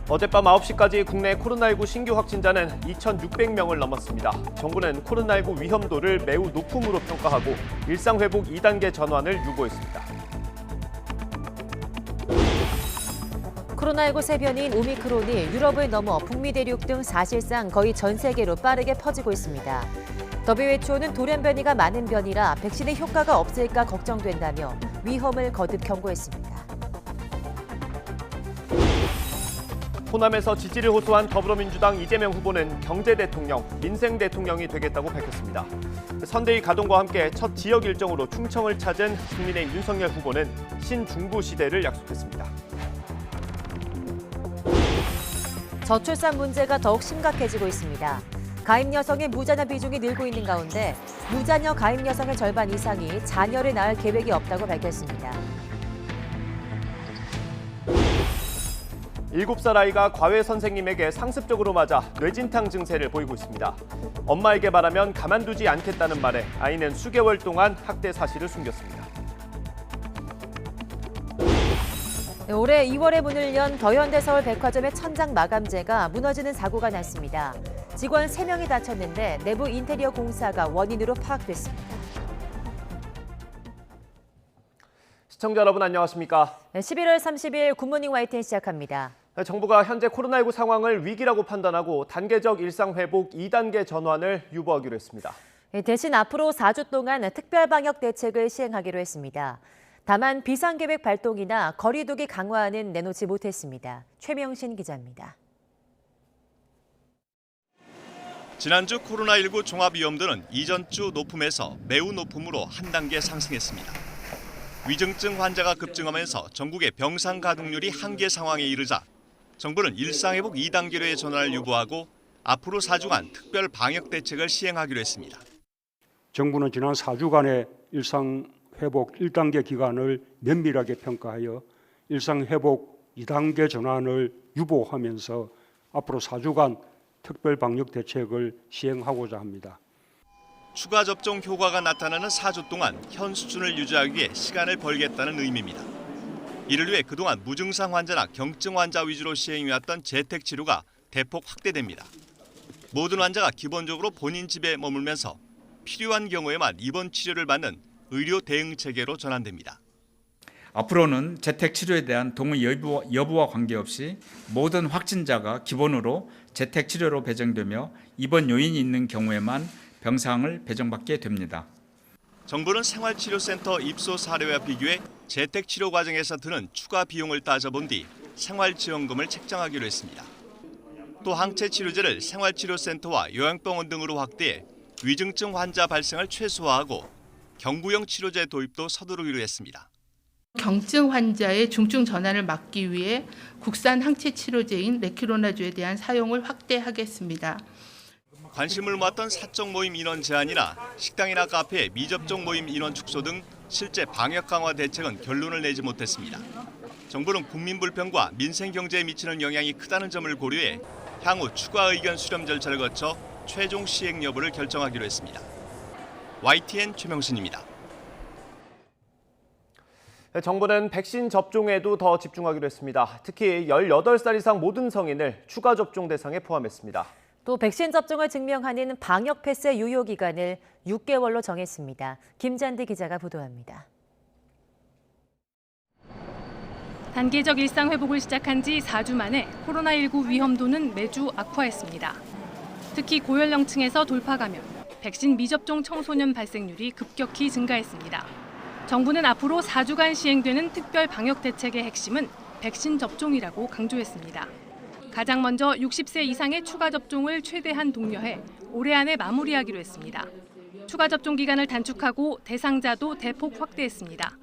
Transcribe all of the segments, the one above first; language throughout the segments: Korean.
어젯밤 9시까지 국내 코로나19 신규 확진자는 2,600명을 넘었습니다. 정부는 코로나19 위험도를 매우 높음으로 평가하고 일상회복 2단계 전환을 유보했습니다. 코로나19 세변인 오미크론이 유럽을 넘어 북미 대륙 등 사실상 거의 전 세계로 빠르게 퍼지고 있습니다. WHO는 돌연 변이가 많은 변이라 백신의 효과가 없을까 걱정된다며 위험을 거듭 경고했습니다. 호남에서 지지를 호소한 더불어민주당 이재명 후보는 경제 대통령, 민생 대통령이 되겠다고 밝혔습니다. 선대위 가동과 함께 첫 지역 일정으로 충청을 찾은 국민의힘 윤석열 후보는 신중부 시대를 약속했습니다. 저출산 문제가 더욱 심각해지고 있습니다. 가임 여성의 무자녀 비중이 늘고 있는 가운데 무자녀 가임 여성의 절반 이상이 자녀를 낳을 계획이 없다고 밝혔습니다. 7살 아이가 과외 선생님에게 상습적으로 맞아 뇌진탕 증세를 보이고 있습니다. 엄마에게 말하면 가만두지 않겠다는 말에 아이는 수개월 동안 학대 사실을 숨겼습니다. 올해 2월에 문을 연 더현대 서울 백화점의 천장 마감재가 무너지는 사고가 났습니다. 직원 3명이 다쳤는데 내부 인테리어 공사가 원인으로 파악됐습니다. 시청자 여러분 안녕하십니까? 11월 30일 굿모닝 YTN 시작합니다. 정부가 현재 코로나19 상황을 위기라고 판단하고 단계적 일상회복 2단계 전환을 유보하기로 했습니다. 대신 앞으로 4주 동안 특별방역 대책을 시행하기로 했습니다. 다만 비상계획 발동이나 거리두기 강화는 내놓지 못했습니다. 최명신 기자입니다. 지난주 코로나19 종합위험도는 이전 주 높음에서 매우 높음으로 한 단계 상승했습니다. 위중증 환자가 급증하면서 전국의 병상 가동률이 한계 상황에 이르자 정부는 일상회복 2단계로의 전환을 유보하고 앞으로 4주간 특별 방역 대책을 시행하기로 했습니다. 정부는 지난 4주간의 일상회복 1단계 기간을 면밀하게 평가하여 일상회복 2단계 전환을 유보하면서 앞으로 4주간 특별 방역 대책을 시행하고자 합니다. 추가 접종 효과가 나타나는 4주 동안 현 수준을 유지하기 위해 시간을 벌겠다는 의미입니다. 이를 위해 그동안 무증상 환자나 경증 환자 위주로 시행해왔던 재택치료가 대폭 확대됩니다. 모든 환자가 기본적으로 본인 집에 머물면서 필요한 경우에만 입원 치료를 받는 의료 대응 체계로 전환됩니다. 앞으로는 재택치료에 대한 동의 여부와 관계없이 모든 확진자가 기본으로 재택치료로 배정되며 입원 요인이 있는 경우에만 병상을 배정받게 됩니다. 정부는 생활치료센터 입소 사례와 비교해 재택치료 과정에서 드는 추가 비용을 따져본 뒤 생활지원금을 책정하기로 했습니다. 또 항체치료제를 생활치료센터와 요양병원 등으로 확대해 위중증 환자 발생을 최소화하고 경구용 치료제 도입도 서두르기로 했습니다. 경증 환자의 중증 전환을 막기 위해 국산 항체 치료제인 레키로나주에 대한 사용을 확대하겠습니다. 관심을 모았던 사적 모임 인원 제한이나 식당이나 카페 미접종 모임 인원 축소 등 실제 방역 강화 대책은 결론을 내지 못했습니다. 정부는 국민 불평과 민생 경제에 미치는 영향이 크다는 점을 고려해 향후 추가 의견 수렴 절차를 거쳐 최종 시행 여부를 결정하기로 했습니다. YTN 최명신입니다. 정부는 백신 접종에도 더 집중하기로 했습니다. 특히 18살 이상 모든 성인을 추가 접종 대상에 포함했습니다. 또 백신 접종을 증명하는 방역 패스의 유효 기간을 6개월로 정했습니다. 김잔디 기자가 보도합니다. 단계적 일상 회복을 시작한 지 4주 만에 코로나19 위험도는 매주 악화했습니다. 특히 고연령층에서 돌파 감염, 백신 미접종 청소년 발생률이 급격히 증가했습니다. 정부는 앞으로 4주간 시행되는 특별 방역 대책의 핵심은 백신 접종이라고 강조했습니다. 가장 먼저 60세 이상의 추가 접종을 최대한 독려해 올해 안에 마무리하기로 했습니다. 추가 접종 기간을 단축하고 대상자도 대폭 확대했습니다.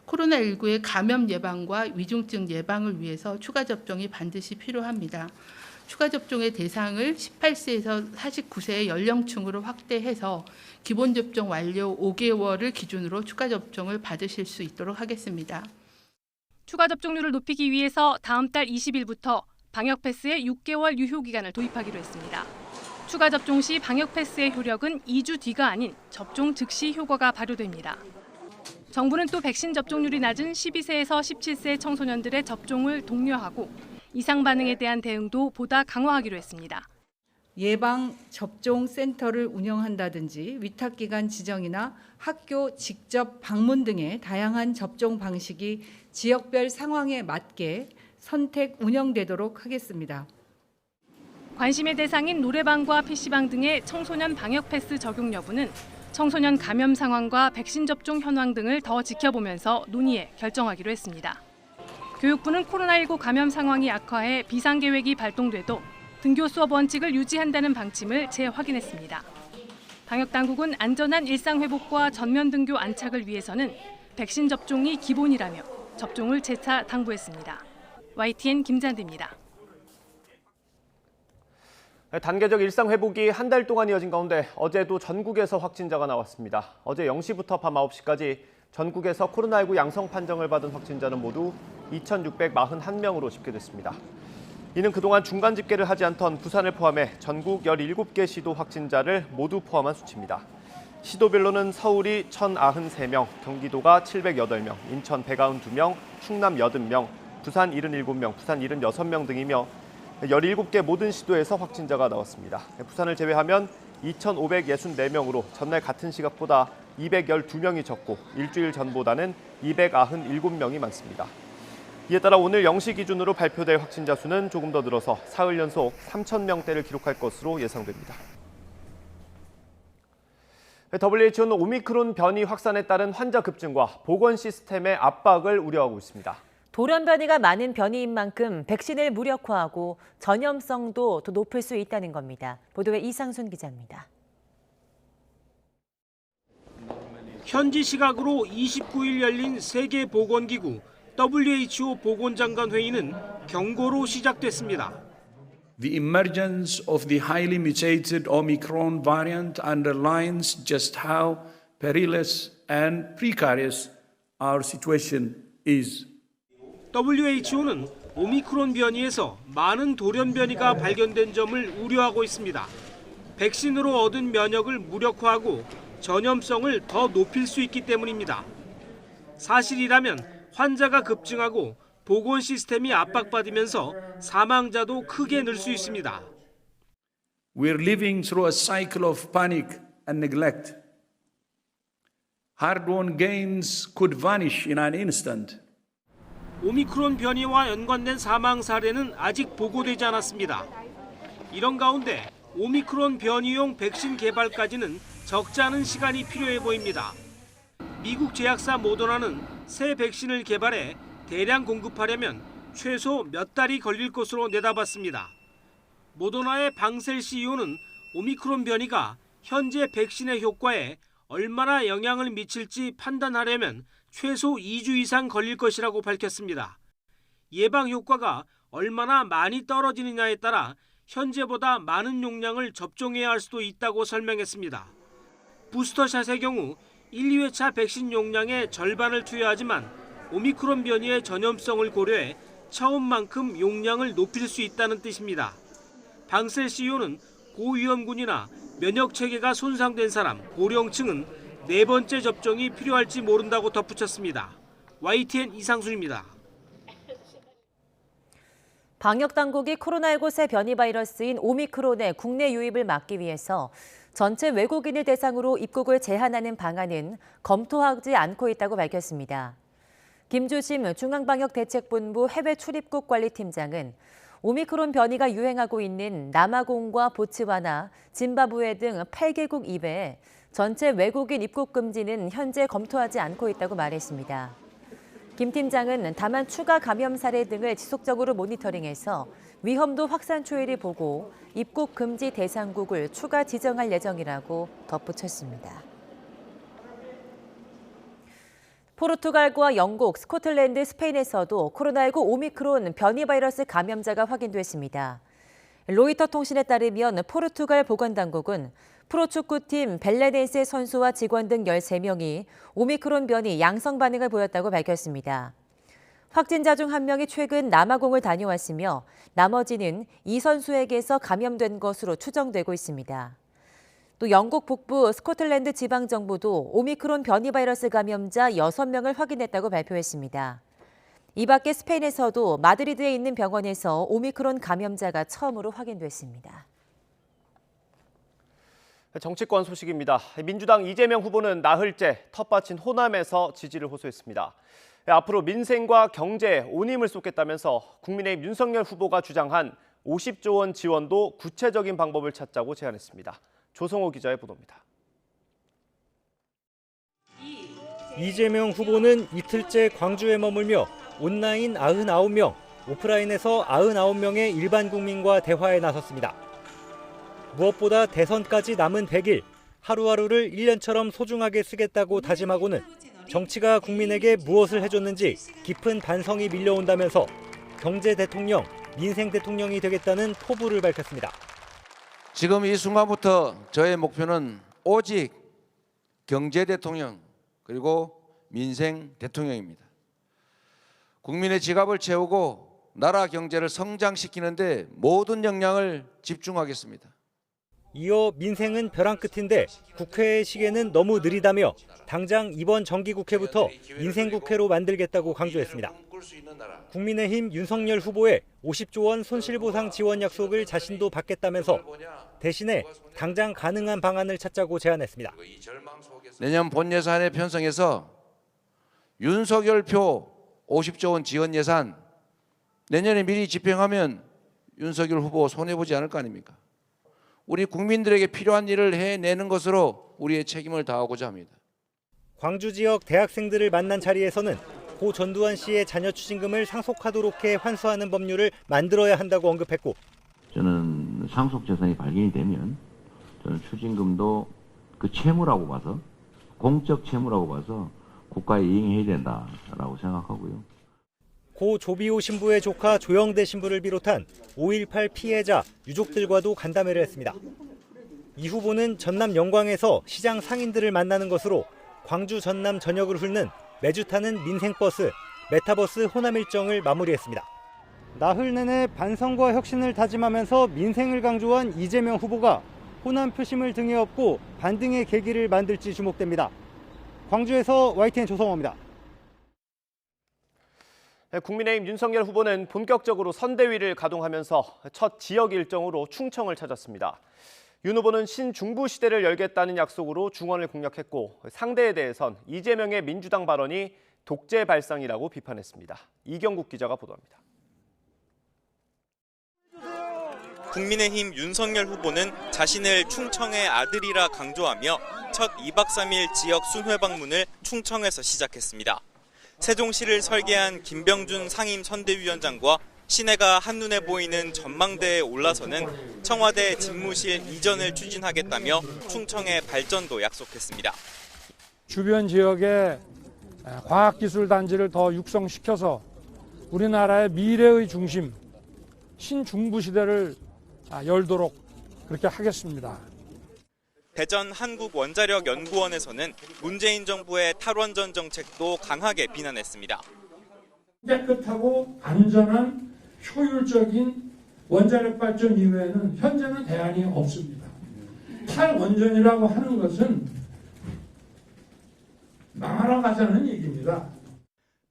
코로나19의 감염 예방과 위중증 예방을 위해서 추가 접종이 반드시 필요합니다. 추가 접종의 대상을 18세에서 49세의 연령층으로 확대해서 기본 접종 완료 5개월을 기준으로 추가 접종을 받으실 수 있도록 하겠습니다. 추가 접종률을 높이기 위해서 다음 달 20일부터 방역 패스의 6개월 유효 기간을 도입하기로 했습니다. 추가 접종 시 방역 패스의 효력은 2주 뒤가 아닌 접종 즉시 효과가 발효됩니다. 정부는 또 백신 접종률이 낮은 12세에서 17세 청소년들의 접종을 독려하고 이상 반응에 대한 대응도 보다 강화하기로 했습니다. 예방 접종 센터를 운영한다든지 위탁기관 지정이나 학교 직접 방문 등의 다양한 접종 방식이 지역별 상황에 맞게 선택 운영되도록 하겠습니다. 관심의 대상인 노래방과 PC방 등의 청소년 방역 패스 적용 여부는 청소년 감염 상황과 백신 접종 현황 등을 더 지켜보면서 논의해 결정하기로 했습니다. 교육부는 코로나19 감염 상황이 악화해 비상계획이 발동돼도 등교 수업 원칙을 유지한다는 방침을 재확인했습니다. 방역당국은 안전한 일상회복과 전면 등교 안착을 위해서는 백신 접종이 기본이라며 접종을 재차 당부했습니다. YTN 김잔디입니다. 단계적 일상 회복이 한 달 동안 이어진 가운데 어제도 전국에서 확진자가 나왔습니다. 어제 0시부터 밤 9시까지 전국에서 코로나19 양성 판정을 받은 확진자는 모두 2,641명으로 집계됐습니다. 이는 그동안 중간 집계를 하지 않던 부산을 포함해 전국 17개 시도 확진자를 모두 포함한 수치입니다. 시도별로는 서울이 1,093명, 경기도가 708명, 인천 192명, 충남 80명, 부산 77명, 부산 76명 등이며 17개 모든 시도에서 확진자가 나왔습니다. 부산을 제외하면 2,564명으로 전날 같은 시각보다 212명이 적고 일주일 전보다는 297명이 많습니다. 이에 따라 오늘 0시 기준으로 발표될 확진자 수는 조금 더 늘어서 사흘 연속 3,000명대를 기록할 것으로 예상됩니다. WHO는 오미크론 변이 확산에 따른 환자 급증과 보건 시스템의 압박을 우려하고 있습니다. 돌연 변이가 많은 변이인 만큼 백신을 무력화하고 전염성도 더 높을 수 있다는 겁니다. 보도에 이상순 기자입니다. 현지 시각으로 29일 열린 세계보건기구 WHO 보건장관 회의는 경고로 시작됐습니다. The emergence of the highly mutated Omicron variant underlines just how perilous and precarious our situation is. WHO는 오미크론 변이에서 많은 돌연 변이가 발견된 점을 우려하고 있습니다. 백신으로 얻은 면역을 무력화하고 전염성을 더 높일 수 있기 때문입니다. 사실이라면 환자가 급증하고 보건 시스템이 압박받으면서 사망자도 크게 늘 수 있습니다. We're living through a cycle of panic and neglect. Hard-won gains could vanish in an instant. 오미크론 변이와 연관된 사망 사례는 아직 보고되지 않았습니다. 이런 가운데 오미크론 변이용 백신 개발까지는 적지 않은 시간이 필요해 보입니다. 미국 제약사 모더나는 새 백신을 개발해 대량 공급하려면 최소 몇 달이 걸릴 것으로 내다봤습니다. 모더나의 방셀 CEO는 오미크론 변이가 현재 백신의 효과에 얼마나 영향을 미칠지 판단하려면 최소 2주 이상 걸릴 것이라고 밝혔습니다. 예방 효과가 얼마나 많이 떨어지느냐에 따라 현재보다 많은 용량을 접종해야 할 수도 있다고 설명했습니다. 부스터샷의 경우 1, 2회차 백신 용량의 절반을 투여하지만 오미크론 변이의 전염성을 고려해 처음만큼 용량을 높일 수 있다는 뜻입니다. 방셀 CEO는 고위험군이나 면역체계가 손상된 사람, 고령층은 4번째 접종이 필요할지 모른다고 덧붙였습니다. YTN 이상순입니다. 방역당국이 코로나19 새 변이 바이러스인 오미크론의 국내 유입을 막기 위해서 전체 외국인을 대상으로 입국을 제한하는 방안은 검토하지 않고 있다고 밝혔습니다. 김주심 중앙방역대책본부 해외출입국관리팀장은 오미크론 변이가 유행하고 있는 남아공과 보츠와나, 짐바브웨 등 8개국 이외에 전체 외국인 입국 금지는 현재 검토하지 않고 있다고 말했습니다. 김 팀장은 다만 추가 감염 사례 등을 지속적으로 모니터링해서 위험도 확산 추이를 보고 입국 금지 대상국을 추가 지정할 예정이라고 덧붙였습니다. 포르투갈과 영국, 스코틀랜드, 스페인에서도 코로나19 오미크론 변이 바이러스 감염자가 확인됐습니다. 로이터 통신에 따르면 포르투갈 보건당국은 프로축구팀 벨레덴세 선수와 직원 등 13명이 오미크론 변이 양성 반응을 보였다고 밝혔습니다. 확진자 중 1명이 최근 남아공을 다녀왔으며 나머지는 이 선수에게서 감염된 것으로 추정되고 있습니다. 또 영국 북부 스코틀랜드 지방정부도 오미크론 변이 바이러스 감염자 6명을 확인했다고 발표했습니다. 이 밖에 스페인에서도 마드리드에 있는 병원에서 오미크론 감염자가 처음으로 확인됐습니다. 정치권 소식입니다. 민주당 이재명 후보는 나흘째 텃밭인 호남에서 지지를 호소했습니다. 앞으로 민생과 경제에 온 힘을 쏟겠다면서 국민의힘 윤석열 후보가 주장한 50조 원 지원도 구체적인 방법을 찾자고 제안했습니다. 조성호 기자의 보도입니다. 이재명 후보는 이틀째 광주에 머물며 온라인 99명, 오프라인에서 99명의 일반 국민과 대화에 나섰습니다. 무엇보다 대선까지 남은 100일, 하루하루를 1년처럼 소중하게 쓰겠다고 다짐하고는 정치가 국민에게 무엇을 해줬는지 깊은 반성이 밀려온다면서 경제 대통령, 민생 대통령이 되겠다는 포부를 밝혔습니다. 지금 이 순간부터 저의 목표는 오직 경제 대통령 그리고 민생 대통령입니다. 국민의 지갑을 채우고 나라 경제를 성장시키는 데 모든 역량을 집중하겠습니다. 이어 민생은 벼랑 끝인데 국회의 시계는 너무 느리다며 당장 이번 정기국회부터 민생국회로 만들겠다고 강조했습니다. 국민의힘 윤석열 후보의 50조 원 손실보상 지원 약속을 자신도 받겠다면서 대신에 당장 가능한 방안을 찾자고 제안했습니다. 내년 본 예산에 편성해서 윤석열표 50조 원 지원 예산 내년에 미리 집행하면 윤석열 후보 손해보지 않을 거 아닙니까? 우리 국민들에게 필요한 일을 해내는 것으로 우리의 책임을 다하고자 합니다. 광주 지역 대학생들을 만난 자리에서는 고 전두환 씨의 자녀 추징금을 상속하도록 해 환수하는 법률을 만들어야 한다고 언급했고, 저는 상속 재산이 발견이 되면 저는 추징금도 그 채무라고 봐서, 공적 채무라고 봐서 국가에 이행해야 된다라고 생각하고요. 고 조비오 신부의 조카 조영대 신부를 비롯한 5.18 피해자 유족들과도 간담회를 했습니다. 이 후보는 전남 영광에서 시장 상인들을 만나는 것으로 광주 전남 전역을 훑는 매주 타는 민생버스, 메타버스 호남 일정을 마무리했습니다. 나흘 내내 반성과 혁신을 다짐하면서 민생을 강조한 이재명 후보가 호남 표심을 등에 업고 반등의 계기를 만들지 주목됩니다. 광주에서 YTN 조성호입니다. 국민의힘 윤석열 후보는 본격적으로 선대위를 가동하면서 첫 지역 일정으로 충청을 찾았습니다. 윤 후보는 신중부 시대를 열겠다는 약속으로 중원을 공략했고, 상대에 대해선 이재명의 민주당 발언이 독재 발상이라고 비판했습니다. 이경국 기자가 보도합니다. 국민의힘 윤석열 후보는 자신을 충청의 아들이라 강조하며 첫 2박 3일 지역 순회 방문을 충청에서 시작했습니다. 세종시를 설계한 김병준 상임 선대위원장과 시내가 한눈에 보이는 전망대에 올라서는 청와대 집무실 이전을 추진하겠다며 충청의 발전도 약속했습니다. 주변 지역에 과학기술단지를 더 육성시켜서 우리나라의 미래의 중심, 신중부시대를 열도록 그렇게 하겠습니다. 대전 한국원자력연구원에서는 문재인 정부의 탈원전 정책도 강하게 비난했습니다. 깨끗하고 안전한 효율적인 원자력 발전 이외에는 현재는 대안이 없습니다. 탈원전이라고 하는 것은 망하러 가자는 얘기입니다.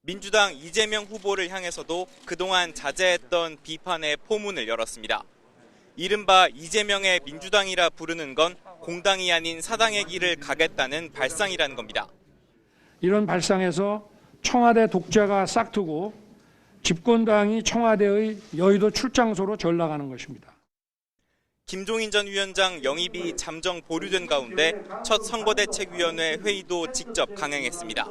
민주당 이재명 후보를 향해서도 그동안 자제했던 비판의 포문을 열었습니다. 이른바 이재명의 민주당이라 부르는 건 공당이 아닌 사당의 길을 가겠다는 발상이라는 겁니다. 이런 발상에서 청와대 독재가 싹트고 집권당이 청와대의 여의도 출장소로 전락하는 것입니다. 김종인 전 위원장 영입이 잠정 보류된 가운데 첫 선거대책위원회 회의도 직접 강행했습니다.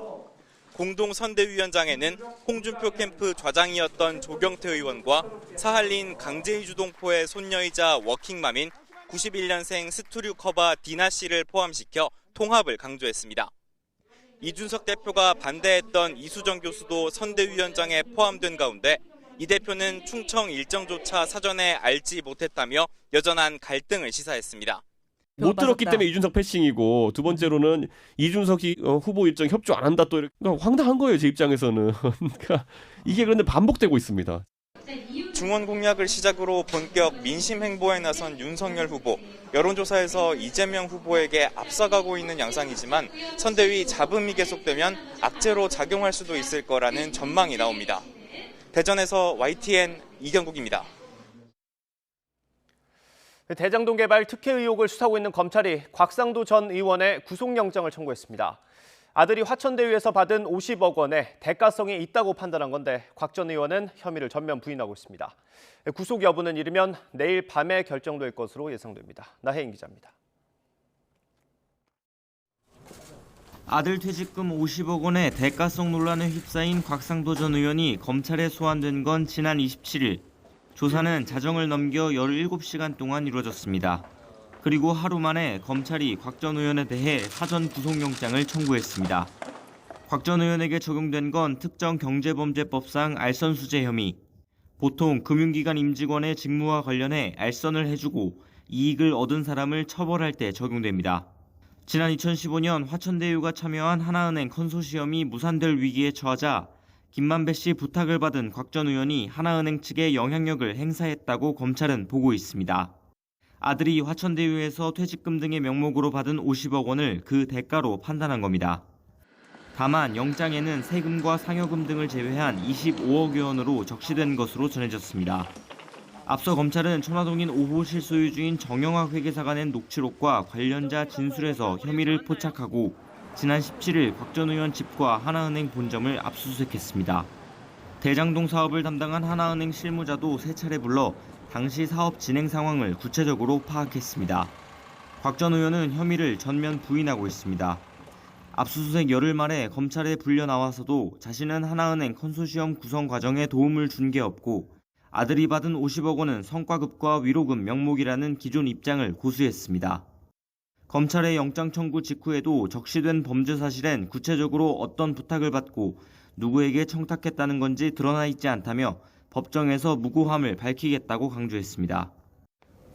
공동선대위원장에는 홍준표 캠프 좌장이었던 조경태 의원과 사할린 강제이 주동포의 손녀이자 워킹맘인 91년생 스투류커바 디나 씨를 포함시켜 통합을 강조했습니다. 이준석 대표가 반대했던 이수정 교수도 선대위원장에 포함된 가운데 이 대표는 충청 일정조차 사전에 알지 못했다며 여전한 갈등을 시사했습니다. 못 들었기 때문에 이준석 패싱이고, 두 번째로는 이준석이 후보 일정 협조 안 한다, 또 그러니까 황당한 거예요, 제 입장에서는. 그러니까 이게 그런데 반복되고 있습니다. 중원 공약을 시작으로 본격 민심 행보에 나선 윤석열 후보. 여론조사에서 이재명 후보에게 앞서가고 있는 양상이지만 선대위 잡음이 계속되면 악재로 작용할 수도 있을 거라는 전망이 나옵니다. 대전에서 YTN 이경국입니다. 대장동 개발 특혜 의혹을 수사하고 있는 검찰이 곽상도 전 의원의 구속영장을 청구했습니다. 아들이 화천대유에서 받은 50억 원의 대가성이 있다고 판단한 건데 곽 전 의원은 혐의를 전면 부인하고 있습니다. 구속 여부는 이르면 내일 밤에 결정될 것으로 예상됩니다. 나혜인 기자입니다. 아들 퇴직금 50억 원의 대가성 논란에 휩싸인 곽상도 전 의원이 검찰에 소환된 건 지난 27일. 조사는 자정을 넘겨 17시간 동안 이루어졌습니다. 그리고 하루 만에 검찰이 곽 전 의원에 대해 사전 구속영장을 청구했습니다. 곽 전 의원에게 적용된 건 특정 경제범죄법상 알선수재 혐의. 보통 금융기관 임직원의 직무와 관련해 알선을 해주고 이익을 얻은 사람을 처벌할 때 적용됩니다. 지난 2015년 화천대유가 참여한 하나은행 컨소시엄이 무산될 위기에 처하자 김만배 씨 부탁을 받은 곽 전 의원이 하나은행 측에 영향력을 행사했다고 검찰은 보고 있습니다. 아들이 화천대유에서 퇴직금 등의 명목으로 받은 50억 원을 그 대가로 판단한 겁니다. 다만 영장에는 세금과 상여금 등을 제외한 25억여 원으로 적시된 것으로 전해졌습니다. 앞서 검찰은 천화동인 5호 실소유주인 정영학 회계사가 낸 녹취록과 관련자 진술에서 혐의를 포착하고 지난 17일 곽 전 의원 집과 하나은행 본점을 압수수색했습니다. 대장동 사업을 담당한 하나은행 실무자도 3차례 불러 당시 사업 진행 상황을 구체적으로 파악했습니다. 곽 전 의원은 혐의를 전면 부인하고 있습니다. 압수수색 열흘 만에 검찰에 불려 나와서도 자신은 하나은행 컨소시엄 구성 과정에 도움을 준 게 없고 아들이 받은 50억 원은 성과급과 위로금 명목이라는 기존 입장을 고수했습니다. 검찰의 영장 청구 직후에도 적시된 범죄 사실엔 구체적으로 어떤 부탁을 받고 누구에게 청탁했다는 건지 드러나 있지 않다며 법정에서 무고함을 밝히겠다고 강조했습니다.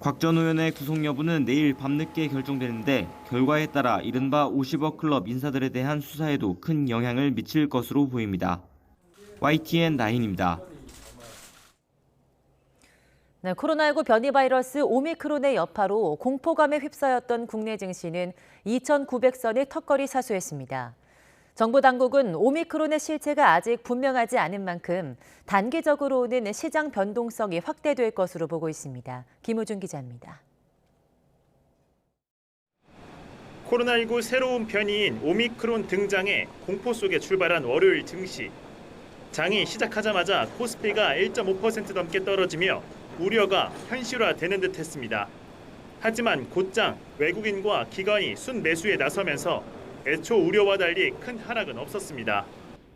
곽 전 의원의 구속 여부는 내일 밤늦게 결정되는데 결과에 따라 이른바 50억 클럽 인사들에 대한 수사에도 큰 영향을 미칠 것으로 보입니다. YTN 나인입니다. 네, 코로나19 변이 바이러스 오미크론의 여파로 공포감에 휩싸였던 국내 증시는 2,900선을 턱걸이 사수했습니다. 정부 당국은 오미크론의 실체가 아직 분명하지 않은 만큼 단기적으로는 시장 변동성이 확대될 것으로 보고 있습니다. 김우준 기자입니다. 코로나19 새로운 변이인 오미크론 등장에 공포 속에 출발한 월요일 증시. 장이 시작하자마자 코스피가 1.5% 넘게 떨어지며 우려가 현실화되는 듯했습니다. 하지만 곧장 외국인과 기관이 순매수에 나서면서 애초 우려와 달리 큰 하락은 없었습니다.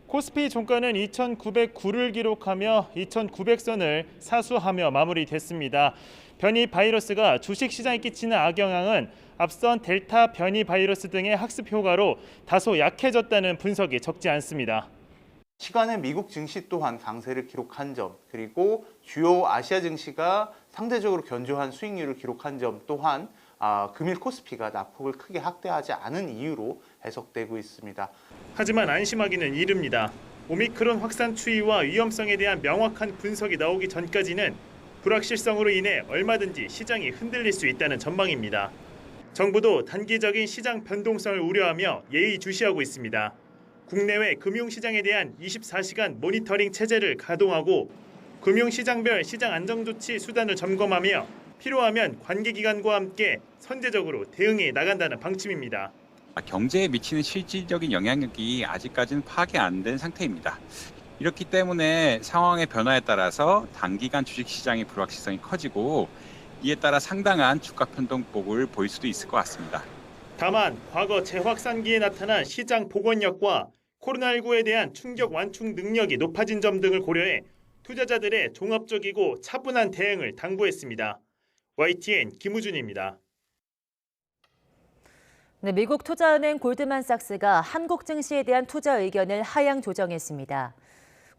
코스피 종가는 2,909를 기록하며 2,900선을 사수하며 마무리됐습니다. 변이 바이러스가 주식시장에 끼치는 악영향은 앞선 델타 변이 바이러스 등의 학습 효과로 다소 약해졌다는 분석이 적지 않습니다. 시간에 미국 증시 또한 강세를 기록한 점, 그리고 주요 아시아 증시가 상대적으로 견조한 수익률을 기록한 점 또한 금일 코스피가 낙폭을 크게 확대하지 않은 이유로 해석되고 있습니다. 하지만 안심하기는 이릅니다. 오미크론 확산 추이와 위험성에 대한 명확한 분석이 나오기 전까지는 불확실성으로 인해 얼마든지 시장이 흔들릴 수 있다는 전망입니다. 정부도 단기적인 시장 변동성을 우려하며 예의주시하고 있습니다. 국내외 금융시장에 대한 24시간 모니터링 체제를 가동하고 금융시장별 시장 안정조치 수단을 점검하며 필요하면 관계기관과 함께 선제적으로 대응해 나간다는 방침입니다. 경제에 미치는 실질적인 영향력이 아직까지는 파악이 안 된 상태입니다. 이렇기 때문에 상황의 변화에 따라서 단기간 주식시장의 불확실성이 커지고 이에 따라 상당한 주가 변동폭을 보일 수도 있을 것 같습니다. 다만 과거 재확산기에 나타난 시장 복원력과 코로나19에 대한 충격 완충 능력이 높아진 점 등을 고려해 투자자들의 종합적이고 차분한 대응을 당부했습니다. YTN 김우준입니다. 네, 미국 투자은행 골드만삭스가 한국 증시에 대한 투자 의견을 하향 조정했습니다.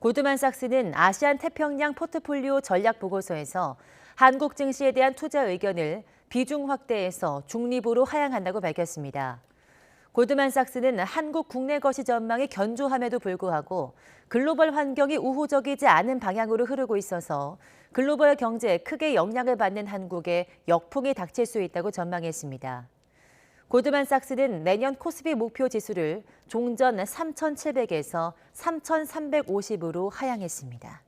골드만삭스는 아시안 태평양 포트폴리오 전략 보고서에서 한국 증시에 대한 투자 의견을 비중 확대해서 중립으로 하향한다고 밝혔습니다. 골드만삭스는 한국 국내 거시 전망이 견조함에도 불구하고 글로벌 환경이 우호적이지 않은 방향으로 흐르고 있어서 글로벌 경제에 크게 영향을 받는 한국에 역풍이 닥칠 수 있다고 전망했습니다. 골드만삭스는 내년 코스피 목표 지수를 종전 3,700에서 3,350으로 하향했습니다.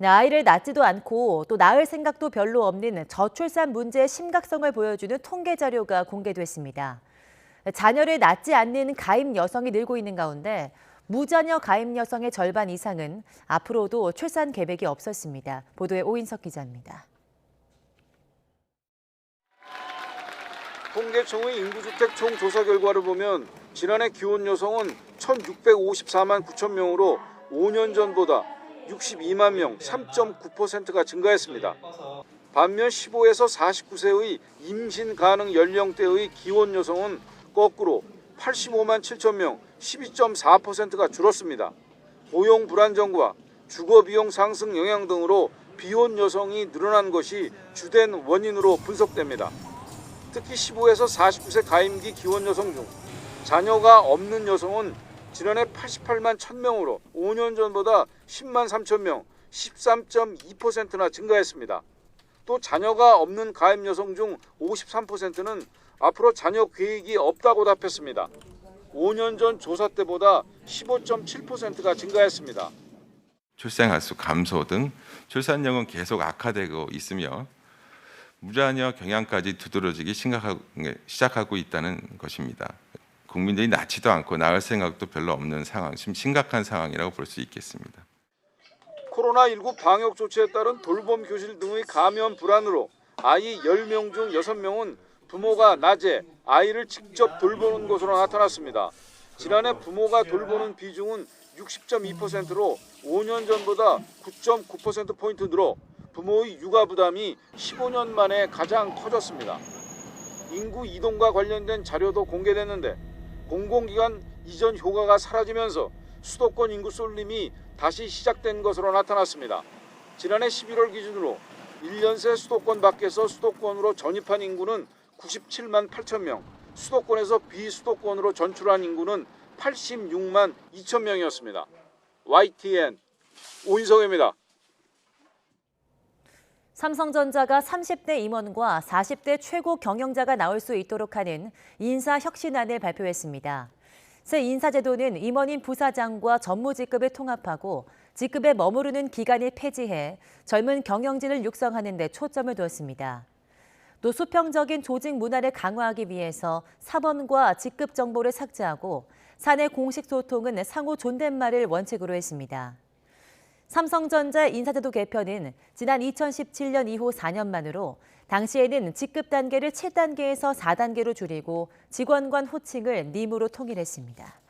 네, 아이를 낳지도 않고 또 낳을 생각도 별로 없는 저출산 문제의 심각성을 보여주는 통계 자료가 공개됐습니다. 자녀를 낳지 않는 가임 여성이 늘고 있는 가운데 무자녀 가임 여성의 절반 이상은 앞으로도 출산 계획이 없었습니다. 보도에 오인석 기자입니다. 통계청의 인구주택 총조사 결과를 보면 지난해 기혼 여성은 1,654만 9천 명으로 5년 전보다 62만 명, 3.9%가 증가했습니다. 반면 15에서 49세의 임신 가능 연령대의 기혼 여성은 거꾸로 85만 7천 명, 12.4%가 줄었습니다. 고용 불안정과 주거 비용 상승 영향 등으로 비혼 여성이 늘어난 것이 주된 원인으로 분석됩니다. 특히 15에서 49세 가임기 기혼 여성 중 자녀가 없는 여성은 지난해 88만 1,000명으로 5년 전보다 10만 3천 명, 13.2%나 증가했습니다. 또 자녀가 없는 가임 여성 중 53%는 앞으로 자녀 계획이 없다고 답했습니다. 5년 전 조사 때보다 15.7%가 증가했습니다. 출생 횟수 감소 등 출산력은 계속 악화되고 있으며 무자녀 경향까지 두드러지기 시작하고 있다는 것입니다. 국민들이 낳지도 않고 낳을 생각도 별로 없는 상황, 심각한 상황이라고 볼 수 있겠습니다. 코로나19 방역 조치에 따른 돌봄 교실 등의 감염 불안으로 아이 10명 중 6명은 부모가 낮에 아이를 직접 돌보는 것으로 나타났습니다. 지난해 부모가 돌보는 비중은 60.2%로 5년 전보다 9.9%포인트 늘어 부모의 육아 부담이 15년 만에 가장 커졌습니다. 인구 이동과 관련된 자료도 공개됐는데 공공기관 이전 효과가 사라지면서 수도권 인구 쏠림이 다시 시작된 것으로 나타났습니다. 지난해 11월 기준으로 1년 새 수도권 밖에서 수도권으로 전입한 인구는 97만 8천 명, 수도권에서 비수도권으로 전출한 인구는 86만 2천 명이었습니다. YTN 오인성입니다. 삼성전자가 30대 임원과 40대 최고 경영자가 나올 수 있도록 하는 인사혁신안을 발표했습니다. 새 인사제도는 임원인 부사장과 전무직급을 통합하고 직급에 머무르는 기간을 폐지해 젊은 경영진을 육성하는 데 초점을 두었습니다. 또 수평적인 조직 문화를 강화하기 위해서 사번과 직급 정보를 삭제하고 사내 공식 소통은 상호 존댓말을 원칙으로 했습니다. 삼성전자 인사제도 개편은 지난 2017년 이후 4년 만으로 당시에는 직급 단계를 7단계에서 4단계로 줄이고 직원 간 호칭을 님으로 통일했습니다.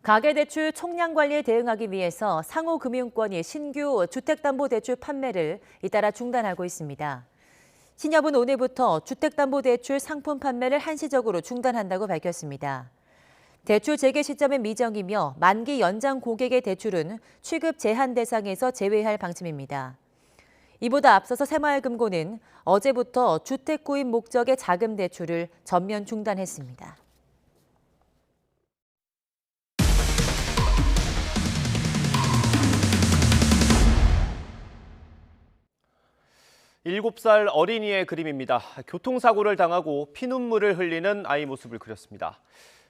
가계대출 총량 관리에 대응하기 위해서 상호금융권이 신규 주택담보대출 판매를 잇따라 중단하고 있습니다. 신협은 오늘부터 주택담보대출 상품 판매를 한시적으로 중단한다고 밝혔습니다. 대출 재개 시점은 미정이며 만기 연장 고객의 대출은 취급 제한 대상에서 제외할 방침입니다. 이보다 앞서서 새마을금고는 어제부터 주택 구입 목적의 자금 대출을 전면 중단했습니다. 일곱 살 어린이의 그림입니다. 교통사고를 당하고 피눈물을 흘리는 아이 모습을 그렸습니다.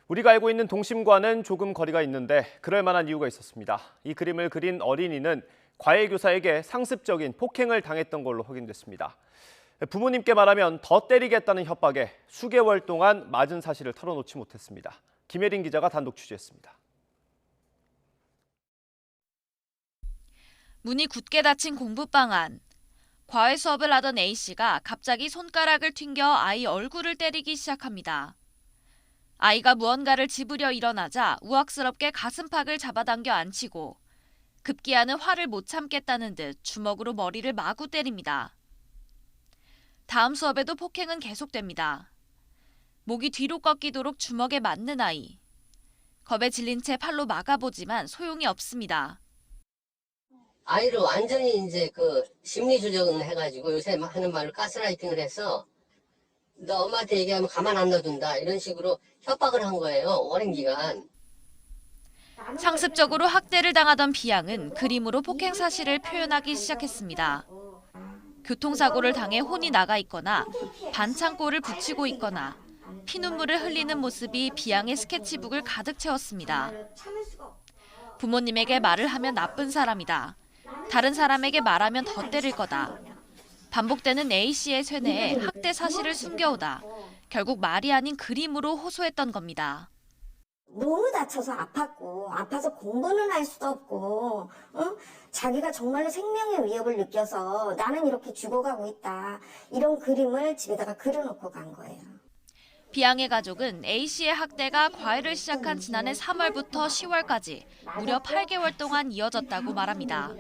우리가 알고 있는 동심과는 조금 거리가 있는데 그럴 만한 이유가 있었습니다. 이 그림을 그린 어린이는 과외 교사에게 상습적인 폭행을 당했던 걸로 확인됐습니다. 부모님께 말하면 더 때리겠다는 협박에 수개월 동안 맞은 사실을 털어놓지 못했습니다. 김혜린 기자가 단독 취재했습니다. 문이 굳게 닫힌 공부방 안. 과외 수업을 하던 A씨가 갑자기 손가락을 튕겨 아이 얼굴을 때리기 시작합니다. 아이가 무언가를 집으려 일어나자 우악스럽게 가슴팍을 잡아당겨 앉히고 급기야는 화를 못 참겠다는 듯 주먹으로 머리를 마구 때립니다. 다음 수업에도 폭행은 계속됩니다. 목이 뒤로 꺾이도록 주먹에 맞는 아이. 겁에 질린 채 팔로 막아보지만 소용이 없습니다. 아이를 완전히 이제 심리 조정을 해가지고 요새 하는 말로 가스라이팅을 해서 너 엄마한테 얘기하면 가만 안 놔둔다 이런 식으로 협박을 한 거예요. 오랜 기간. 상습적으로 학대를 당하던 비양은 그림으로 폭행 사실을 표현하기 시작했습니다. 교통사고를 당해 혼이 나가 있거나 반창고를 붙이고 있거나 피눈물을 흘리는 모습이 비양의 스케치북을 가득 채웠습니다. 부모님에게 말을 하면 나쁜 사람이다. 다른 사람에게 말하면 더 때릴 거다. 반복되는 A씨의 쇠뇌에 학대 사실을 숨겨오다 결국 말이 아닌 그림으로 호소했던 겁니다. 너무 다쳐서 아파서 공부는 할 수도 없고, 자기가 정말로 생명의 위협을 느껴서 나는 이렇게 죽어가고 있다. 이런 그림을 집에다가 그려놓고 간 거예요. 비양의 가족은 A씨의 학대가 과외를 시작한 지난해 3월부터 10월까지 무려 8개월 동안 이어졌다고 말합니다.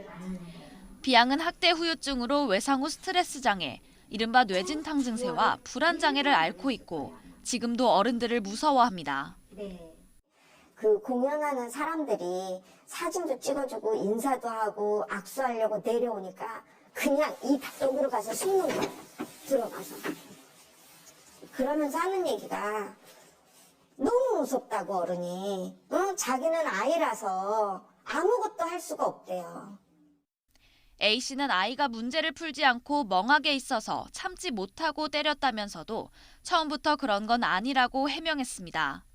비양은 학대 후유증으로 외상 후 스트레스 장애, 이른바 뇌진탕 증세와 불안 장애를 앓고 있고 지금도 어른들을 무서워합니다. 그 공연하는 사람들이 사진도 찍어주고 인사도 하고 악수하려고 내려오니까 그냥 이 닭독으로 가서 숨는 거예요. 들어가서. 그러면서 하는 얘기가 너무 무섭다고 어른이. 자기는 아이라서 아무것도 할 수가 없대요. A씨는 아이가 문제를 풀지 않고 멍하게 있어서 참지 못하고 때렸다면서도 처음부터 그런 건 아니라고 해명했습니다.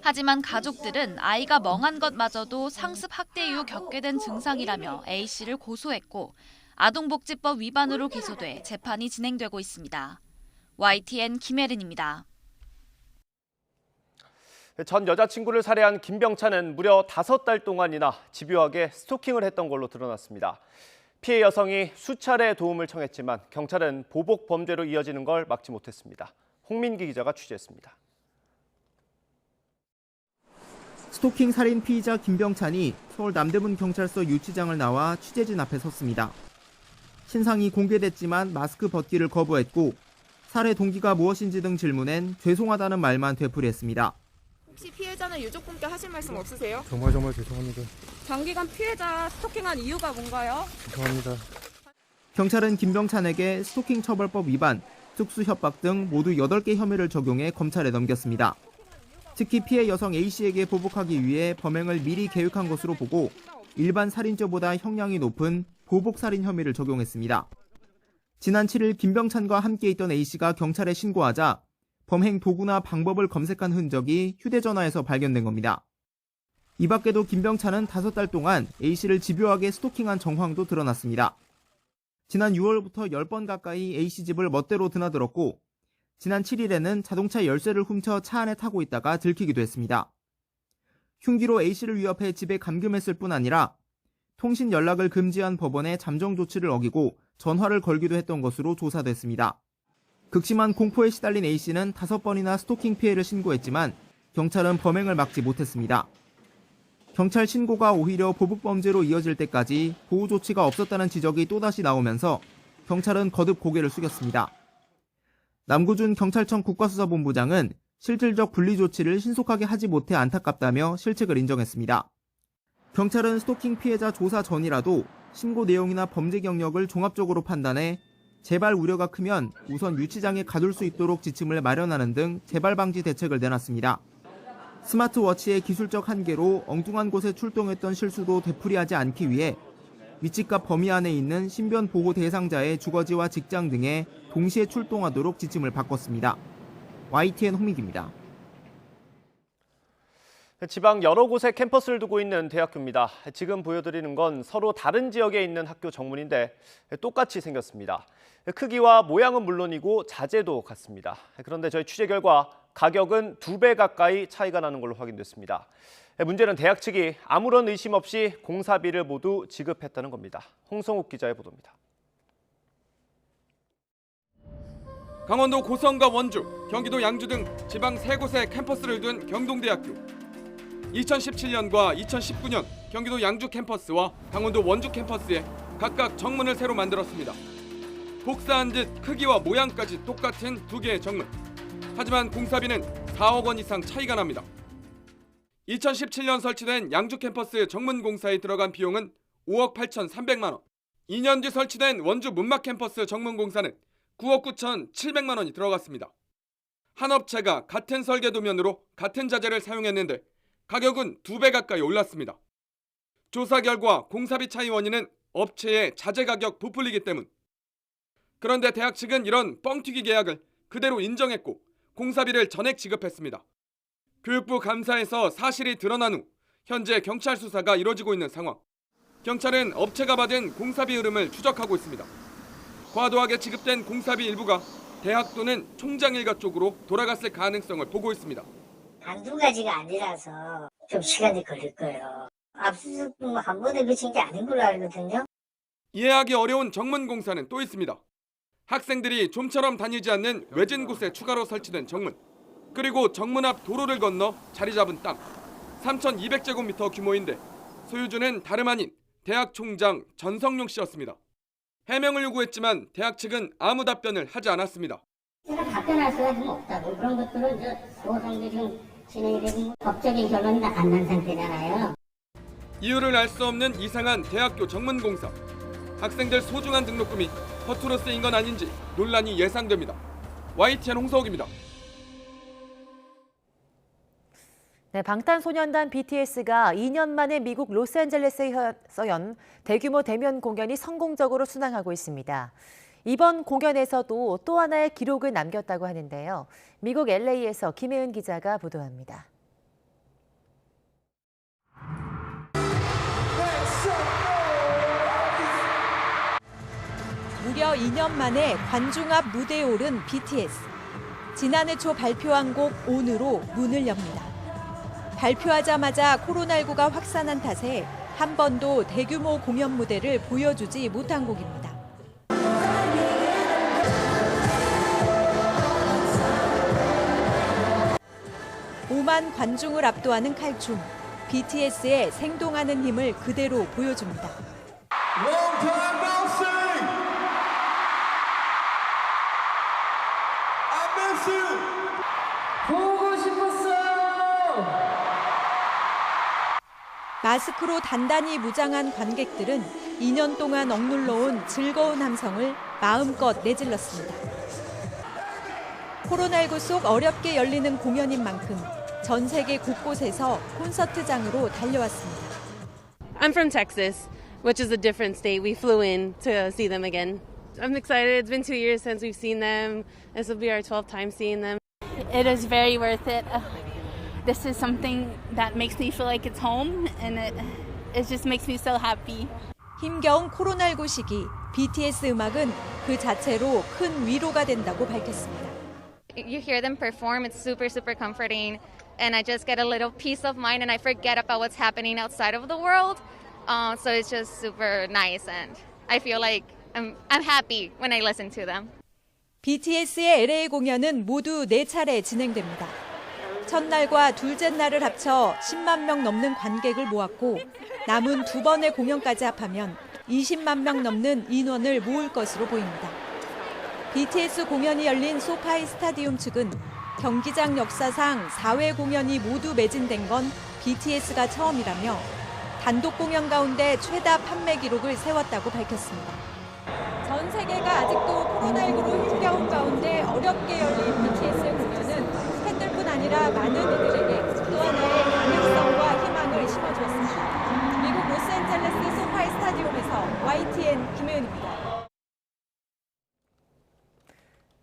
하지만 가족들은 아이가 멍한 것마저도 상습 학대 이후 겪게 된 증상이라며 A씨를 고소했고 아동복지법 위반으로 기소돼 재판이 진행되고 있습니다. YTN 김혜린입니다. 전 여자친구를 살해한 김병찬은 무려 5달 동안이나 집요하게 스토킹을 했던 걸로 드러났습니다. 피해 여성이 수차례 도움을 청했지만 경찰은 보복 범죄로 이어지는 걸 막지 못했습니다. 홍민기 기자가 취재했습니다. 스토킹 살인 피의자 김병찬이 서울 남대문 경찰서 유치장을 나와 취재진 앞에 섰습니다. 신상이 공개됐지만 마스크 벗기를 거부했고 살해 동기가 무엇인지 등 질문엔 죄송하다는 말만 되풀이했습니다. 혹시 피해자는 유족분께 하실 말씀 없으세요? 정말 죄송합니다. 장기간 피해자 스토킹한 이유가 뭔가요? 죄송합니다. 경찰은 김병찬에게 스토킹 처벌법 위반, 특수 협박 등 모두 8개 혐의를 적용해 검찰에 넘겼습니다. 특히 피해 여성 A씨에게 보복하기 위해 범행을 미리 계획한 것으로 보고 일반 살인죄보다 형량이 높은 보복살인 혐의를 적용했습니다. 지난 7일 김병찬과 함께 있던 A씨가 경찰에 신고하자 범행 도구나 방법을 검색한 흔적이 휴대전화에서 발견된 겁니다. 이 밖에도 김병찬은 5달 동안 A씨를 집요하게 스토킹한 정황도 드러났습니다. 지난 6월부터 10번 가까이 A씨 집을 멋대로 드나들었고 지난 7일에는 자동차 열쇠를 훔쳐 차 안에 타고 있다가 들키기도 했습니다. 흉기로 A씨를 위협해 집에 감금했을 뿐 아니라 통신 연락을 금지한 법원의 잠정 조치를 어기고 전화를 걸기도 했던 것으로 조사됐습니다. 극심한 공포에 시달린 A씨는 5번이나 스토킹 피해를 신고했지만 경찰은 범행을 막지 못했습니다. 경찰 신고가 오히려 보복범죄로 이어질 때까지 보호 조치가 없었다는 지적이 또다시 나오면서 경찰은 거듭 고개를 숙였습니다. 남구준 경찰청 국가수사본부장은 실질적 분리 조치를 신속하게 하지 못해 안타깝다며 실책을 인정했습니다. 경찰은 스토킹 피해자 조사 전이라도 신고 내용이나 범죄 경력을 종합적으로 판단해 재발 우려가 크면 우선 유치장에 가둘 수 있도록 지침을 마련하는 등 재발 방지 대책을 내놨습니다. 스마트워치의 기술적 한계로 엉뚱한 곳에 출동했던 실수도 되풀이하지 않기 위해 위치값 범위 안에 있는 신변 보호 대상자의 주거지와 직장 등에 동시에 출동하도록 지침을 바꿨습니다. YTN 홍민기입니다. 지방 여러 곳에 캠퍼스를 두고 있는 대학교입니다. 지금 보여드리는 건 서로 다른 지역에 있는 학교 정문인데 똑같이 생겼습니다. 크기와 모양은 물론이고 자재도 같습니다. 그런데 저희 취재 결과 가격은 2배 가까이 차이가 나는 걸로 확인됐습니다. 문제는 대학 측이 아무런 의심 없이 공사비를 모두 지급했다는 겁니다. 홍성욱 기자의 보도입니다. 강원도 고성과 원주, 경기도 양주 등 지방 3곳에 캠퍼스를 둔 경동대학교. 2017년과 2019년 경기도 양주 캠퍼스와 강원도 원주 캠퍼스에 각각 정문을 새로 만들었습니다. 복사한 듯 크기와 모양까지 똑같은 2개의 정문. 하지만 공사비는 4억 원 이상 차이가 납니다. 2017년 설치된 양주 캠퍼스 정문 공사에 들어간 비용은 5억 8,300만 원. 2년 뒤 설치된 원주 문막 캠퍼스 정문 공사는 9억 9,700만 원이 들어갔습니다. 한 업체가 같은 설계 도면으로 같은 자재를 사용했는데 가격은 2배 가까이 올랐습니다. 조사 결과 공사비 차이 원인은 업체의 자재 가격 부풀리기 때문. 그런데 대학 측은 이런 뻥튀기 계약을 그대로 인정했고 공사비를 전액 지급했습니다. 교육부 감사에서 사실이 드러난 후 현재 경찰 수사가 이뤄지고 있는 상황. 경찰은 업체가 받은 공사비 흐름을 추적하고 있습니다. 과도하게 지급된 공사비 일부가 대학 또는 총장 일가 쪽으로 돌아갔을 가능성을 보고 있습니다. 한두 가지가 아니라서 좀 시간이 걸릴 거예요. 압수수색 한 번에 그친 게 아닌 걸로 알거든요. 이해하기 어려운 정문 공사는 또 있습니다. 학생들이 좀처럼 다니지 않는 외진 곳에 추가로 설치된 정문. 그리고 정문 앞 도로를 건너 자리 잡은 땅. 3,200제곱미터 규모인데 소유주는 다름 아닌 대학 총장 전성용 씨였습니다. 해명을 요구했지만 대학 측은 아무 답변을 하지 않았습니다. 제가 답변할 수가 좀 없다고. 그런 것들은 소송도 지금 진행이 되고 법적인 결론이 다 안 난 상태잖아요. 이유를 알 수 없는 이상한 대학교 정문 공사. 학생들 소중한 등록금이 허투루 쓰인 건 아닌지 논란이 예상됩니다. YTN 홍서욱입니다. 네, 방탄소년단 BTS가 2년 만에 미국 로스앤젤레스에서 연 대규모 대면 공연이 성공적으로 순항하고 있습니다. 이번 공연에서도 또 하나의 기록을 남겼다고 하는데요. 미국 LA에서 김혜은 기자가 보도합니다. 무려 2년 만에 관중 앞 무대에 오른 BTS. 지난해 초 발표한 곡 온으로 문을 엽니다. 발표하자마자 코로나19가 확산한 탓에 한 번도 대규모 공연 무대를 보여주지 못한 곡입니다. 오만 관중을 압도하는 칼춤. BTS의 생동하는 힘을 그대로 보여줍니다. 보고 싶었어. 마스크로 단단히 무장한 관객들은 2년 동안 억눌러온 즐거운 함성을 마음껏 내질렀습니다. 코로나19 속 어렵게 열리는 공연인 만큼 전 세계 곳곳에서 콘서트장으로 달려왔습니다. I'm from Texas, which is a different state. We flew in to see them again. I'm excited. It's been 2 years since we've seen them. This will be our 12th time seeing them. It is very worth it. This is something that makes me feel like it's home, and it just makes me so happy. 힘겨운 코로나19 시기, BTS 음악은 그 자체로 큰 위로가 된다고 밝혔습니다. You hear them perform, it's super, super comforting, and I just get a little peace of mind, and I forget about what's happening outside of the world. So it's just super nice, and I feel like I'm happy when I listen to them. BTS의 LA 공연은 모두 4차례 진행됩니다. 첫날과 둘째 날을 합쳐 10만 명 넘는 관객을 모았고 남은 2번의 공연까지 합하면 20만 명 넘는 인원을 모을 것으로 보입니다. BTS 공연이 열린 소파이 스타디움 측은 경기장 역사상 4회 공연이 모두 매진된 건 BTS가 처음이라며 단독 공연 가운데 최다 판매 기록을 세웠다고 밝혔습니다. 전 세계가 아직도 코로나19로 힘겨운 가운데 어렵게 열린 BTS의 공연은 팬들뿐 아니라 많은 이들에게 또 하나의 가능성과 희망을 심어주었습니다. 미국 로스앤젤레스 소파이 스타디움에서 YTN 김혜은입니다.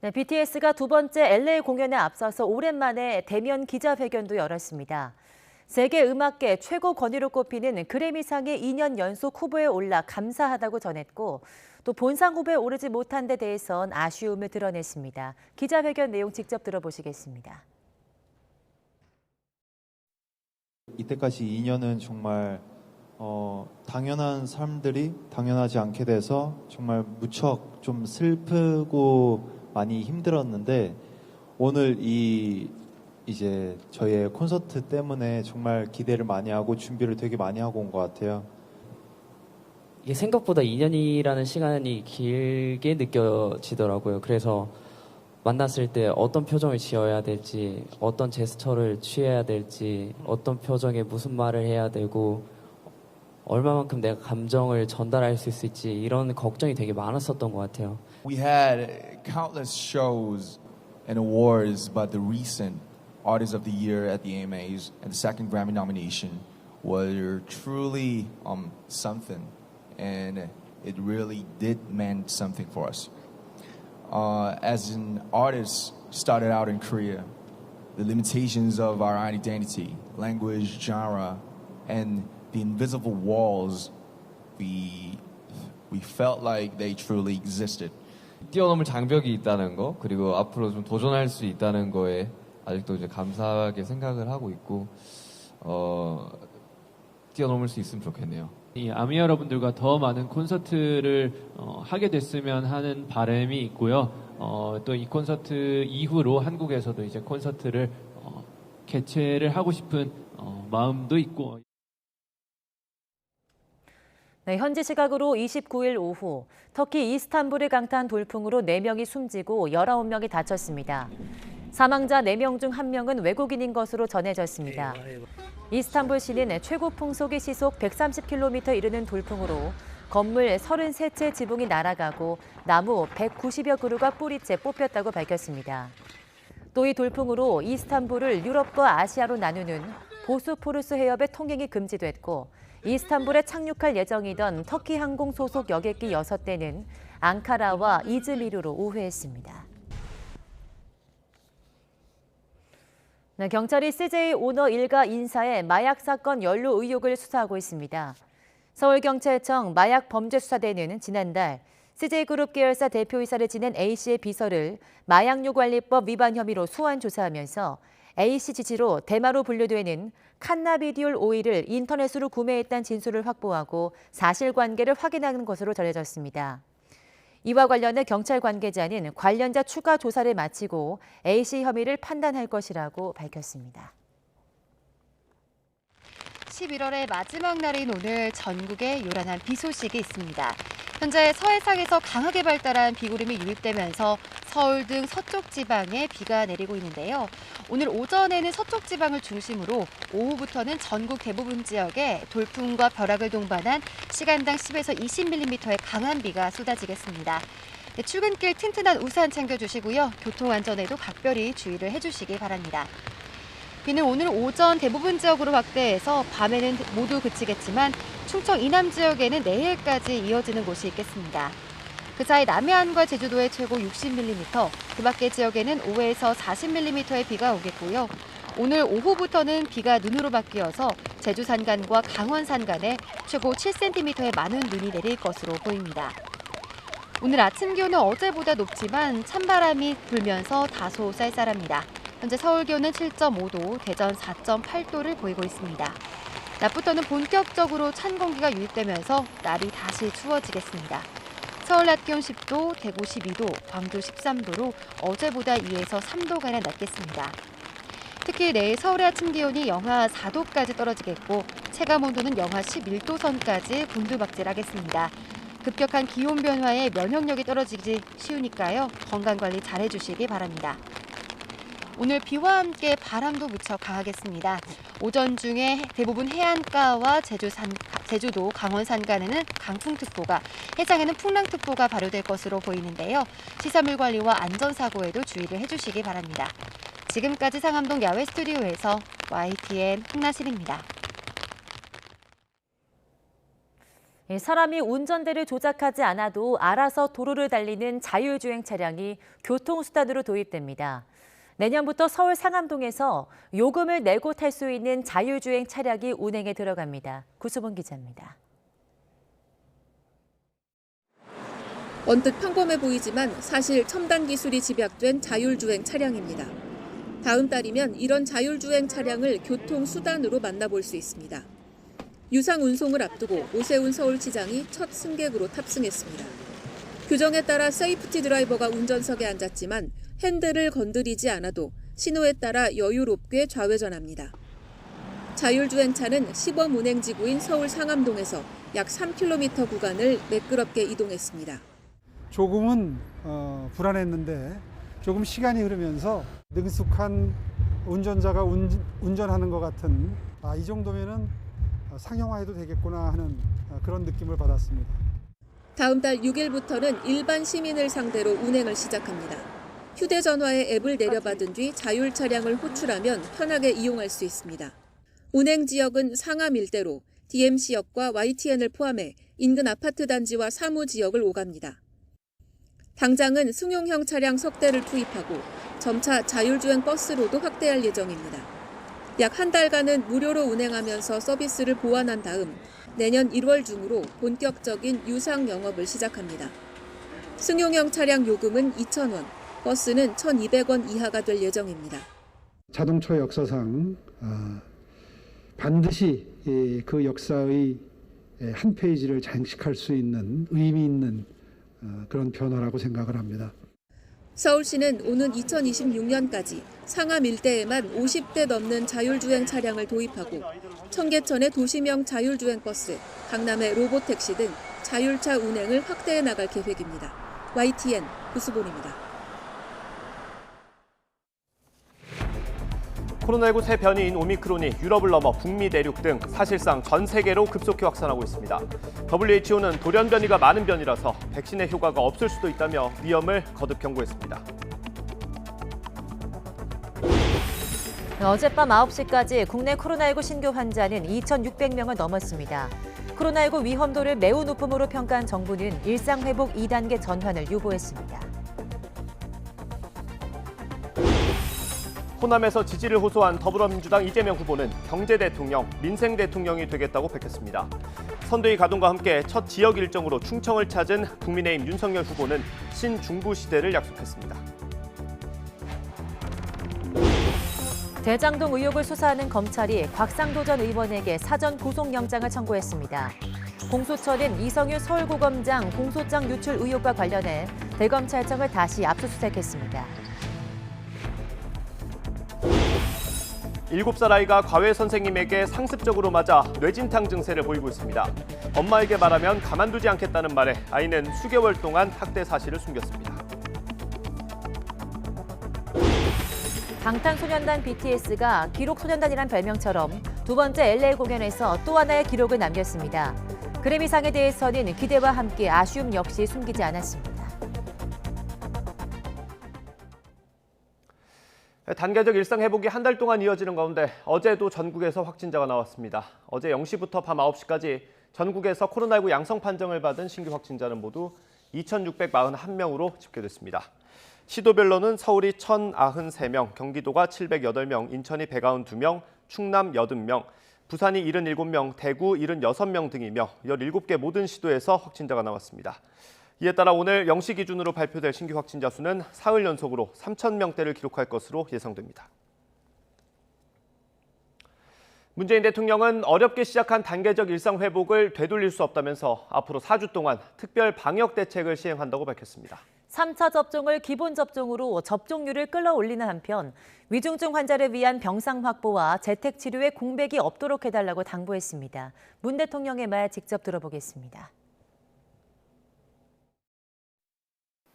네, BTS가 두 번째 LA 공연에 앞서서 오랜만에 대면 기자회견도 열었습니다. 세계 음악계 최고 권위로 꼽히는 그래미상의 2년 연속 후보에 올라 감사하다고 전했고 또 본상 후보에 오르지 못한 데 대해선 아쉬움을 드러냈습니다. 기자회견 내용 직접 들어보시겠습니다. 이때까지 2년은 정말 당연한 삶들이 당연하지 않게 돼서 정말 무척 좀 슬프고 많이 힘들었는데 오늘 이제 저희의 콘서트 때문에 정말 기대를 많이 하고 준비를 되게 많이 하고 온 것 같아요. 이게 생각보다 2년이라는 시간이 길게 느껴지더라고요. 그래서 만났을 때 어떤 표정을 지어야 될지, 어떤 제스처를 취해야 될지, 어떤 표정에 무슨 말을 해야 되고 얼마만큼 내가 감정을 전달할 수 있을지 이런 걱정이 되게 많았었던 것 같아요. We had countless shows and awards, but the recent Artist of the Year at the AMAs and the second Grammy nomination were truly something, and it really did mean something for us. As an artist started out in Korea, the limitations of our identity, language, genre, and the invisible walls, we felt like they truly existed. 뛰어넘을 장벽이 있다는 거, 그리고 앞으로 좀 도전할 수 있다는 거에 아직도 이제 감사하게 생각을 하고 있고, 뛰어넘을 수 있으면 좋겠네요. 이 아미 여러분들과 더 많은 콘서트를 하게 됐으면 하는 바람이 있고요. 또 이 콘서트 이후로 한국에서도 이제 콘서트를 개최를 하고 싶은 마음도 있고. 네, 현지 시각으로 29일 오후 터키 이스탄불을 강타한 돌풍으로 4명이 숨지고 19명이 다쳤습니다. 사망자 4명 중 1명은 외국인인 것으로 전해졌습니다. 이스탄불 시는 최고 풍속이 시속 130km 이르는 돌풍으로 건물 33채 지붕이 날아가고 나무 190여 그루가 뿌리째 뽑혔다고 밝혔습니다. 또 이 돌풍으로 이스탄불을 유럽과 아시아로 나누는 보스포루스 해협의 통행이 금지됐고 이스탄불에 착륙할 예정이던 터키 항공 소속 여객기 6대는 앙카라와 이즈미르로 우회했습니다. 네, 경찰이 CJ 오너 일가 인사의 마약 사건 연루 의혹을 수사하고 있습니다. 서울경찰청 마약범죄수사대는 지난달 CJ그룹 계열사 대표이사를 지낸 A씨의 비서를 마약류관리법 위반 혐의로 소환 조사하면서 A씨 지시로 대마로 분류되는 칸나비디올 오일을 인터넷으로 구매했다는 진술을 확보하고 사실관계를 확인하는 것으로 전해졌습니다. 이와 관련해 경찰 관계자는 관련자 추가 조사를 마치고 A씨 혐의를 판단할 것이라고 밝혔습니다. 11월의 마지막 날인 오늘 전국에 요란한 비 소식이 있습니다. 현재 서해상에서 강하게 발달한 비구름이 유입되면서 서울 등 서쪽 지방에 비가 내리고 있는데요. 오늘 오전에는 서쪽 지방을 중심으로 오후부터는 전국 대부분 지역에 돌풍과 벼락을 동반한 시간당 10에서 20mm의 강한 비가 쏟아지겠습니다. 네, 출근길 튼튼한 우산 챙겨주시고요. 교통안전에도 각별히 주의를 해주시기 바랍니다. 비는 오늘 오전 대부분 지역으로 확대해서 밤에는 모두 그치겠지만 충청 이남 지역에는 내일까지 이어지는 곳이 있겠습니다. 그 사이 남해안과 제주도에 최고 60mm, 그 밖의 지역에는 5에서 40mm의 비가 오겠고요. 오늘 오후부터는 비가 눈으로 바뀌어서 제주 산간과 강원 산간에 최고 7cm의 많은 눈이 내릴 것으로 보입니다. 오늘 아침 기온은 어제보다 높지만 찬바람이 불면서 다소 쌀쌀합니다. 현재 서울 기온은 7.5도, 대전 4.8도를 보이고 있습니다. 낮부터는 본격적으로 찬 공기가 유입되면서 날이 다시 추워지겠습니다. 서울 낮 기온 10도, 대구 12도, 광주 13도로 어제보다 2에서 3도가량 낮겠습니다. 특히 내일 서울의 아침 기온이 영하 4도까지 떨어지겠고 체감 온도는 영하 11도 선까지 곤두박질하겠습니다. 급격한 기온 변화에 면역력이 떨어지기 쉬우니까요. 건강관리 잘해주시기 바랍니다. 오늘 비와 함께 바람도 무척 강하겠습니다. 오전 중에 대부분 해안가와 제주도, 강원 산간에는 강풍특보가, 해상에는 풍랑특보가 발효될 것으로 보이는데요. 시설물 관리와 안전사고에도 주의를 해주시기 바랍니다. 지금까지 상암동 야외 스튜디오에서 YTN 홍나실입니다. 사람이 운전대를 조작하지 않아도 알아서 도로를 달리는 자율주행 차량이 교통수단으로 도입됩니다. 내년부터 서울 상암동에서 요금을 내고 탈 수 있는 자율주행 차량이 운행에 들어갑니다. 구수봉 기자입니다. 언뜻 평범해 보이지만 사실 첨단 기술이 집약된 자율주행 차량입니다. 다음 달이면 이런 자율주행 차량을 교통수단으로 만나볼 수 있습니다. 유상 운송을 앞두고 오세훈 서울시장이 첫 승객으로 탑승했습니다. 규정에 따라 세이프티 드라이버가 운전석에 앉았지만 핸들을 건드리지 않아도 신호에 따라 여유롭게 좌회전합니다. 자율주행차는 시범 운행지구인 서울 상암동에서 약 3km 구간을 매끄럽게 이동했습니다. 조금은 불안했는데 조금 시간이 흐르면서 능숙한 운전자가 운전하는 것 같은 이 정도면은 상용화해도 되겠구나 하는 그런 느낌을 받았습니다. 다음 달 6일부터는 일반 시민을 상대로 운행을 시작합니다. 휴대전화에 앱을 내려받은 뒤 자율 차량을 호출하면 편하게 이용할 수 있습니다. 운행 지역은 상암 일대로 DMC역과 YTN을 포함해 인근 아파트 단지와 사무 지역을 오갑니다. 당장은 승용형 차량 석 대를 투입하고 점차 자율주행 버스로도 확대할 예정입니다. 약 한 달간은 무료로 운행하면서 서비스를 보완한 다음 내년 1월 중으로 본격적인 유상 영업을 시작합니다. 승용형 차량 요금은 2,000원, 버스는 1,200원 이하가 될 예정입니다. 자동차 역사상 반드시 그 역사의 한 페이지를 장식할 수 있는 의미 있는 그런 변화라고 생각을 합니다. 서울시는 오는 2026년까지 상암 일대에만 50대 넘는 자율주행 차량을 도입하고 청계천의 도시명 자율주행 버스, 강남의 로보택시 등 자율차 운행을 확대해 나갈 계획입니다. YTN 구수본입니다. 코로나19 새 변이인 오미크론이 유럽을 넘어 북미 대륙 등 사실상 전 세계로 급속히 확산하고 있습니다. WHO는 돌연 변이가 많은 변이라서 백신의 효과가 없을 수도 있다며 위험을 거듭 경고했습니다. 어젯밤 9시까지 국내 코로나19 신규 환자는 2,600명을 넘었습니다. 코로나19 위험도를 매우 높음으로 평가한 정부는 일상회복 2단계 전환을 유보했습니다. 호남에서 지지를 호소한 더불어민주당 이재명 후보는 경제 대통령, 민생 대통령이 되겠다고 밝혔습니다. 선대위 가동과 함께 첫 지역 일정으로 충청을 찾은 국민의힘 윤석열 후보는 신중부 시대를 약속했습니다. 대장동 의혹을 수사하는 검찰이 곽상도 전 의원에게 사전 구속영장을 청구했습니다. 공수처는 이성윤 서울고검장 공소장 유출 의혹과 관련해 대검찰청을 다시 압수수색했습니다. 7살 아이가 과외 선생님에게 상습적으로 맞아 뇌진탕 증세를 보이고 있습니다. 엄마에게 말하면 가만두지 않겠다는 말에 아이는 수개월 동안 학대 사실을 숨겼습니다. 방탄소년단 BTS가 기록소년단이란 별명처럼 두 번째 LA 공연에서 또 하나의 기록을 남겼습니다. 그래미상에 대해서는 기대와 함께 아쉬움 역시 숨기지 않았습니다. 단계적 일상 회복이 한 달 동안 이어지는 가운데 어제도 전국에서 확진자가 나왔습니다. 어제 0시부터 밤 9시까지 전국에서 코로나19 양성 판정을 받은 신규 확진자는 모두 2,641명으로 집계됐습니다. 시도별로는 서울이 1,093명, 경기도가 708명, 인천이 192명, 충남 80명, 부산이 77명, 대구 76명 등이며 17개 모든 시도에서 확진자가 나왔습니다. 이에 따라 오늘 0시 기준으로 발표될 신규 확진자 수는 사흘 연속으로 3,000명대를 기록할 것으로 예상됩니다. 문재인 대통령은 어렵게 시작한 단계적 일상 회복을 되돌릴 수 없다면서 앞으로 4주 동안 특별 방역 대책을 시행한다고 밝혔습니다. 3차 접종을 기본 접종으로 접종률을 끌어올리는 한편 위중증 환자를 위한 병상 확보와 재택 치료에 공백이 없도록 해달라고 당부했습니다. 문 대통령의 말 직접 들어보겠습니다.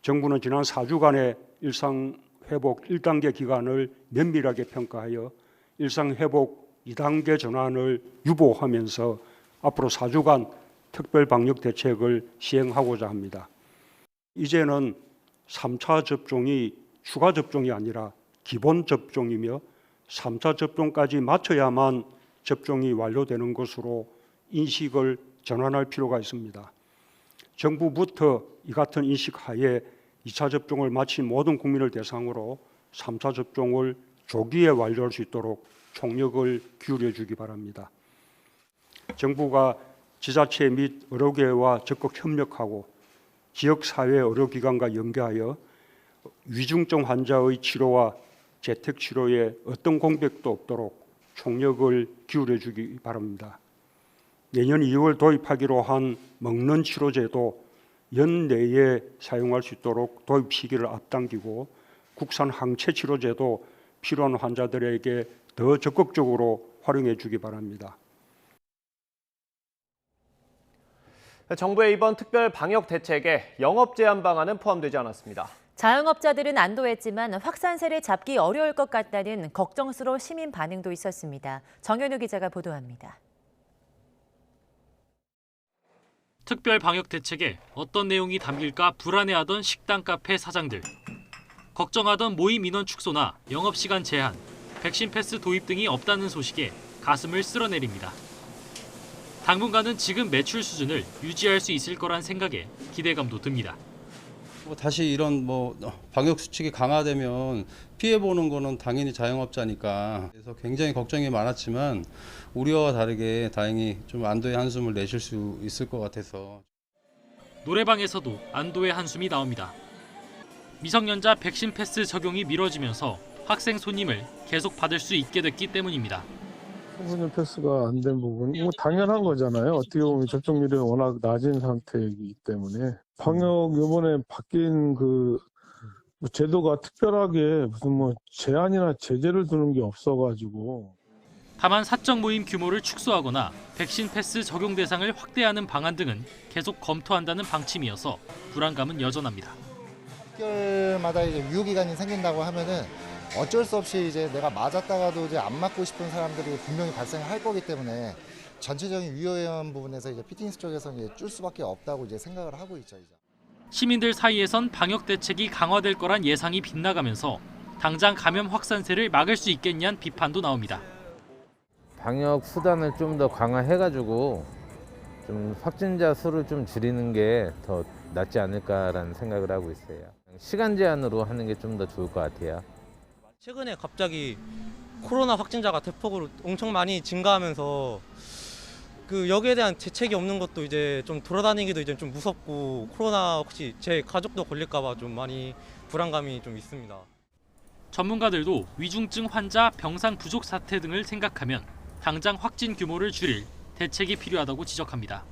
정부는 지난 4주간의 일상회복 1단계 기간을 면밀하게 평가하여 일상회복 2단계 전환을 유보하면서 앞으로 4주간 특별 방역 대책을 시행하고자 합니다. 이제는 3차 접종이 추가 접종이 아니라 기본 접종이며 3차 접종까지 마쳐야만 접종이 완료되는 것으로 인식을 전환할 필요가 있습니다. 정부부터 이 같은 인식 하에 2차 접종을 마친 모든 국민을 대상으로 3차 접종을 조기에 완료할 수 있도록 총력을 기울여 주기 바랍니다. 정부가 지자체 및 의료계와 적극 협력하고 지역사회 의료기관과 연계하여 위중증 환자의 치료와 재택치료에 어떤 공백도 없도록 총력을 기울여 주기 바랍니다. 내년 2월 도입하기로 한 먹는 치료제도 연내에 사용할 수 있도록 도입 시기를 앞당기고 국산 항체 치료제도 필요한 환자들에게 더 적극적으로 활용해 주기 바랍니다. 정부의 이번 특별 방역 대책에 영업 제한 방안은 포함되지 않았습니다. 자영업자들은 안도했지만 확산세를 잡기 어려울 것 같다는 걱정스러운 시민 반응도 있었습니다. 정현우 기자가 보도합니다. 특별 방역 대책에 어떤 내용이 담길까 불안해하던 식당, 카페 사장들. 걱정하던 모임 인원 축소나 영업시간 제한, 백신 패스 도입 등이 없다는 소식에 가슴을 쓸어내립니다. 당분간은 지금 매출 수준을 유지할 수 있을 거란 생각에 기대감도 듭니다. 다시 이런 방역 수칙이 강화되면 피해 보는 거는 당연히 자영업자니까 그래서 굉장히 걱정이 많았지만 우려와 다르게 다행히 좀 안도의 한숨을 내쉴 수 있을 것 같아서. 노래방에서도 안도의 한숨이 나옵니다. 미성년자 백신 패스 적용이 미뤄지면서 학생 손님을 계속 받을 수 있게 됐기 때문입니다. 청소년 패스가 안 된 부분은 당연한 거잖아요. 어떻게 보면 접종률이 워낙 낮은 상태이기 때문에 방역 이번에 바뀐 제도가 특별하게 무슨 제한이나 제재를 두는 게 없어가지고. 다만 사적 모임 규모를 축소하거나 백신 패스 적용 대상을 확대하는 방안 등은 계속 검토한다는 방침이어서 불안감은 여전합니다. 6개월마다 이제 유효기간이 생긴다고 하면은 어쩔 수 없이 이제 내가 맞았다가도 이제 안 맞고 싶은 사람들이 분명히 발생할 거기 때문에 전체적인 유효한 부분에서 이제 피트니스 쪽에서 이제 줄 수밖에 없다고 이제 생각을 하고 있죠. 이제. 시민들 사이에선 방역 대책이 강화될 거란 예상이 빗나가면서 당장 감염 확산세를 막을 수 있겠냐는 비판도 나옵니다. 방역 수단을 좀 더 강화해가지고 좀 확진자 수를 좀 줄이는 게 더 낫지 않을까라는 생각을 하고 있어요. 시간 제한으로 하는 게 좀 더 좋을 것 같아요. 최근에 갑자기 코로나 확진자가 대폭으로 엄청 많이 증가하면서 여기에 대한 대책이 없는 것도 이제 좀 돌아다니기도 이제 좀 무섭고 코로나 혹시 제 가족도 걸릴까봐 좀 많이 불안감이 좀 있습니다. 전문가들도 위중증 환자 병상 부족 사태 등을 생각하면 당장 확진 규모를 줄일 대책이 필요하다고 지적합니다.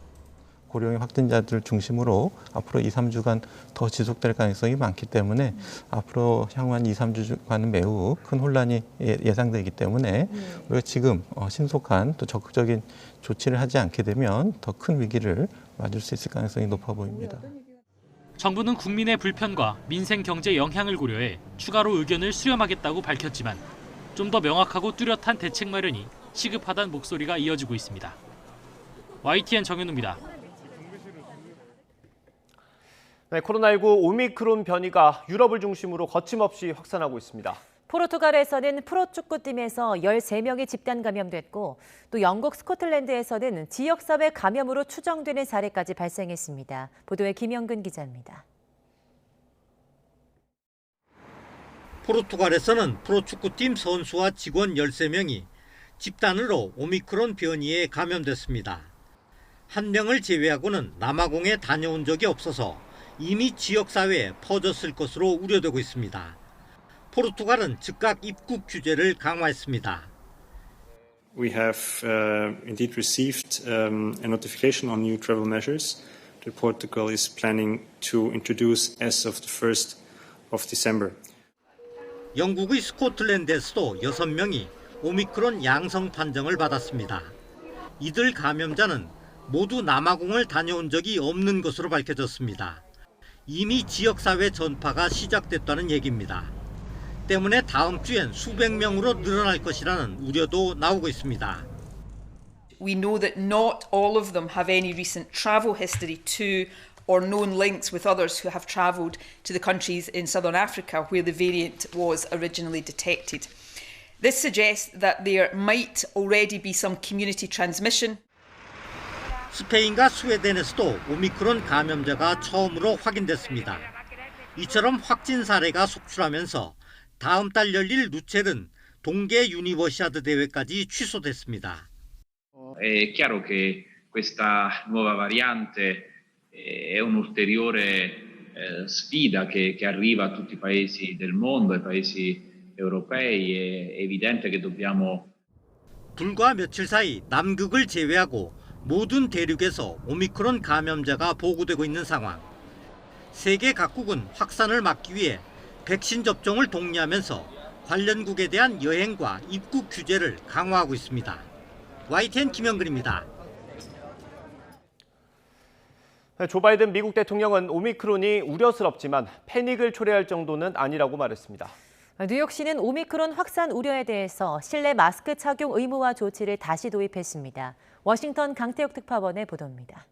고령의 확진자들 중심으로 앞으로 2, 3주간 더 지속될 가능성이 많기 때문에 앞으로 향후 한 2, 3주간은 매우 큰 혼란이 예상되기 때문에 우리가 지금 신속한 또 적극적인 조치를 하지 않게 되면 더 큰 위기를 맞을 수 있을 가능성이 높아 보입니다. 정부는 국민의 불편과 민생 경제 영향을 고려해 추가로 의견을 수렴하겠다고 밝혔지만 좀 더 명확하고 뚜렷한 대책 마련이 시급하다는 목소리가 이어지고 있습니다. YTN 정현우입니다. 네, 코로나19 오미크론 변이가 유럽을 중심으로 거침없이 확산하고 있습니다. 포르투갈에서는 프로축구팀에서 13명이 집단 감염됐고 또 영국 스코틀랜드에서는 지역사회 감염으로 추정되는 사례까지 발생했습니다. 보도에 김영근 기자입니다. 포르투갈에서는 프로축구팀 선수와 직원 13명이 집단으로 오미크론 변이에 감염됐습니다. 한 명을 제외하고는 남아공에 다녀온 적이 없어서 이미 지역사회에 퍼졌을 것으로 우려되고 있습니다. 포르투갈은 즉각 입국 규제를 강화했습니다. We have indeed received a notification on new travel measures that Portugal is planning to introduce as of the 1st of December. 영국의 스코틀랜드에서도 6명이 오미크론 양성 판정을 받았습니다. 이들 감염자는 모두 남아공을 다녀온 적이 없는 것으로 밝혀졌습니다. 이미 지역사회 전파가 시작됐다는 얘기입니다. 때문에 다음 주엔 수백 명으로 늘어날 것이라는 우려도 나오고 있습니다. We know that not all of them have any recent travel history to or known links with others who have travelled to the countries in southern Africa where the variant was originally detected. This suggests that there might already be some community transmission. 스페인과 스웨덴에서도 오미크론 감염자가 처음으로 확인됐습니다. 이처럼 확진 사례가 속출하면서 다음 달 열릴 루체른 동계 유니버시아드 대회까지 취소됐습니다. È chiaro che questa nuova variante è un'ulteriore sfida che arriva a tutti i paesi del mondo, ai paesi europei. È evidente che dobbiamo. 불과 며칠 사이 남극을 제외하고 모든 대륙에서 오미크론 감염자가 보고되고 있는 상황. 세계 각국은 확산을 막기 위해 백신 접종을 독려하면서 관련국에 대한 여행과 입국 규제를 강화하고 있습니다. YTN 김영근입니다. 조 바이든 미국 대통령은 오미크론이 우려스럽지만 패닉을 초래할 정도는 아니라고 말했습니다. 뉴욕시는 오미크론 확산 우려에 대해서 실내 마스크 착용 의무화 조치를 다시 도입했습니다. 워싱턴 강태욱 특파원의 보도입니다.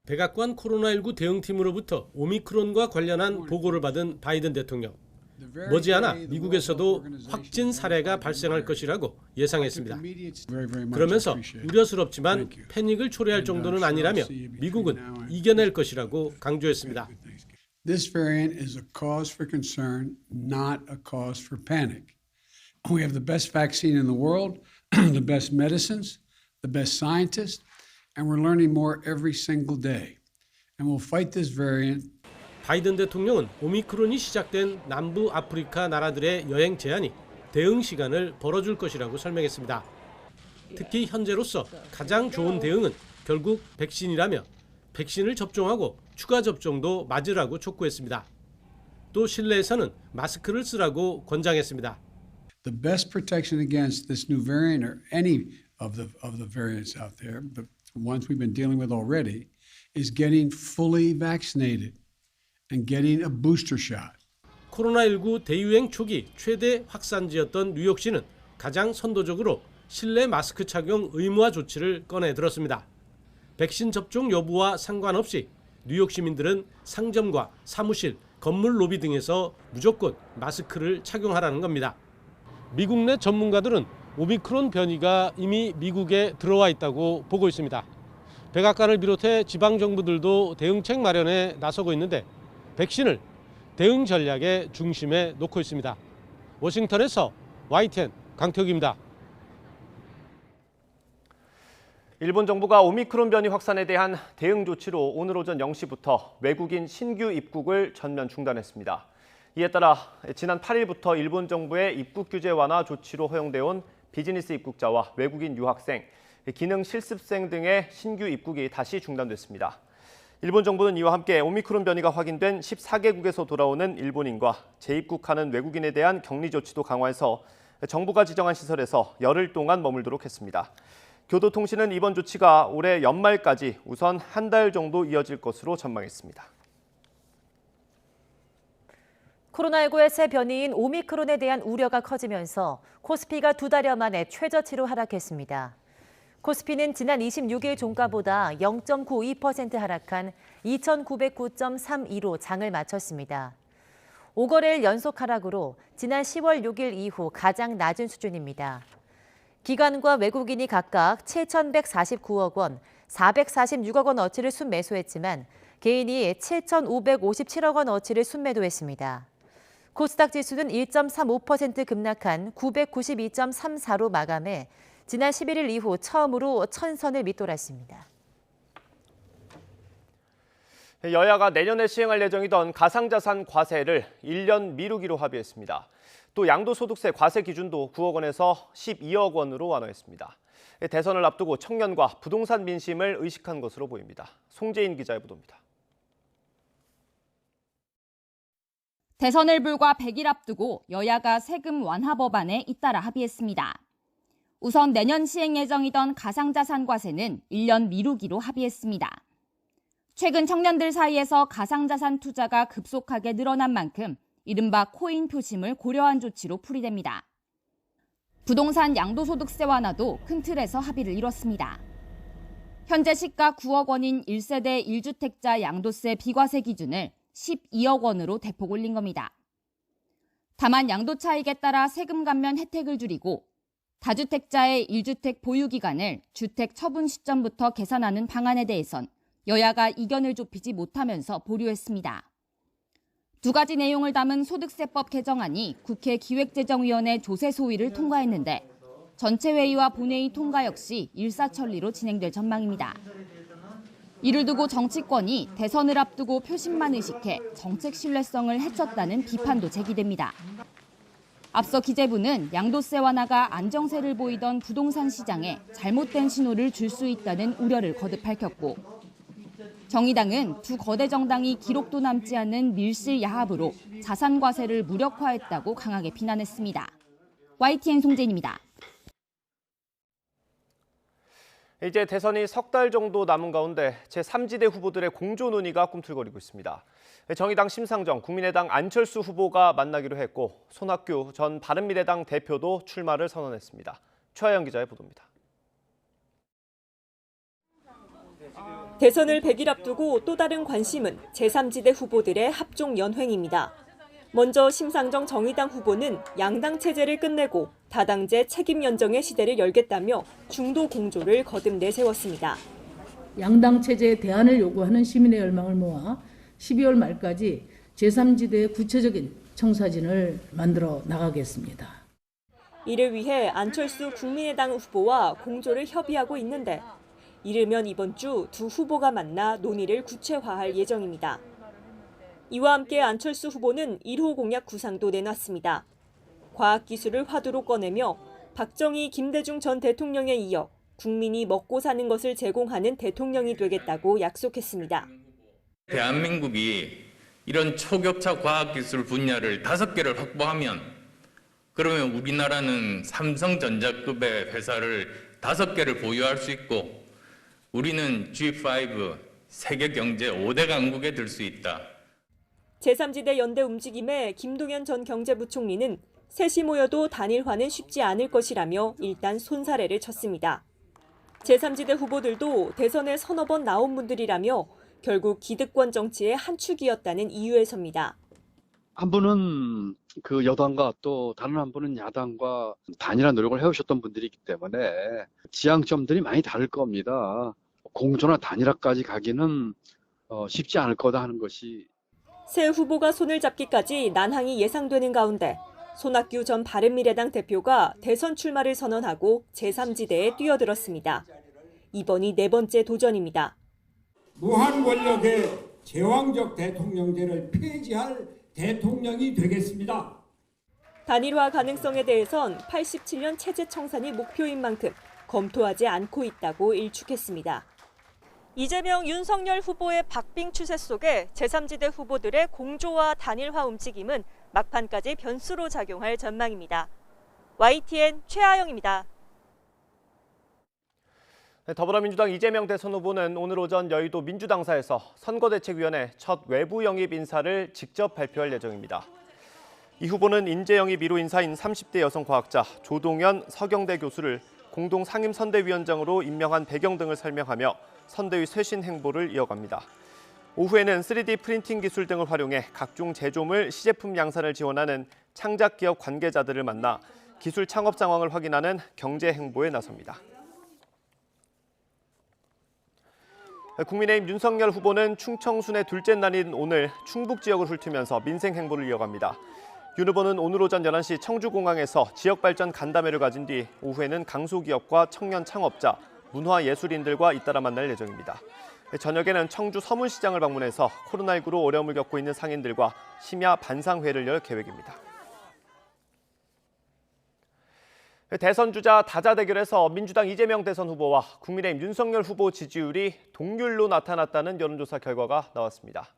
백악관 코로나19 대응팀으로부터 오미크론과 관련한 보고를 받은 바이든 대통령. 머지않아 미국에서도 확진 사례가 발생할 것이라고 예상했습니다. 그러면서 우려스럽지만 패닉을 초래할 정도는 아니라며 미국은 이겨낼 것이라고 강조했습니다. This variant is a cause for concern, not a cause for panic. We have the best vaccine in the world, the best medicines, the best scientists, and we're learning more every single day. And we'll fight this variant. 바이든 대통령은 오미크론이 시작된 남부 아프리카 나라들의 여행 제한이 대응 시간을 벌어줄 것이라고 설명했습니다. 특히 현재로서 가장 좋은 대응은 결국 백신이라며 백신을 접종하고 추가 접종도 맞으라고 촉구했습니다. 또 실내에서는 마스크를 쓰라고 권장했습니다. The best protection against this new variant or any of the variants out there, the ones we've been dealing with already, is getting fully vaccinated and getting a booster shot. 코로나19 대유행 초기 최대 확산지였던 뉴욕시는 가장 선도적으로 실내 마스크 착용 의무화 조치를 꺼내 들었습니다. 백신 접종 여부와 상관없이 뉴욕 시민들은 상점과 사무실, 건물 로비 등에서 무조건 마스크를 착용하라는 겁니다. 미국 내 전문가들은 오미크론 변이가 이미 미국에 들어와 있다고 보고 있습니다. 백악관을 비롯해 지방정부들도 대응책 마련에 나서고 있는데 백신을 대응 전략의 중심에 놓고 있습니다. 워싱턴에서 YTN 강태욱입니다. 일본 정부가 오미크론 변이 확산에 대한 대응 조치로 오늘 오전 0시부터 외국인 신규 입국을 전면 중단했습니다. 이에 따라 지난 8일부터 일본 정부의 입국 규제 완화 조치로 허용돼 온 비즈니스 입국자와 외국인 유학생, 기능 실습생 등의 신규 입국이 다시 중단됐습니다. 일본 정부는 이와 함께 오미크론 변이가 확인된 14개국에서 돌아오는 일본인과 재입국하는 외국인에 대한 격리 조치도 강화해서 정부가 지정한 시설에서 열흘 동안 머물도록 했습니다. 교도통신은 이번 조치가 올해 연말까지 우선 한 달 정도 이어질 것으로 전망했습니다. 코로나19의 새 변이인 오미크론에 대한 우려가 커지면서 코스피가 2달여 만에 최저치로 하락했습니다. 코스피는 지난 26일 종가보다 0.92% 하락한 2,909.32로 장을 마쳤습니다. 5거래일 연속 하락으로 지난 10월 6일 이후 가장 낮은 수준입니다. 기관과 외국인이 각각 7,149억 원, 446억 원 어치를 순매수했지만 개인이 7,557억 원 어치를 순매도했습니다. 코스닥 지수는 1.35% 급락한 992.34로 마감해 지난 11일 이후 처음으로 1000선을 밑돌았습니다. 여야가 내년에 시행할 예정이던 가상자산 과세를 1년 미루기로 합의했습니다. 또 양도소득세 과세 기준도 9억 원에서 12억 원으로 완화했습니다. 대선을 앞두고 청년과 부동산 민심을 의식한 것으로 보입니다. 송재인 기자의 보도입니다. 대선을 불과 100일 앞두고 여야가 세금 완화 법안에 잇따라 합의했습니다. 우선 내년 시행 예정이던 가상자산 과세는 1년 미루기로 합의했습니다. 최근 청년들 사이에서 가상자산 투자가 급속하게 늘어난 만큼 이른바 코인 표심을 고려한 조치로 풀이됩니다. 부동산 양도소득세 완화도 큰 틀에서 합의를 이뤘습니다. 현재 시가 9억 원인 1세대 1주택자 양도세 비과세 기준을 12억 원으로 대폭 올린 겁니다. 다만 양도 차익에 따라 세금 감면 혜택을 줄이고 다주택자의 1주택 보유 기간을 주택 처분 시점부터 계산하는 방안에 대해선 여야가 이견을 좁히지 못하면서 보류했습니다. 두 가지 내용을 담은 소득세법 개정안이 국회 기획재정위원회 조세 소위를 통과했는데 전체 회의와 본회의 통과 역시 일사천리로 진행될 전망입니다. 이를 두고 정치권이 대선을 앞두고 표심만 의식해 정책 신뢰성을 해쳤다는 비판도 제기됩니다. 앞서 기재부는 양도세 완화가 안정세를 보이던 부동산 시장에 잘못된 신호를 줄 수 있다는 우려를 거듭 밝혔고 정의당은 두 거대 정당이 기록도 남지 않은 밀실 야합으로 자산 과세를 무력화했다고 강하게 비난했습니다. YTN 송재인입니다. 이제 대선이 석 달 정도 남은 가운데 제3지대 후보들의 공조 논의가 꿈틀거리고 있습니다. 정의당 심상정, 국민의당 안철수 후보가 만나기로 했고 손학규 전 바른미래당 대표도 출마를 선언했습니다. 최하영 기자의 보도입니다. 대선을 100일 앞두고 또 다른 관심은 제3지대 후보들의 합종 연횡입니다. 먼저 심상정 정의당 후보는 양당 체제를 끝내고 다당제 책임 연정의 시대를 열겠다며 중도 공조를 거듭 내세웠습니다. 양당 체제의 대안을 요구하는 시민의 열망을 모아 12월 말까지 제3지대의 구체적인 청사진을 만들어 나가겠습니다. 이를 위해 안철수 국민의당 후보와 공조를 협의하고 있는데 이르면 이번 주 두 후보가 만나 논의를 구체화할 예정입니다. 이와 함께 안철수 후보는 1호 공약 구상도 내놨습니다. 과학기술을 화두로 꺼내며 박정희, 김대중 전 대통령에 이어 국민이 먹고 사는 것을 제공하는 대통령이 되겠다고 약속했습니다. 대한민국이 이런 초격차 과학기술 분야를 5개를 확보하면 그러면 우리나라는 삼성전자급의 회사를 5개를 보유할 수 있고 우리는 G5 세계 경제 5대 강국에 들 수 있다. 제3지대 연대 움직임에 김동연 전 경제부총리는 셋이 모여도 단일화는 쉽지 않을 것이라며 일단 손사래를 쳤습니다. 제3지대 후보들도 대선에 서너 번 나온 분들이라며 결국 기득권 정치의 한 축이었다는 이유에 섭니다. 한 분은 그 여당과 또 다른 한 분은 야당과 단일화 노력을 해오셨던 분들이기 때문에 지향점들이 많이 다를 겁니다. 공조나 단일화까지 가기는 쉽지 않을 거다 하는 것이. 새 후보가 손을 잡기까지 난항이 예상되는 가운데 손학규 전 바른미래당 대표가 대선 출마를 선언하고 제3지대에 뛰어들었습니다. 이번이 4번째 도전입니다. 무한 권력의 제왕적 대통령제를 폐지할 대통령이 되겠습니다. 단일화 가능성에 대해선 87년 체제 청산이 목표인 만큼 검토하지 않고 있다고 일축했습니다. 이재명, 윤석열 후보의 박빙 추세 속에 제3지대 후보들의 공조와 단일화 움직임은 막판까지 변수로 작용할 전망입니다. YTN 최아영입니다. 더불어민주당 이재명 대선 후보는 오늘 오전 여의도 민주당사에서 선거대책위원회 첫 외부 영입 인사를 직접 발표할 예정입니다. 이 후보는 인재 영입 1호 인사인 30대 여성 과학자 조동연 서경대 교수를 공동 상임선대위원장으로 임명한 배경 등을 설명하며 선대위 쇄신 행보를 이어갑니다. 오후에는 3D 프린팅 기술 등을 활용해 각종 제조물, 시제품 양산을 지원하는 창작기업 관계자들을 만나 기술 창업 상황을 확인하는 경제 행보에 나섭니다. 국민의힘 윤석열 후보는 충청순의 둘째 날인 오늘 충북 지역을 훑으면서 민생 행보를 이어갑니다. 윤 후보는 오늘 오전 11시 청주공항에서 지역발전 간담회를 가진 뒤 오후에는 강소기업과 청년 창업자, 문화예술인들과 잇따라 만날 예정입니다. 저녁에는 청주 서문시장을 방문해서 코로나19로 어려움을 겪고 있는 상인들과 심야 반상회를 열 계획입니다. 대선 주자 다자 대결에서 민주당 이재명 대선 후보와 국민의힘 윤석열 후보 지지율이 동률로 나타났다는 여론조사 결과가 나왔습니다.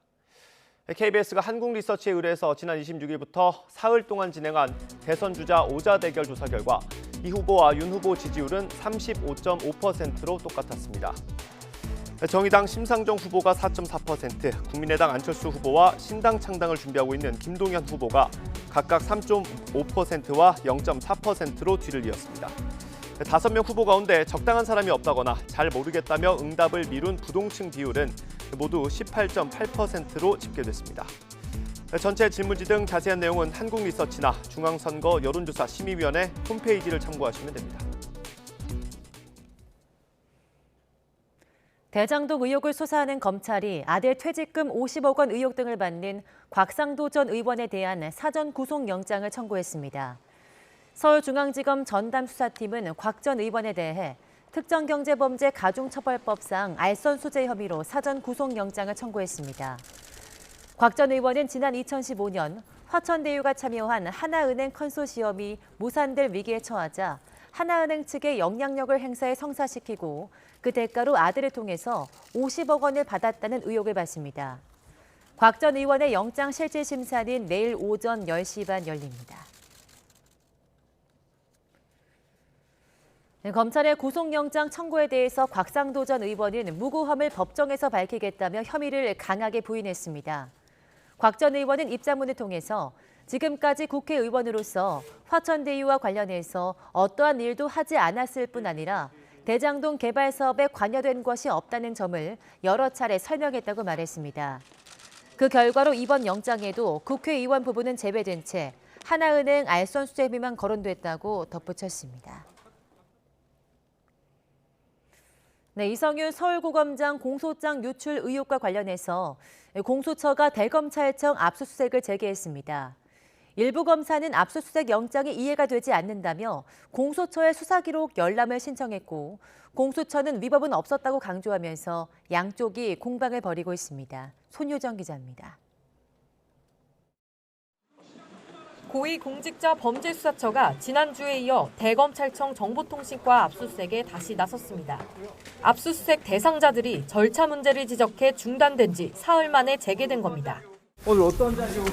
KBS가 한국리서치에 의뢰해서 지난 26일부터 사흘 동안 진행한 대선 주자 5자 대결 조사 결과 이 후보와 윤 후보 지지율은 35.5%로 똑같았습니다. 정의당 심상정 후보가 4.4%, 국민의당 안철수 후보와 신당 창당을 준비하고 있는 김동연 후보가 각각 3.5%와 0.4%로 뒤를 이었습니다. 5명 후보 가운데 적당한 사람이 없다거나 잘 모르겠다며 응답을 미룬 부동층 비율은 모두 18.8%로 집계됐습니다. 전체 질문지 등 자세한 내용은 한국리서치나 중앙선거 여론조사 심의위원회 홈페이지를 참고하시면 됩니다. 대장동 의혹을 수사하는 검찰이 아들 퇴직금 50억 원 의혹 등을 받는 곽상도 전 의원에 대한 사전 구속영장을 청구했습니다. 서울중앙지검 전담수사팀은 곽 전 의원에 대해 특정경제범죄 가중처벌법상 알선수재 혐의로 사전 구속영장을 청구했습니다. 곽 전 의원은 지난 2015년 화천대유가 참여한 하나은행 컨소시엄이 무산될 위기에 처하자 하나은행 측에 영향력을 행사해 성사시키고 그 대가로 아들을 통해서 50억 원을 받았다는 의혹을 받습니다. 곽 전 의원의 영장 실질 심사는 내일 오전 10시 반 열립니다. 검찰의 구속영장 청구에 대해서 곽상도 전 의원은 무고함을 법정에서 밝히겠다며 혐의를 강하게 부인했습니다. 곽 전 의원은 입장문을 통해서 지금까지 국회의원으로서 화천대유와 관련해서 어떠한 일도 하지 않았을 뿐 아니라 대장동 개발 사업에 관여된 것이 없다는 점을 여러 차례 설명했다고 말했습니다. 그 결과로 이번 영장에도 국회의원 부부는 제외된 채 하나은행 알선 수재 혐의만 거론됐다고 덧붙였습니다. 네, 이성윤 서울고검장 공소장 유출 의혹과 관련해서 공수처가 대검찰청 압수수색을 재개했습니다. 일부 검사는 압수수색 영장이 이해가 되지 않는다며 공소처에 수사기록 열람을 신청했고 공수처는 위법은 없었다고 강조하면서 양쪽이 공방을 벌이고 있습니다. 손유정 기자입니다. 고위공직자범죄수사처가 지난주에 이어 대검찰청 정보통신과 압수수색에 다시 나섰습니다. 압수수색 대상자들이 절차 문제를 지적해 중단된 지 사흘 만에 재개된 겁니다. 오늘 어떤 자리로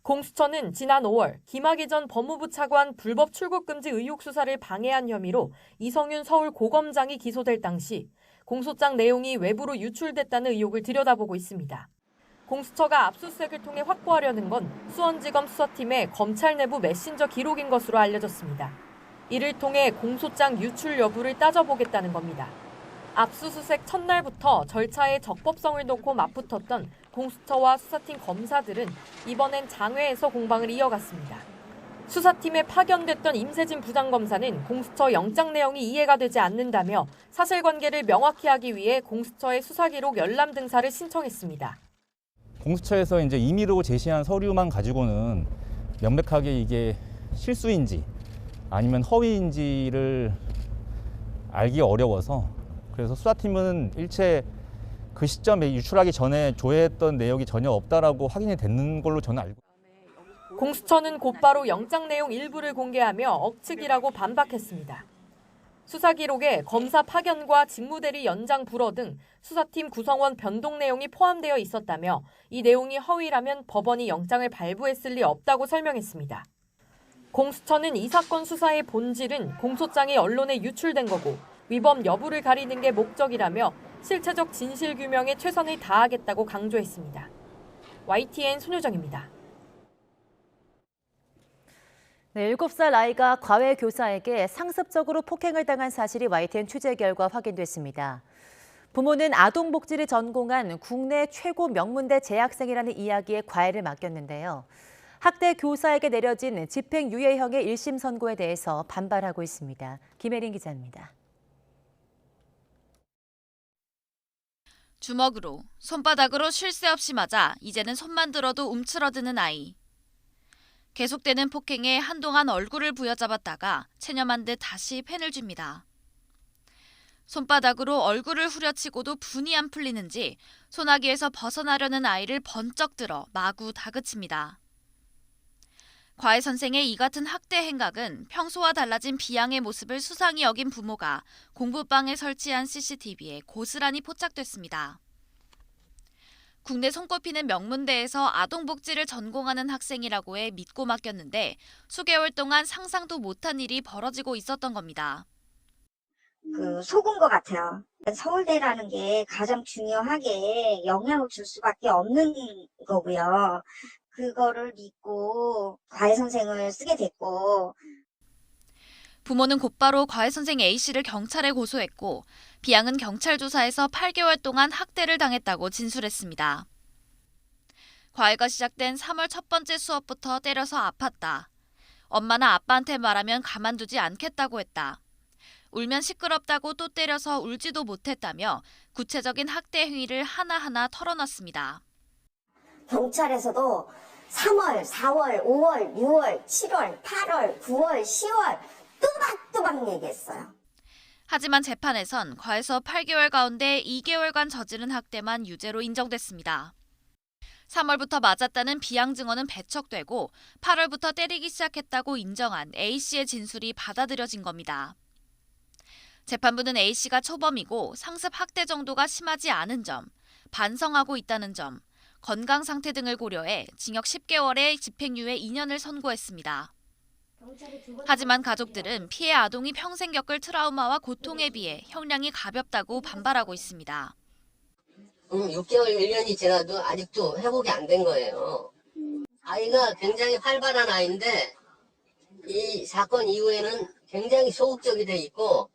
공수처는 지난 5월 김학의 전 법무부 차관 불법 출국 금지 의혹 수사를 방해한 혐의로 이성윤 서울고검장이 기소될 당시 공소장 내용이 외부로 유출됐다는 의혹을 들여다보고 있습니다. 공수처가 압수수색을 통해 확보하려는 건 수원지검 수사팀의 검찰 내부 메신저 기록인 것으로 알려졌습니다. 이를 통해 공소장 유출 여부를 따져보겠다는 겁니다. 압수수색 첫날부터 절차의 적법성을 놓고 맞붙었던 공수처와 수사팀 검사들은 이번엔 장외에서 공방을 이어갔습니다. 수사팀에 파견됐던 임세진 부장검사는 공수처 영장 내용이 이해가 되지 않는다며 사실관계를 명확히 하기 위해 공수처의 수사기록 열람 등사를 신청했습니다. 공수처에서 이제 임의로 제시한 서류만 가지고는 명백하게 이게 실수인지 아니면 허위인지를 알기 어려워서 그래서 수사팀은 일체 그 시점에 유출하기 전에 조회했던 내역이 전혀 없다라고 확인이 되는 걸로 저는 알고 있습니다. 공수처는 곧바로 영장 내용 일부를 공개하며 억측이라고 반박했습니다. 수사 기록에 검사 파견과 직무대리 연장 불허 등 수사팀 구성원 변동 내용이 포함되어 있었다며 이 내용이 허위라면 법원이 영장을 발부했을 리 없다고 설명했습니다. 공수처는 이 사건 수사의 본질은 공소장이 언론에 유출된 거고 위법 여부를 가리는 게 목적이라며 실체적 진실 규명에 최선을 다하겠다고 강조했습니다. YTN 손효정입니다. 네, 7살 아이가 과외 교사에게 상습적으로 폭행을 당한 사실이 YTN 취재 결과 확인됐습니다. 부모는 아동복지를 전공한 국내 최고 명문대 재학생이라는 이야기에 과외를 맡겼는데요. 학대 교사에게 내려진 집행유예형의 1심 선고에 대해서 반발하고 있습니다. 김혜린 기자입니다. 주먹으로, 손바닥으로 쉴 새 없이 맞아 이제는 손만 들어도 움츠러드는 아이. 계속되는 폭행에 한동안 얼굴을 부여잡았다가 체념한 듯 다시 펜을 줍니다. 손바닥으로 얼굴을 후려치고도 분이 안 풀리는지 소나기에서 벗어나려는 아이를 번쩍 들어 마구 다그칩니다. 과외 선생의 이 같은 학대 행각은 평소와 달라진 비양의 모습을 수상히 여긴 부모가 공부방에 설치한 CCTV에 고스란히 포착됐습니다. 국내 손꼽히는 명문대에서 아동복지를 전공하는 학생이라고 해 믿고 맡겼는데 수개월 동안 상상도 못한 일이 벌어지고 있었던 겁니다. 속은 것 같아요. 서울대라는 게 가장 중요하게 영향을 줄 수밖에 없는 거고요. 그거를 믿고 과외 선생을 쓰게 됐고. 부모는 곧바로 과외 선생 A씨를 경찰에 고소했고 B양은 경찰 조사에서 8개월 동안 학대를 당했다고 진술했습니다. 과외가 시작된 3월 첫 번째 수업부터 때려서 아팠다. 엄마나 아빠한테 말하면 가만두지 않겠다고 했다. 울면 시끄럽다고 또 때려서 울지도 못했다며 구체적인 학대 행위를 하나하나 털어놨습니다. 경찰에서도 3월, 4월, 5월, 6월, 7월, 8월, 9월, 10월 뚜박뚜박 얘기했어요. 하지만 재판에선 과에서 8개월 가운데 2개월간 저지른 학대만 유죄로 인정됐습니다. 3월부터 맞았다는 비양 증언은 배척되고 8월부터 때리기 시작했다고 인정한 A씨의 진술이 받아들여진 겁니다. 재판부는 A씨가 초범이고 상습 학대 정도가 심하지 않은 점, 반성하고 있다는 점, 건강 상태 등을 고려해 징역 10개월에 집행유예 2년을 선고했습니다. 하지만 가족들은 피해 아동이 평생 겪을 트라우마와 고통에 비해 형량이 가볍다고 반발하고 있습니다. 6개월, 1년이 지나도 아직도 회복이 안 된 거예요. 아이가 굉장히 활발한 아이인데 이 사건 이후에는 굉장히 소극적이 돼 있고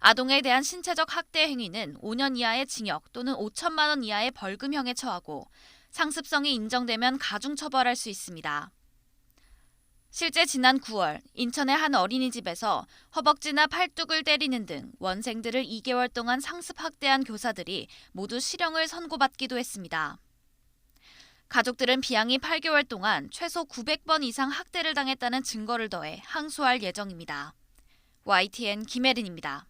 아동에 대한 신체적 학대 행위는 5년 이하의 징역 또는 5천만 원 이하의 벌금형에 처하고 상습성이 인정되면 가중처벌할 수 있습니다. 실제 지난 9월 인천의 한 어린이집에서 허벅지나 팔뚝을 때리는 등 원생들을 2개월 동안 상습학대한 교사들이 모두 실형을 선고받기도 했습니다. 가족들은 비양이 8개월 동안 최소 900번 이상 학대를 당했다는 증거를 더해 항소할 예정입니다. YTN 김혜린입니다.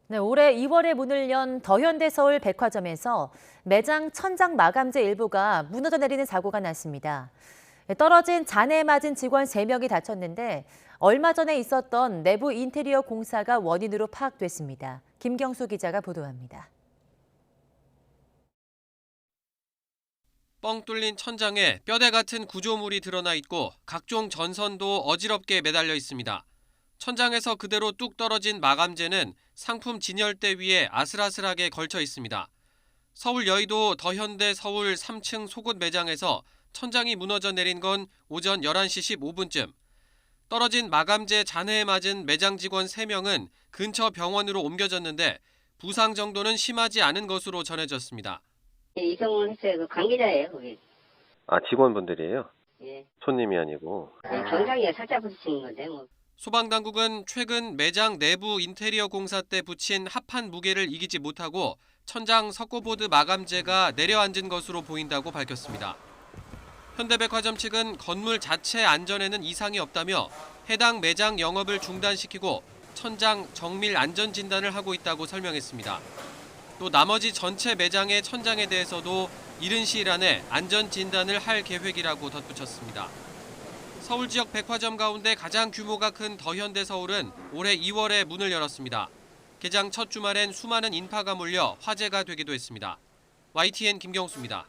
네, 올해 2월에 문을 연 더현대 서울 백화점에서 매장 천장 마감재 일부가 무너져 내리는 사고가 났습니다. 떨어진 잔해에 맞은 직원 3명이 다쳤는데 얼마 전에 있었던 내부 인테리어 공사가 원인으로 파악됐습니다. 김경수 기자가 보도합니다. 뻥 뚫린 천장에 뼈대 같은 구조물이 드러나 있고 각종 전선도 어지럽게 매달려 있습니다. 천장에서 그대로 뚝 떨어진 마감재는 상품 진열대 위에 아슬아슬하게 걸쳐 있습니다. 서울 여의도 더현대 서울 3층 속옷 매장에서 천장이 무너져 내린 건 오전 11시 15분쯤. 떨어진 마감재 잔해에 맞은 매장 직원 3명은 근처 병원으로 옮겨졌는데 부상 정도는 심하지 않은 것으로 전해졌습니다. 이성훈 했어요. 그 관계자예요, 거기. 아, 직원분들이에요? 예. 손님이 아니고. 경장에 살짝 부딪힌 건데 뭐. 소방당국은 최근 매장 내부 인테리어 공사 때 붙인 합판 무게를 이기지 못하고 천장 석고보드 마감재가 내려앉은 것으로 보인다고 밝혔습니다. 현대백화점 측은 건물 자체 안전에는 이상이 없다며 해당 매장 영업을 중단시키고 천장 정밀 안전 진단을 하고 있다고 설명했습니다. 또 나머지 전체 매장의 천장에 대해서도 이른 시일 안에 안전 진단을 할 계획이라고 덧붙였습니다. 서울 지역 백화점 가운데 가장 규모가 큰 더현대 서울은 올해 2월에 문을 열었습니다. 개장 첫 주말엔 수많은 인파가 몰려 화제가 되기도 했습니다. YTN 김경수입니다.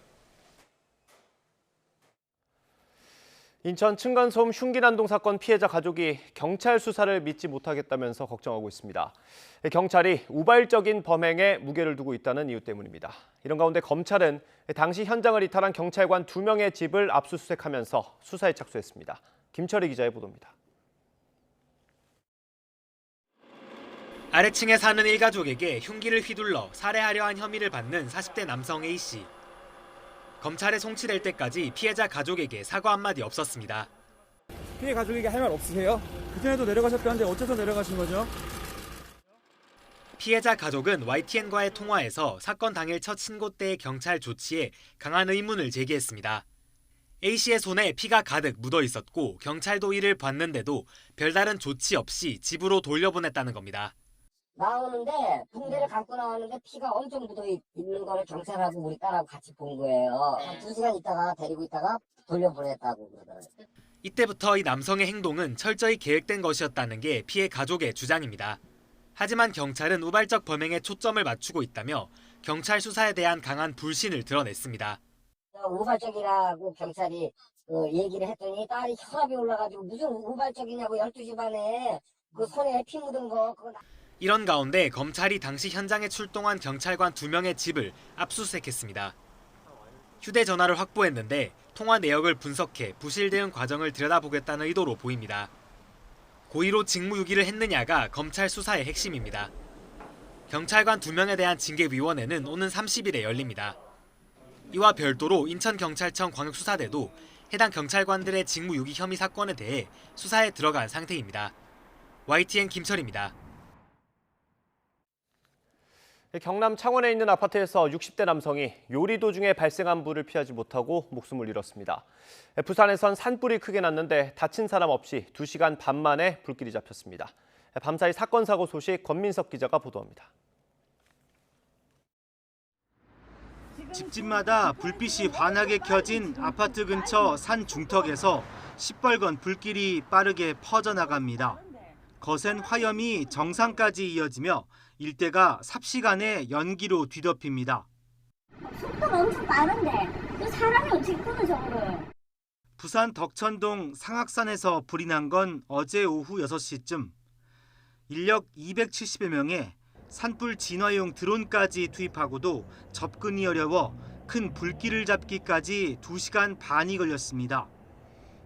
인천 층간소음 흉기난동 사건 피해자 가족이 경찰 수사를 믿지 못하겠다면서 걱정하고 있습니다. 경찰이 우발적인 범행에 무게를 두고 있다는 이유 때문입니다. 이런 가운데 검찰은 당시 현장을 이탈한 경찰관 2명의 집을 압수수색하면서 수사에 착수했습니다. 김철희 기자의 보도입니다. 아래층에 사는 일가족에게 흉기를 휘둘러 살해하려 한 혐의를 받는 40대 남성 A씨. 검찰에 송치될 때까지 피해자 가족에게 사과 한마디 없었습니다. 피해 가족에게 할 말 없으세요? 그전에도 내려가셨다는데 어째서 내려가신 거죠? 피해자 가족은 YTN과의 통화에서 사건 당일 첫 신고 때의 경찰 조치에 강한 의문을 제기했습니다. A씨의 손에 피가 가득 묻어 있었고 경찰도 이를 봤는데도 별다른 조치 없이 집으로 돌려보냈다는 겁니다. 나오는데 붕대를 감고 나왔는데 피가 엄청 묻어 있는 거를 경찰하고 우리 딸하고 같이 본 거예요. 한 2시간 있다가 데리고 있다가 돌려보냈다고 그러더라고요. 이때부터 이 남성의 행동은 철저히 계획된 것이었다는 게 피해 가족의 주장입니다. 하지만 경찰은 우발적 범행에 초점을 맞추고 있다며 경찰 수사에 대한 강한 불신을 드러냈습니다. 우발적이라고 경찰이 얘기를 했더니 딸이 혈압이 올라가지고 무슨 우발적이냐고 12시 반에 그 손에 피 묻은 거 그거. 이런 가운데 검찰이 당시 현장에 출동한 경찰관 2명의 집을 압수수색했습니다. 휴대전화를 확보했는데 통화 내역을 분석해 부실 대응 과정을 들여다보겠다는 의도로 보입니다. 고의로 직무유기를 했느냐가 검찰 수사의 핵심입니다. 경찰관 2명에 대한 징계위원회는 오는 30일에 열립니다. 이와 별도로 인천경찰청 광역수사대도 해당 경찰관들의 직무유기 혐의 사건에 대해 수사에 들어간 상태입니다. YTN 김철입니다. 경남 창원에 있는 아파트에서 60대 남성이 요리 도중에 발생한 불을 피하지 못하고 목숨을 잃었습니다. 부산에선 산불이 크게 났는데 다친 사람 없이 2시간 반 만에 불길이 잡혔습니다. 밤사이 사건 사고 소식 권민석 기자가 보도합니다. 집집마다 불빛이 환하게 켜진 아파트 근처 산 중턱에서 시뻘건 불길이 빠르게 퍼져나갑니다. 거센 화염이 정상까지 이어지며 일대가 삽시간에 연기로 뒤덮입니다. 속도가 엄청 빠른데 사람이 어떻게 끄는 저거를. 부산 덕천동 상악산에서 불이 난 건 어제 오후 6시쯤. 인력 270여 명에 산불 진화용 드론까지 투입하고도 접근이 어려워 큰 불길을 잡기까지 2시간 반이 걸렸습니다.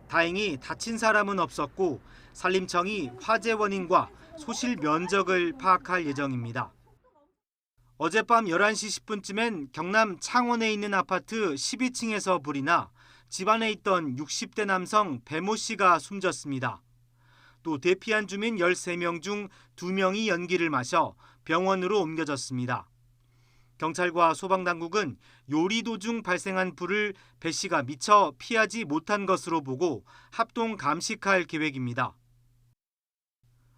다행히 다친 사람은 없었고 산림청이 화재 원인과 소실 면적을 파악할 예정입니다. 어젯밤 11시 10분쯤엔 경남 창원에 있는 아파트 12층에서 불이 나 집안에 있던 60대 남성 배모 씨가 숨졌습니다. 또 대피한 주민 13명 중 2명이 연기를 마셔 병원으로 옮겨졌습니다. 경찰과 소방당국은 요리 도중 발생한 불을 배 씨가 미처 피하지 못한 것으로 보고 합동 감식할 계획입니다.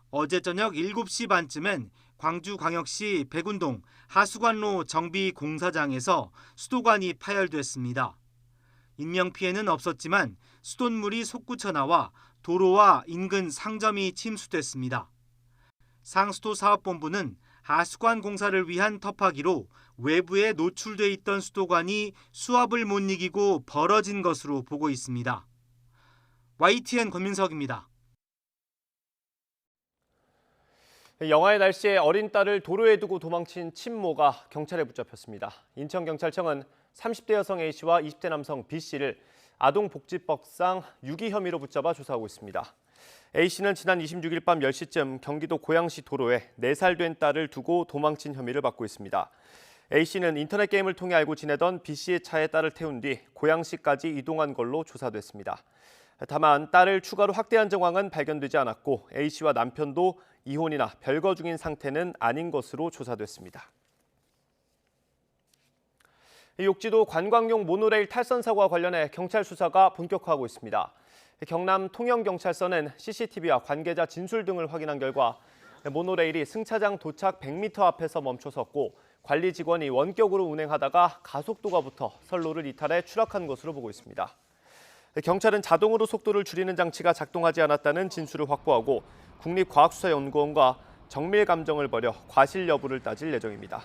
어제 저녁 7시 반쯤엔 광주광역시 백운동 하수관로 정비공사장에서 수도관이 파열됐습니다. 인명피해는 없었지만 수돗물이 솟구쳐 나와 도로와 인근 상점이 침수됐습니다. 상수도사업본부는 하수관 공사를 위한 터파기로 외부에 노출돼 있던 수도관이 수압을 못 이기고 벌어진 것으로 보고 있습니다. YTN 권민석입니다. 영하의 날씨에 어린 딸을 도로에 두고 도망친 친모가 경찰에 붙잡혔습니다. 인천경찰청은 30대 여성 A씨와 20대 남성 B씨를 아동복지법상 유기 혐의로 붙잡아 조사하고 있습니다. A씨는 지난 26일 밤 10시쯤 경기도 고양시 도로에 4살 된 딸을 두고 도망친 혐의를 받고 있습니다. A씨는 인터넷 게임을 통해 알고 지내던 B씨의 차에 딸을 태운 뒤 고양시까지 이동한 걸로 조사됐습니다. 다만 딸을 추가로 학대한 정황은 발견되지 않았고 A씨와 남편도 이혼이나 별거 중인 상태는 아닌 것으로 조사됐습니다. 욕지도 관광용 모노레일 탈선 사고와 관련해 경찰 수사가 본격화하고 있습니다. 경남 통영경찰서는 CCTV와 관계자 진술 등을 확인한 결과 모노레일이 승차장 도착 100m 앞에서 멈춰섰고 관리 직원이 원격으로 운행하다가 가속도가 붙어 선로를 이탈해 추락한 것으로 보고 있습니다. 경찰은 자동으로 속도를 줄이는 장치가 작동하지 않았다는 진술을 확보하고 국립과학수사연구원과 정밀 감정을 벌여 과실 여부를 따질 예정입니다.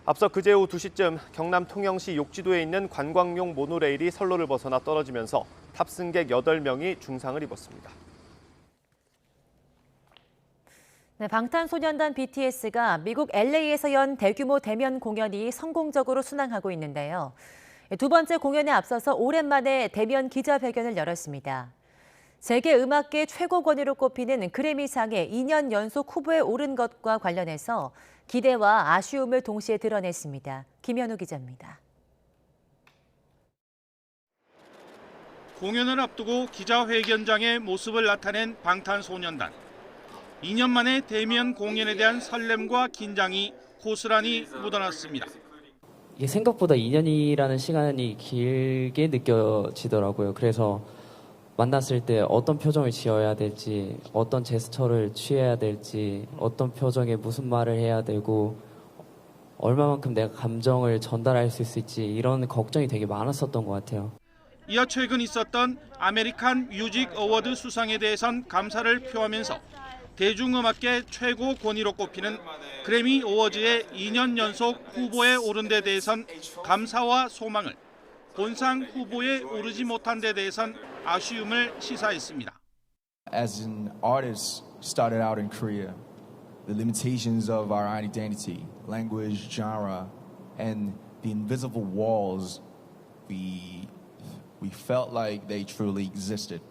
앞서 그제 오후 2시쯤 경남 통영시 욕지도에 있는 관광용 모노레일이 선로를 벗어나 떨어지면서 탑승객 8명이 중상을 입었습니다. 네, 방탄소년단 BTS가 미국 LA에서 연 대규모 대면 공연이 성공적으로 순항하고 있는데요. 두 번째 공연에 앞서서 오랜만에 대면 기자회견을 열었습니다. 세계 음악계 최고 권위로 꼽히는 그래미상에 2년 연속 후보에 오른 것과 관련해서 기대와 아쉬움을 동시에 드러냈습니다. 김현우 기자입니다. 공연을 앞두고 기자회견장의 모습을 나타낸 방탄소년단. 2년 만에 대면 공연에 대한 설렘과 긴장이 고스란히 묻어났습니다. 이게 생각보다 2년이라는 시간이 길게 느껴지더라고요. 그래서 만났을 때 어떤 표정을 지어야 될지, 어떤 제스처를 취해야 될지, 어떤 표정에 무슨 말을 해야 되고 얼마만큼 내가 감정을 전달할 수 있을지 이런 걱정이 되게 많았었던 것 같아요. 이어 최근 있었던 아메리칸 뮤직 어워드 수상에 대해선 감사를 표하면서 대중음악계 최고 권위로 꼽히는 그래미 어워즈의 2년 연속 후보에 오른 데 대해선 감사와 소망을, 본상 후보에 오르지 못한 데 대해선 아쉬움을 시사했습니다. As an artist started out in Korea, the limitations of our identity, language, genre, and the invisible walls, we felt like they truly existed.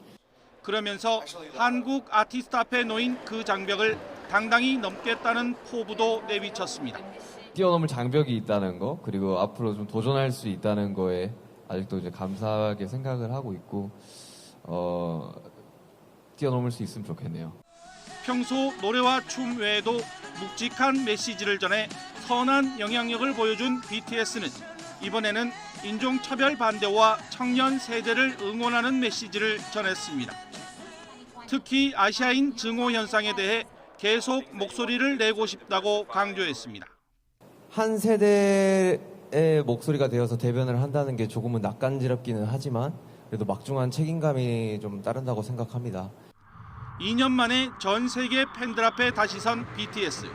그러면서 한국 아티스트 앞에 놓인 그 장벽을 당당히 넘겠다는 포부도 내비쳤습니다. 뛰어넘을 장벽이 있다는 거, 그리고 앞으로 좀 도전할 수 있다는 거에 아직도 이제 감사하게 생각을 하고 있고, 뛰어넘을 수 있으면 좋겠네요. 평소 노래와 춤 외에도 묵직한 메시지를 전해 선한 영향력을 보여준 BTS는 이번에는 인종차별 반대와 청년 세대를 응원하는 메시지를 전했습니다. 특히 아시아인 증오 현상에 대해 계속 목소리를 내고 싶다고 강조했습니다. 한 세대의 목소리가 되어서 대변을 한다는 게 조금은 낯간지럽기는 하지만 그래도 막중한 책임감이 좀 따른다고 생각합니다. 2년 만에 전 세계 팬들 앞에 다시 선 BTS.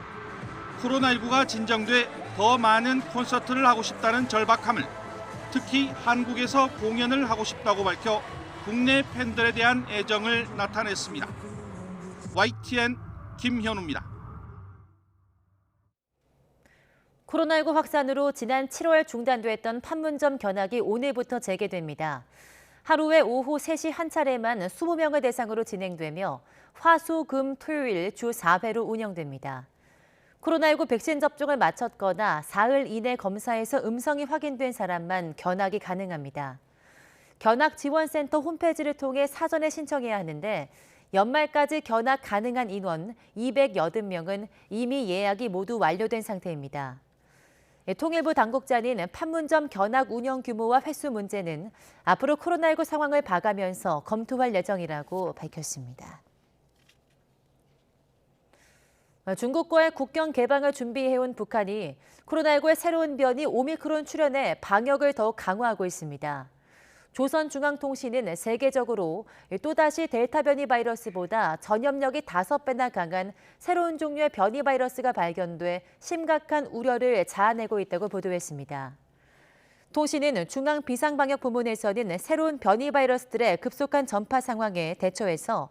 코로나19가 진정돼 더 많은 콘서트를 하고 싶다는 절박함을, 특히 한국에서 공연을 하고 싶다고 밝혀 국내 팬들에 대한 애정을 나타냈습니다. YTN 김현우입니다. 코로나19 확산으로 지난 7월 중단됐던 판문점 견학이 오늘부터 재개됩니다. 하루에 오후 3시 한 차례만 20명을 대상으로 진행되며 화, 수, 금, 토요일 주 4회로 운영됩니다. 코로나19 백신 접종을 마쳤거나 사흘 이내 검사에서 음성이 확인된 사람만 견학이 가능합니다. 견학지원센터 홈페이지를 통해 사전에 신청해야 하는데 연말까지 견학 가능한 인원 280명은 이미 예약이 모두 완료된 상태입니다. 통일부 당국자는 판문점 견학 운영 규모와 횟수 문제는 앞으로 코로나19 상황을 봐가면서 검토할 예정이라고 밝혔습니다. 중국과의 국경 개방을 준비해온 북한이 코로나19의 새로운 변이 오미크론 출현해 방역을 더욱 강화하고 있습니다. 조선중앙통신은 세계적으로 또다시 델타 변이 바이러스보다 전염력이 5배나 강한 새로운 종류의 변이 바이러스가 발견돼 심각한 우려를 자아내고 있다고 보도했습니다. 통신은 중앙비상방역부문에서는 새로운 변이 바이러스들의 급속한 전파 상황에 대처해서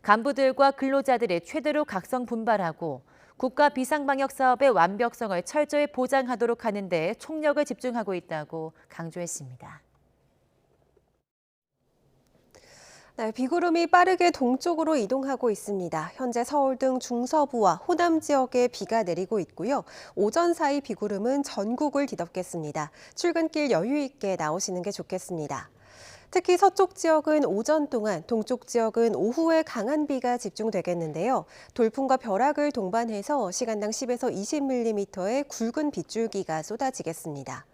간부들과 근로자들이 최대로 각성 분발하고 국가 비상방역 사업의 완벽성을 철저히 보장하도록 하는 데 총력을 집중하고 있다고 강조했습니다. 네, 비구름이 빠르게 동쪽으로 이동하고 있습니다. 현재 서울 등 중서부와 호남 지역에 비가 내리고 있고요. 오전 사이 비구름은 전국을 뒤덮겠습니다. 출근길 여유 있게 나오시는 게 좋겠습니다. 특히 서쪽 지역은 오전 동안, 동쪽 지역은 오후에 강한 비가 집중되겠는데요. 돌풍과 벼락을 동반해서 시간당 10에서 20mm의 굵은 빗줄기가 쏟아지겠습니다.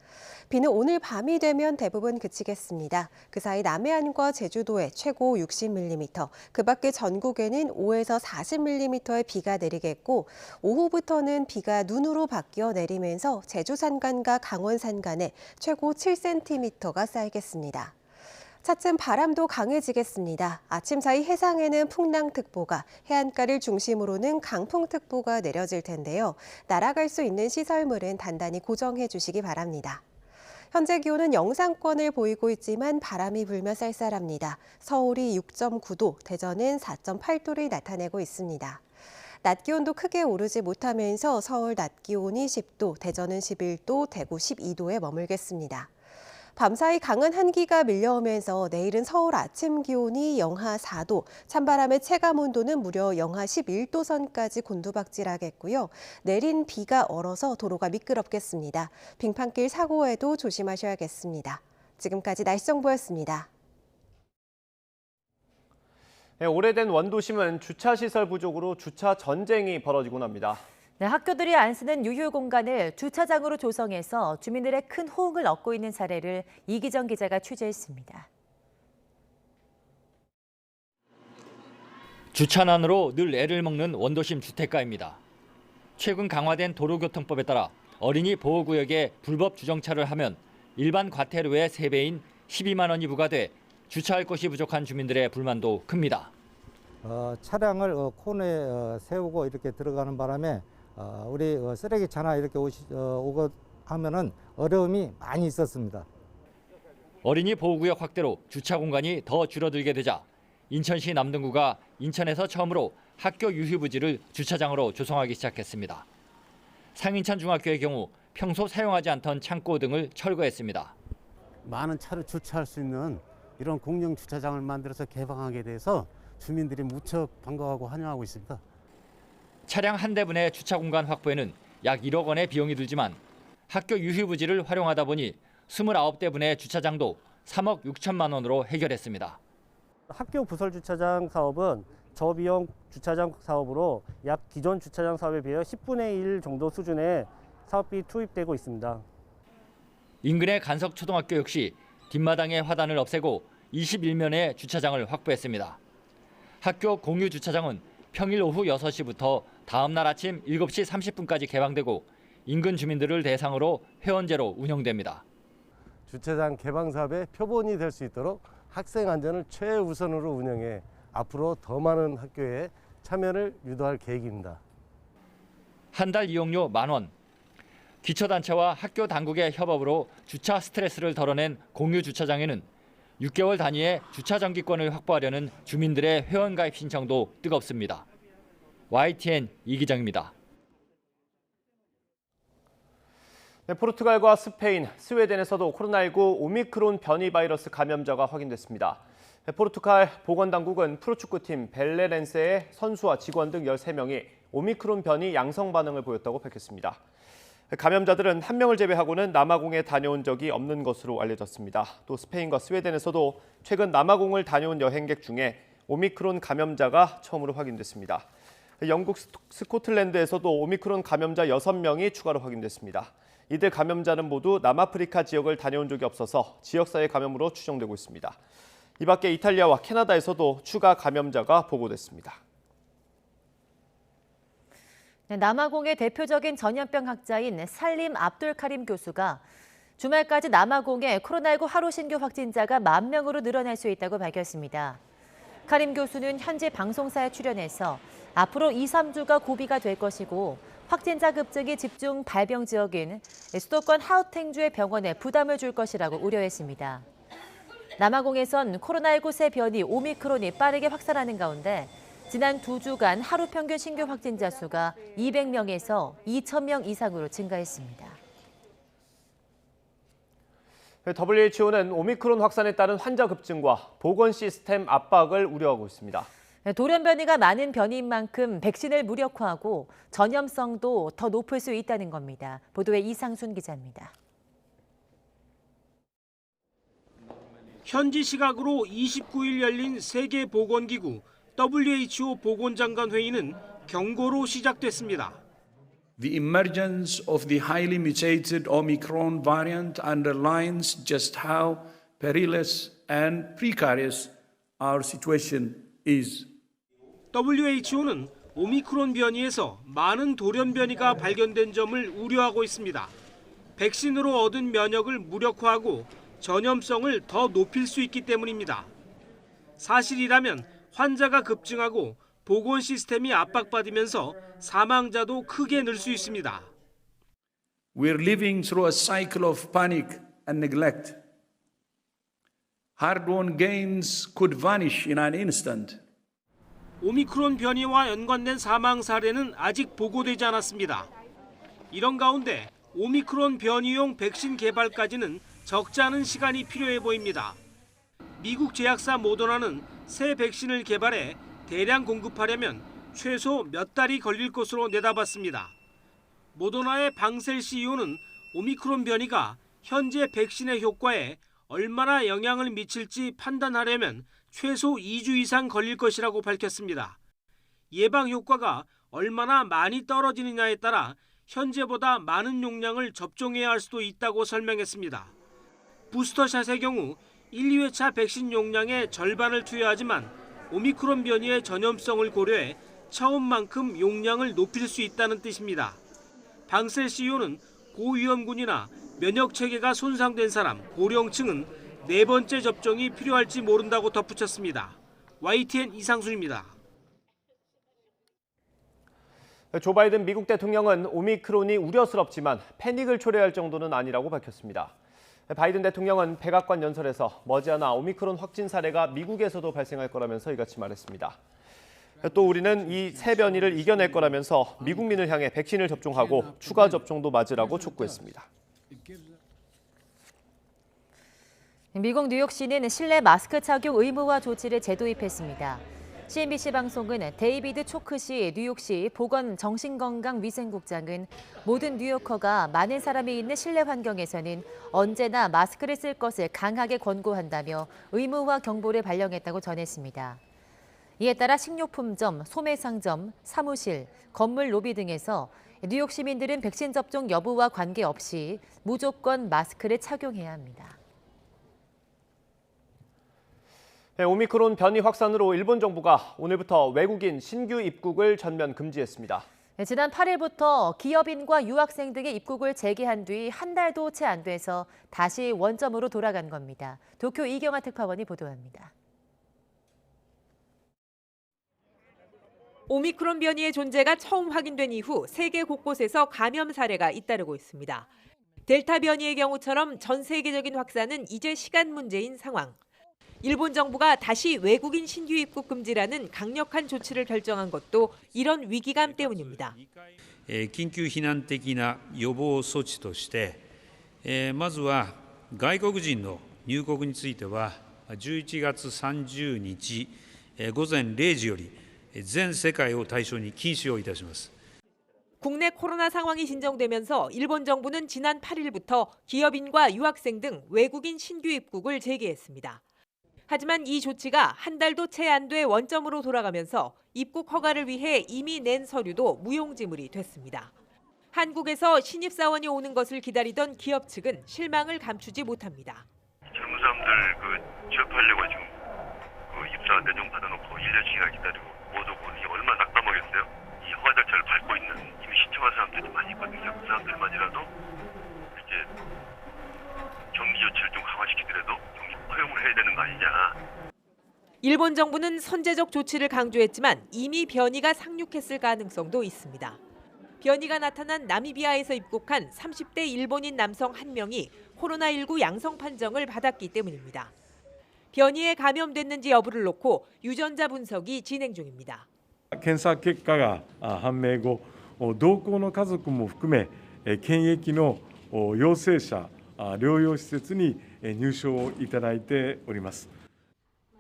비는 오늘 밤이 되면 대부분 그치겠습니다. 그 사이 남해안과 제주도에 최고 60mm, 그 밖에 전국에는 5에서 40mm의 비가 내리겠고 오후부터는 비가 눈으로 바뀌어 내리면서 제주 산간과 강원 산간에 최고 7cm가 쌓이겠습니다. 차츰 바람도 강해지겠습니다. 아침 사이 해상에는 풍랑특보가, 해안가를 중심으로는 강풍특보가 내려질 텐데요. 날아갈 수 있는 시설물은 단단히 고정해 주시기 바랍니다. 현재 기온은 영상권을 보이고 있지만 바람이 불며 쌀쌀합니다. 서울이 6.9도, 대전은 4.8도를 나타내고 있습니다. 낮 기온도 크게 오르지 못하면서 서울 낮 기온이 10도, 대전은 11도, 대구 12도에 머물겠습니다. 밤사이 강한 한기가 밀려오면서 내일은 서울 아침 기온이 영하 4도, 찬바람의 체감온도는 무려 영하 11도 선까지 곤두박질하겠고요. 내린 비가 얼어서 도로가 미끄럽겠습니다. 빙판길 사고에도 조심하셔야겠습니다. 지금까지 날씨 정보였습니다. 네, 오래된 원도심은 주차시설 부족으로 주차 전쟁이 벌어지곤 합니다. 네, 학교들이 안 쓰는 유휴 공간을 주차장으로 조성해서 주민들의 큰 호응을 얻고 있는 사례를 이기정 기자가 취재했습니다. 주차난으로 늘 애를 먹는 원도심 주택가입니다. 최근 강화된 도로교통법에 따라 어린이 보호구역에 불법 주정차를 하면 일반 과태료의 3배인 12만 원이 부과돼 주차할 곳이 부족한 주민들의 불만도 큽니다. 차량을 코너에 세우고 이렇게 들어가는 바람에 우리 쓰레기 차나 이렇게 오고 하면은 어려움이 많이 있었습니다. 어린이 보호구역 확대로 주차 공간이 더 줄어들게 되자 인천시 남동구가 인천에서 처음으로 학교 유휴 부지를 주차장으로 조성하기 시작했습니다. 상인천 중학교의 경우 평소 사용하지 않던 창고 등을 철거했습니다. 많은 차를 주차할 수 있는 이런 공영 주차장을 만들어서 개방하게 돼서 주민들이 무척 반가워하고 환영하고 있습니다. 차량 한 대분의 주차 공간 확보에는 약 1억 원의 비용이 들지만 학교 유휴 부지를 활용하다 보니 29대분의 주차장도 3억 6천만 원으로 해결했습니다. 학교 부설 주차장 사업은 저비용 주차장 사업으로 약 기존 주차장 사업에 비해 10분의 1 정도 수준의 사업비 투입되고 있습니다. 인근의 간석초등학교 역시 뒷마당의 화단을 없애고 21면의 주차장을 확보했습니다. 학교 공유 주차장은 평일 오후 6시부터 다음 날 아침 7시 30분까지 개방되고 인근 주민들을 대상으로 회원제로 운영됩니다. 주차장 개방 사업의 표본이 될 수 있도록 학생 안전을 최우선으로 운영해 앞으로 더 많은 학교에 참여를 유도할 계획입니다. 한 달 이용료 10,000원. 기초단체와 학교 당국의 협업으로 주차 스트레스를 덜어낸 공유 주차장에는 6개월 단위의 주차 정기권을 확보하려는 주민들의 회원가입 신청도 뜨겁습니다. YTN 이기정입니다. 네, 포르투갈과 스페인, 스웨덴에서도 코로나19 오미크론 변이 바이러스 감염자가 확인됐습니다. 네, 포르투갈 보건당국은 프로축구팀 벨레렌세의 선수와 직원 등 13명이 오미크론 변이 양성 반응을 보였다고 밝혔습니다. 감염자들은 한 명을 제외하고는 남아공에 다녀온 적이 없는 것으로 알려졌습니다. 또 스페인과 스웨덴에서도 최근 남아공을 다녀온 여행객 중에 오미크론 감염자가 처음으로 확인됐습니다. 영국 스코틀랜드에서도 오미크론 감염자 6명이 추가로 확인됐습니다. 이들 감염자는 모두 남아프리카 지역을 다녀온 적이 없어서 지역사회 감염으로 추정되고 있습니다. 이 밖에 이탈리아와 캐나다에서도 추가 감염자가 보고됐습니다. 네, 남아공의 대표적인 전염병 학자인 살림 압둘 카림 교수가 주말까지 남아공의 코로나19 하루 신규 확진자가 10,000명으로 늘어날 수 있다고 밝혔습니다. 카림 교수는 현지 방송사에 출연해서 앞으로 2-3주가 고비가 될 것이고 확진자 급증이 집중 발병 지역인 수도권 하우탱주의 병원에 부담을 줄 것이라고 우려했습니다. 남아공에선 코로나19 새 변이 오미크론이 빠르게 확산하는 가운데 지난 2주간 하루 평균 신규 확진자 수가 200명에서 2,000명 이상으로 증가했습니다. WHO는 오미크론 확산에 따른 환자 급증과 보건 시스템 압박을 우려하고 있습니다. 돌연 변이가 많은 변이인 만큼 백신을 무력화하고 전염성도 더 높을 수 있다는 겁니다. 보도에 이상순 기자입니다. 현지 시각으로 29일 열린 세계보건기구 WHO 보건장관 회의는 경고로 시작됐습니다. The emergence of the highly mutated Omicron variant underlines just how perilous and precarious our situation is. WHO는 오미크론 변이에서 많은 돌연 변이가 발견된 점을 우려하고 있습니다. 백신으로 얻은 면역을 무력화하고 전염성을 더 높일 수 있기 때문입니다. 사실이라면 환자가 급증하고 보건 시스템이 압박받으면서 사망자도 크게 늘 수 있습니다. We're living through a cycle of panic and neglect. Hard-won gains could vanish in an instant. 오미크론 변이와 연관된 사망 사례는 아직 보고되지 않았습니다. 이런 가운데 오미크론 변이용 백신 개발까지는 적지 않은 시간이 필요해 보입니다. 미국 제약사 모더나는 새 백신을 개발해 대량 공급하려면 최소 몇 달이 걸릴 것으로 내다봤습니다. 모더나의 방셀 CEO는 오미크론 변이가 현재 백신의 효과에 얼마나 영향을 미칠지 판단하려면 최소 2주 이상 걸릴 것이라고 밝혔습니다. 예방 효과가 얼마나 많이 떨어지느냐에 따라 현재보다 많은 용량을 접종해야 할 수도 있다고 설명했습니다. 부스터샷의 경우 1, 2회차 백신 용량의 절반을 투여하지만 오미크론 변이의 전염성을 고려해 처음만큼 용량을 높일 수 있다는 뜻입니다. 방셀 CEO는 고위험군이나 면역체계가 손상된 사람, 고령층은 4번째 접종이 필요할지 모른다고 덧붙였습니다. YTN 이상순입니다. 조 바이든 미국 대통령은 오미크론이 우려스럽지만 패닉을 초래할 정도는 아니라고 밝혔습니다. 바이든 대통령은 백악관 연설에서 머지않아 오미크론 확진 사례가 미국에서도 발생할 거라면서 이같이 말했습니다. 또 우리는 이 새 변이를 이겨낼 거라면서 미국민을 향해 백신을 접종하고 추가 접종도 맞으라고 촉구했습니다. 미국 뉴욕시는 실내 마스크 착용 의무화 조치를 재도입했습니다. CNBC 방송은 데이비드 초크시 뉴욕시 보건정신건강위생국장은 모든 뉴요커가 많은 사람이 있는 실내 환경에서는 언제나 마스크를 쓸 것을 강하게 권고한다며 의무화 경보를 발령했다고 전했습니다. 이에 따라 식료품점, 소매상점, 사무실, 건물 로비 등에서 뉴욕 시민들은 백신 접종 여부와 관계없이 무조건 마스크를 착용해야 합니다. 네, 오미크론 변이 확산으로 일본 정부가 오늘부터 외국인 신규 입국을 전면 금지했습니다. 네, 지난 8일부터 기업인과 유학생 등의 입국을 재개한 뒤 한 달도 채 안 돼서 다시 원점으로 돌아간 겁니다. 도쿄 이경아 특파원이 보도합니다. 오미크론 변이의 존재가 처음 확인된 이후 세계 곳곳에서 감염 사례가 잇따르고 있습니다. 델타 변이의 경우처럼 전 세계적인 확산은 이제 시간 문제인 상황. 일본 정부가 다시 외국인 신규 입국 금지라는 강력한 조치를 결정한 것도 이런 위기감 때문입니다. 緊急避難的な予防措置として、まずは外国人の入国については11月30日午前0時より全世界を対象に禁止をいたします。 국내 코로나 상황이 진정되면서 일본 정부는 지난 8일부터 기업인과 유학생 등 외국인 신규 입국을 재개했습니다. 하지만 이 조치가 한 달도 채 안 돼 원점으로 돌아가면서 입국 허가를 위해 이미 낸 서류도 무용지물이 됐습니다. 한국에서 신입사원이 오는 것을 기다리던 기업 측은 실망을 감추지 못합니다. 젊은 사람들 취업하려고 지금 입사 내정 받아놓고 1년씩이나 기다리고 못 오고 이게 얼마나 낙담하겠어요? 이 허가 절차를 밟고 있는 이미 신청한 사람들이 많이 있거든요. 그 사람들만이라도 이제 정기 조치를 좀 강화시키더라도 허용을 해야 되는 거 아니냐. 일본 정부는 선제적 조치를 강조했지만 이미 변이가 상륙했을 가능성도 있습니다. 변이가 나타난 나미비아에서 입국한 30대 일본인 남성 1명이 코로나19 양성 판정을 받았기 때문입니다. 변이에 감염됐는지 여부를 놓고 유전자 분석이 진행 중입니다. 検査結果が判明後、同行の家族も含め検疫の陽性者療養施設に入所いただいております。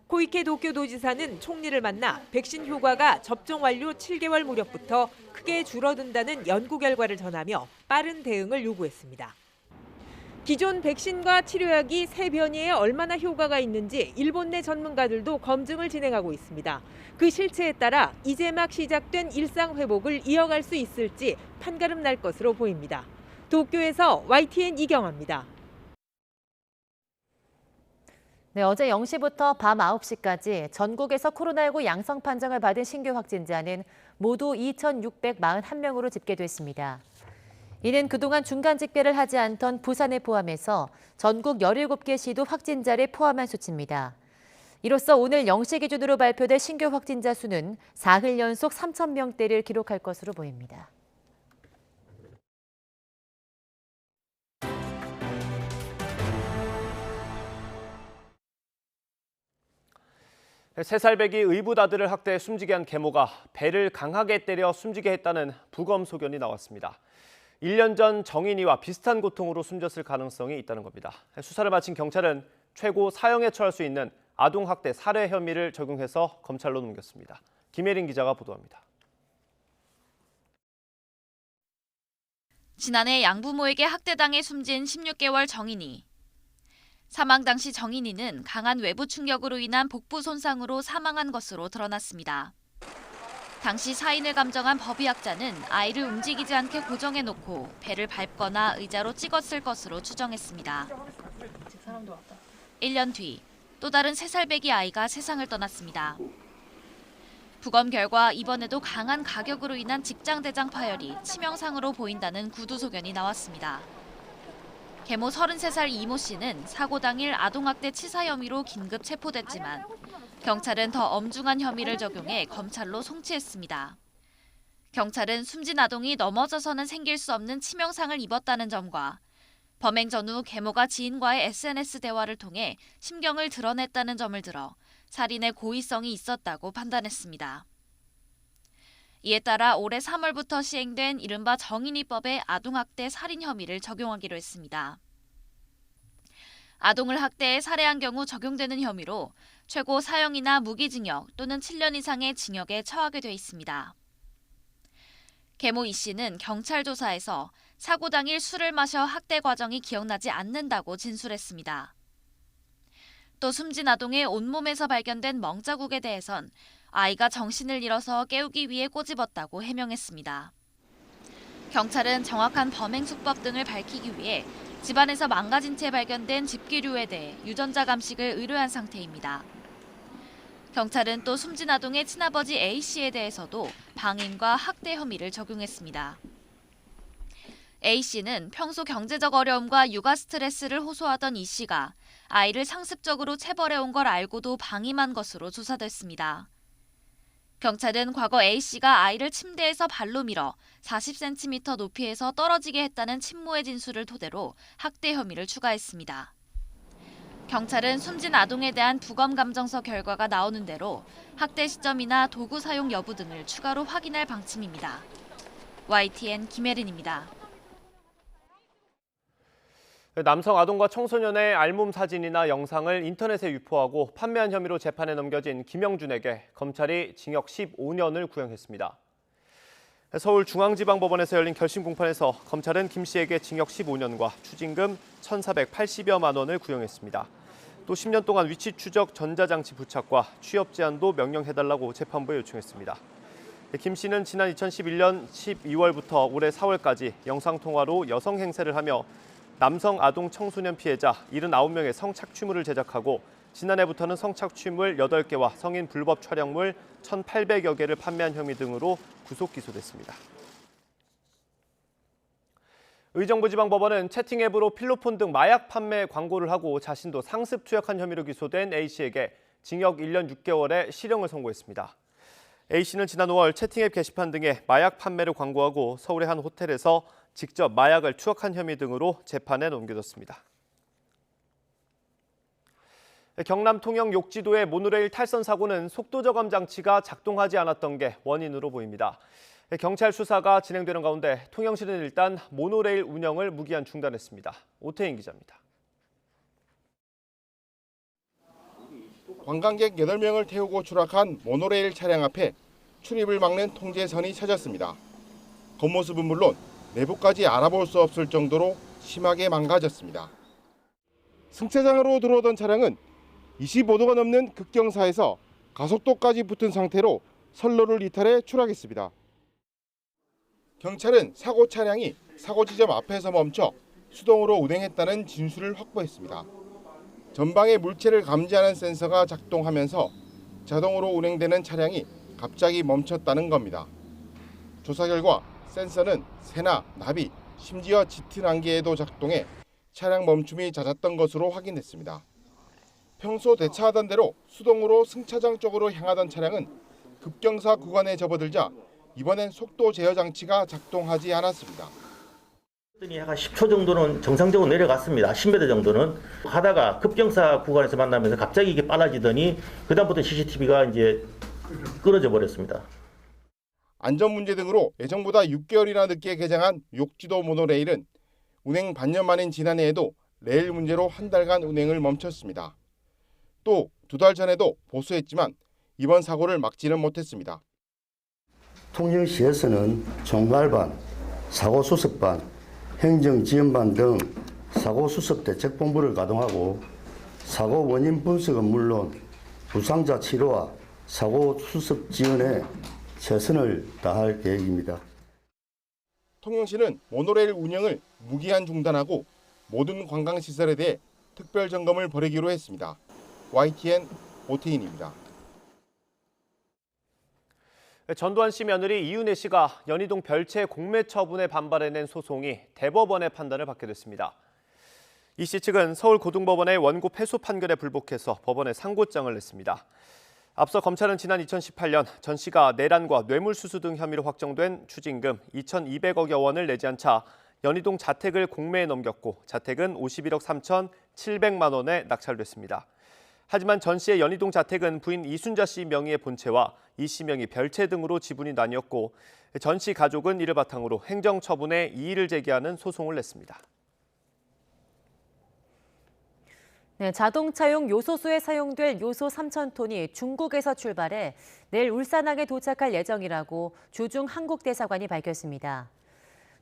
코이케 도쿄도지사는 총리를 만나 백신 효과가 접종 완료 7개월 무렵부터 크게 줄어든다는 연구 결과를 전하며 빠른 대응을 요구했습니다. 기존 백신과 치료약이 새 변이에 얼마나 효과가 있는지 일본 내 전문가들도 검증을 진행하고 있습니다. 그 실체에 따라 이제 막 시작된 일상 회복을 이어갈 수 있을지 판가름 날 것으로 보입니다. 도쿄에서 YTN 이경아입니다. 네, 어제 0시부터 밤 9시까지 전국에서 코로나19 양성 판정을 받은 신규 확진자는 모두 2,641명으로 집계됐습니다. 이는 그동안 중간 집계를 하지 않던 부산을 포함해서 전국 17개 시도 확진자를 포함한 수치입니다. 이로써 오늘 0시 기준으로 발표될 신규 확진자 수는 4흘 연속 3,000명대를 기록할 것으로 보입니다. 세 살배기 의붓 아들을 학대해 숨지게 한 계모가 배를 강하게 때려 숨지게 했다는 부검 소견이 나왔습니다. 1년 전 정인이와 비슷한 고통으로 숨졌을 가능성이 있다는 겁니다. 수사를 마친 경찰은 최고 사형에 처할 수 있는 아동학대 살해 혐의를 적용해서 검찰로 넘겼습니다. 김혜린 기자가 보도합니다. 지난해 양부모에게 학대당해 숨진 16개월 정인이. 사망 당시 정인이는 강한 외부 충격으로 인한 복부 손상으로 사망한 것으로 드러났습니다. 당시 사인을 감정한 법의학자는 아이를 움직이지 않게 고정해놓고 배를 밟거나 의자로 찍었을 것으로 추정했습니다. 1년 뒤 또 다른 3살배기 아이가 세상을 떠났습니다. 부검 결과 이번에도 강한 가격으로 인한 직장대장 파열이 치명상으로 보인다는 구두 소견이 나왔습니다. 계모 33살 이모 씨는 사고 당일 아동학대 치사 혐의로 긴급 체포됐지만 경찰은 더 엄중한 혐의를 적용해 검찰로 송치했습니다. 경찰은 숨진 아동이 넘어져서는 생길 수 없는 치명상을 입었다는 점과 범행 전후 계모가 지인과의 SNS 대화를 통해 심경을 드러냈다는 점을 들어 살인의 고의성이 있었다고 판단했습니다. 이에 따라 올해 3월부터 시행된 이른바 정인이법에 아동학대 살인 혐의를 적용하기로 했습니다. 아동을 학대해 살해한 경우 적용되는 혐의로 최고 사형이나 무기징역 또는 7년 이상의 징역에 처하게 돼 있습니다. 계모 이 씨는 경찰 조사에서 사고 당일 술을 마셔 학대 과정이 기억나지 않는다고 진술했습니다. 또 숨진 아동의 온몸에서 발견된 멍자국에 대해선 아이가 정신을 잃어서 깨우기 위해 꼬집었다고 해명했습니다. 경찰은 정확한 범행 수법 등을 밝히기 위해 집안에서 망가진 채 발견된 집기류에 대해 유전자 감식을 의뢰한 상태입니다. 경찰은 또 숨진 아동의 친아버지 A씨에 대해서도 방임과 학대 혐의를 적용했습니다. A씨는 평소 경제적 어려움과 육아 스트레스를 호소하던 E씨가 아이를 상습적으로 체벌해온 걸 알고도 방임한 것으로 조사됐습니다. 경찰은 과거 A씨가 아이를 침대에서 발로 밀어 40cm 높이에서 떨어지게 했다는 친모의 진술을 토대로 학대 혐의를 추가했습니다. 경찰은 숨진 아동에 대한 부검 감정서 결과가 나오는 대로 학대 시점이나 도구 사용 여부 등을 추가로 확인할 방침입니다. YTN 김혜린입니다. 남성 아동과 청소년의 알몸 사진이나 영상을 인터넷에 유포하고 판매한 혐의로 재판에 넘겨진 김영준에게 검찰이 징역 15년을 구형했습니다. 서울중앙지방법원에서 열린 결심 공판에서 검찰은 김 씨에게 징역 15년과 추징금 1,480여만 원을 구형했습니다. 또 10년 동안 위치 추적 전자장치 부착과 취업 제한도 명령해달라고 재판부에 요청했습니다. 김 씨는 지난 2011년 12월부터 올해 4월까지 영상통화로 여성 행세를 하며 남성 아동 청소년 피해자 79명의 성착취물을 제작하고 지난해부터는 성착취물 8개와 성인 불법 촬영물 1,800여 개를 판매한 혐의 등으로 구속 기소됐습니다. 의정부지방법원은 채팅 앱으로 필로폰 등 마약 판매 광고를 하고 자신도 상습 투약한 혐의로 기소된 A씨에게 징역 1년 6개월의 실형을 선고했습니다. A씨는 지난 5월 채팅 앱 게시판 등에 마약 판매를 광고하고 서울의 한 호텔에서 직접 마약을 투약한 혐의 등으로 재판에 넘겨졌습니다. 경남 통영 욕지도의 모노레일 탈선 사고는 속도 저감 장치가 작동하지 않았던 게 원인으로 보입니다. 경찰 수사가 진행되는 가운데 통영시는 일단 모노레일 운영을 무기한 중단했습니다. 오태인 기자입니다. 관광객 8명을 태우고 추락한 모노레일 차량 앞에 출입을 막는 통제선이 쳐졌습니다. 겉모습은 물론 내부까지 알아볼 수 없을 정도로 심하게 망가졌습니다. 승차장으로 들어오던 차량은 25도가 넘는 급경사에서 가속도까지 붙은 상태로 선로를 이탈해 추락했습니다. 경찰은 사고 차량이 사고 지점 앞에서 멈춰 수동으로 운행했다는 진술을 확보했습니다. 전방에 물체를 감지하는 센서가 작동하면서 자동으로 운행되는 차량이 갑자기 멈췄다는 겁니다. 조사 결과 센서는 새나 나비, 심지어 짙은 안개에도 작동해 차량 멈춤이 잦았던 것으로 확인됐습니다. 평소 대차하던 대로 수동으로 승차장 쪽으로 향하던 차량은 급경사 구간에 접어들자 이번엔 속도 제어 장치가 작동하지 않았습니다. 약 10초 정도는 정상적으로 내려갔습니다. 10m 정도는. 가다가 급경사 구간에서 만나면서 갑자기 이게 빨라지더니 그다음부터 CCTV가 이제 끊어져 버렸습니다. 안전 문제 등으로 예정보다 6개월이나 늦게 개장한 욕지도 모노레일은 운행 반년 만인 지난해에도 레일 문제로 한 달간 운행을 멈췄습니다. 또 2달 전에도 보수했지만 이번 사고를 막지는 못했습니다. 통영시에서는 총괄반, 사고수습반, 행정지원반 등 사고수습대책본부를 가동하고 사고 원인 분석은 물론 부상자 치료와 사고수습 지원에 최선을 다할 계획입니다. 통영시는 모노레일 운영을 무기한 중단하고 모든 관광시설에 대해 특별 점검을 벌이기로 했습니다. YTN 오태인입니다. 전두환 씨 며느리 이윤혜 씨가 연희동 별채 공매 처분에 반발해낸 소송이 대법원의 판단을 받게 됐습니다. 이 씨 측은 서울고등법원의 원고 패소 판결에 불복해서 법원에 상고장을 냈습니다. 앞서 검찰은 지난 2018년 전 씨가 내란과 뇌물수수 등 혐의로 확정된 추징금 2,200억여 원을 내지 않자 연희동 자택을 공매에 넘겼고 자택은 51억 3,700만 원에 낙찰됐습니다. 하지만 전 씨의 연희동 자택은 부인 이순자 씨 명의의 본체와 이 씨 명의 별채 등으로 지분이 나뉘었고 전 씨 가족은 이를 바탕으로 행정처분에 이의를 제기하는 소송을 냈습니다. 네, 자동차용 요소수에 사용될 요소 3,000톤이 중국에서 출발해 내일 울산항에 도착할 예정이라고 주중 한국대사관이 밝혔습니다.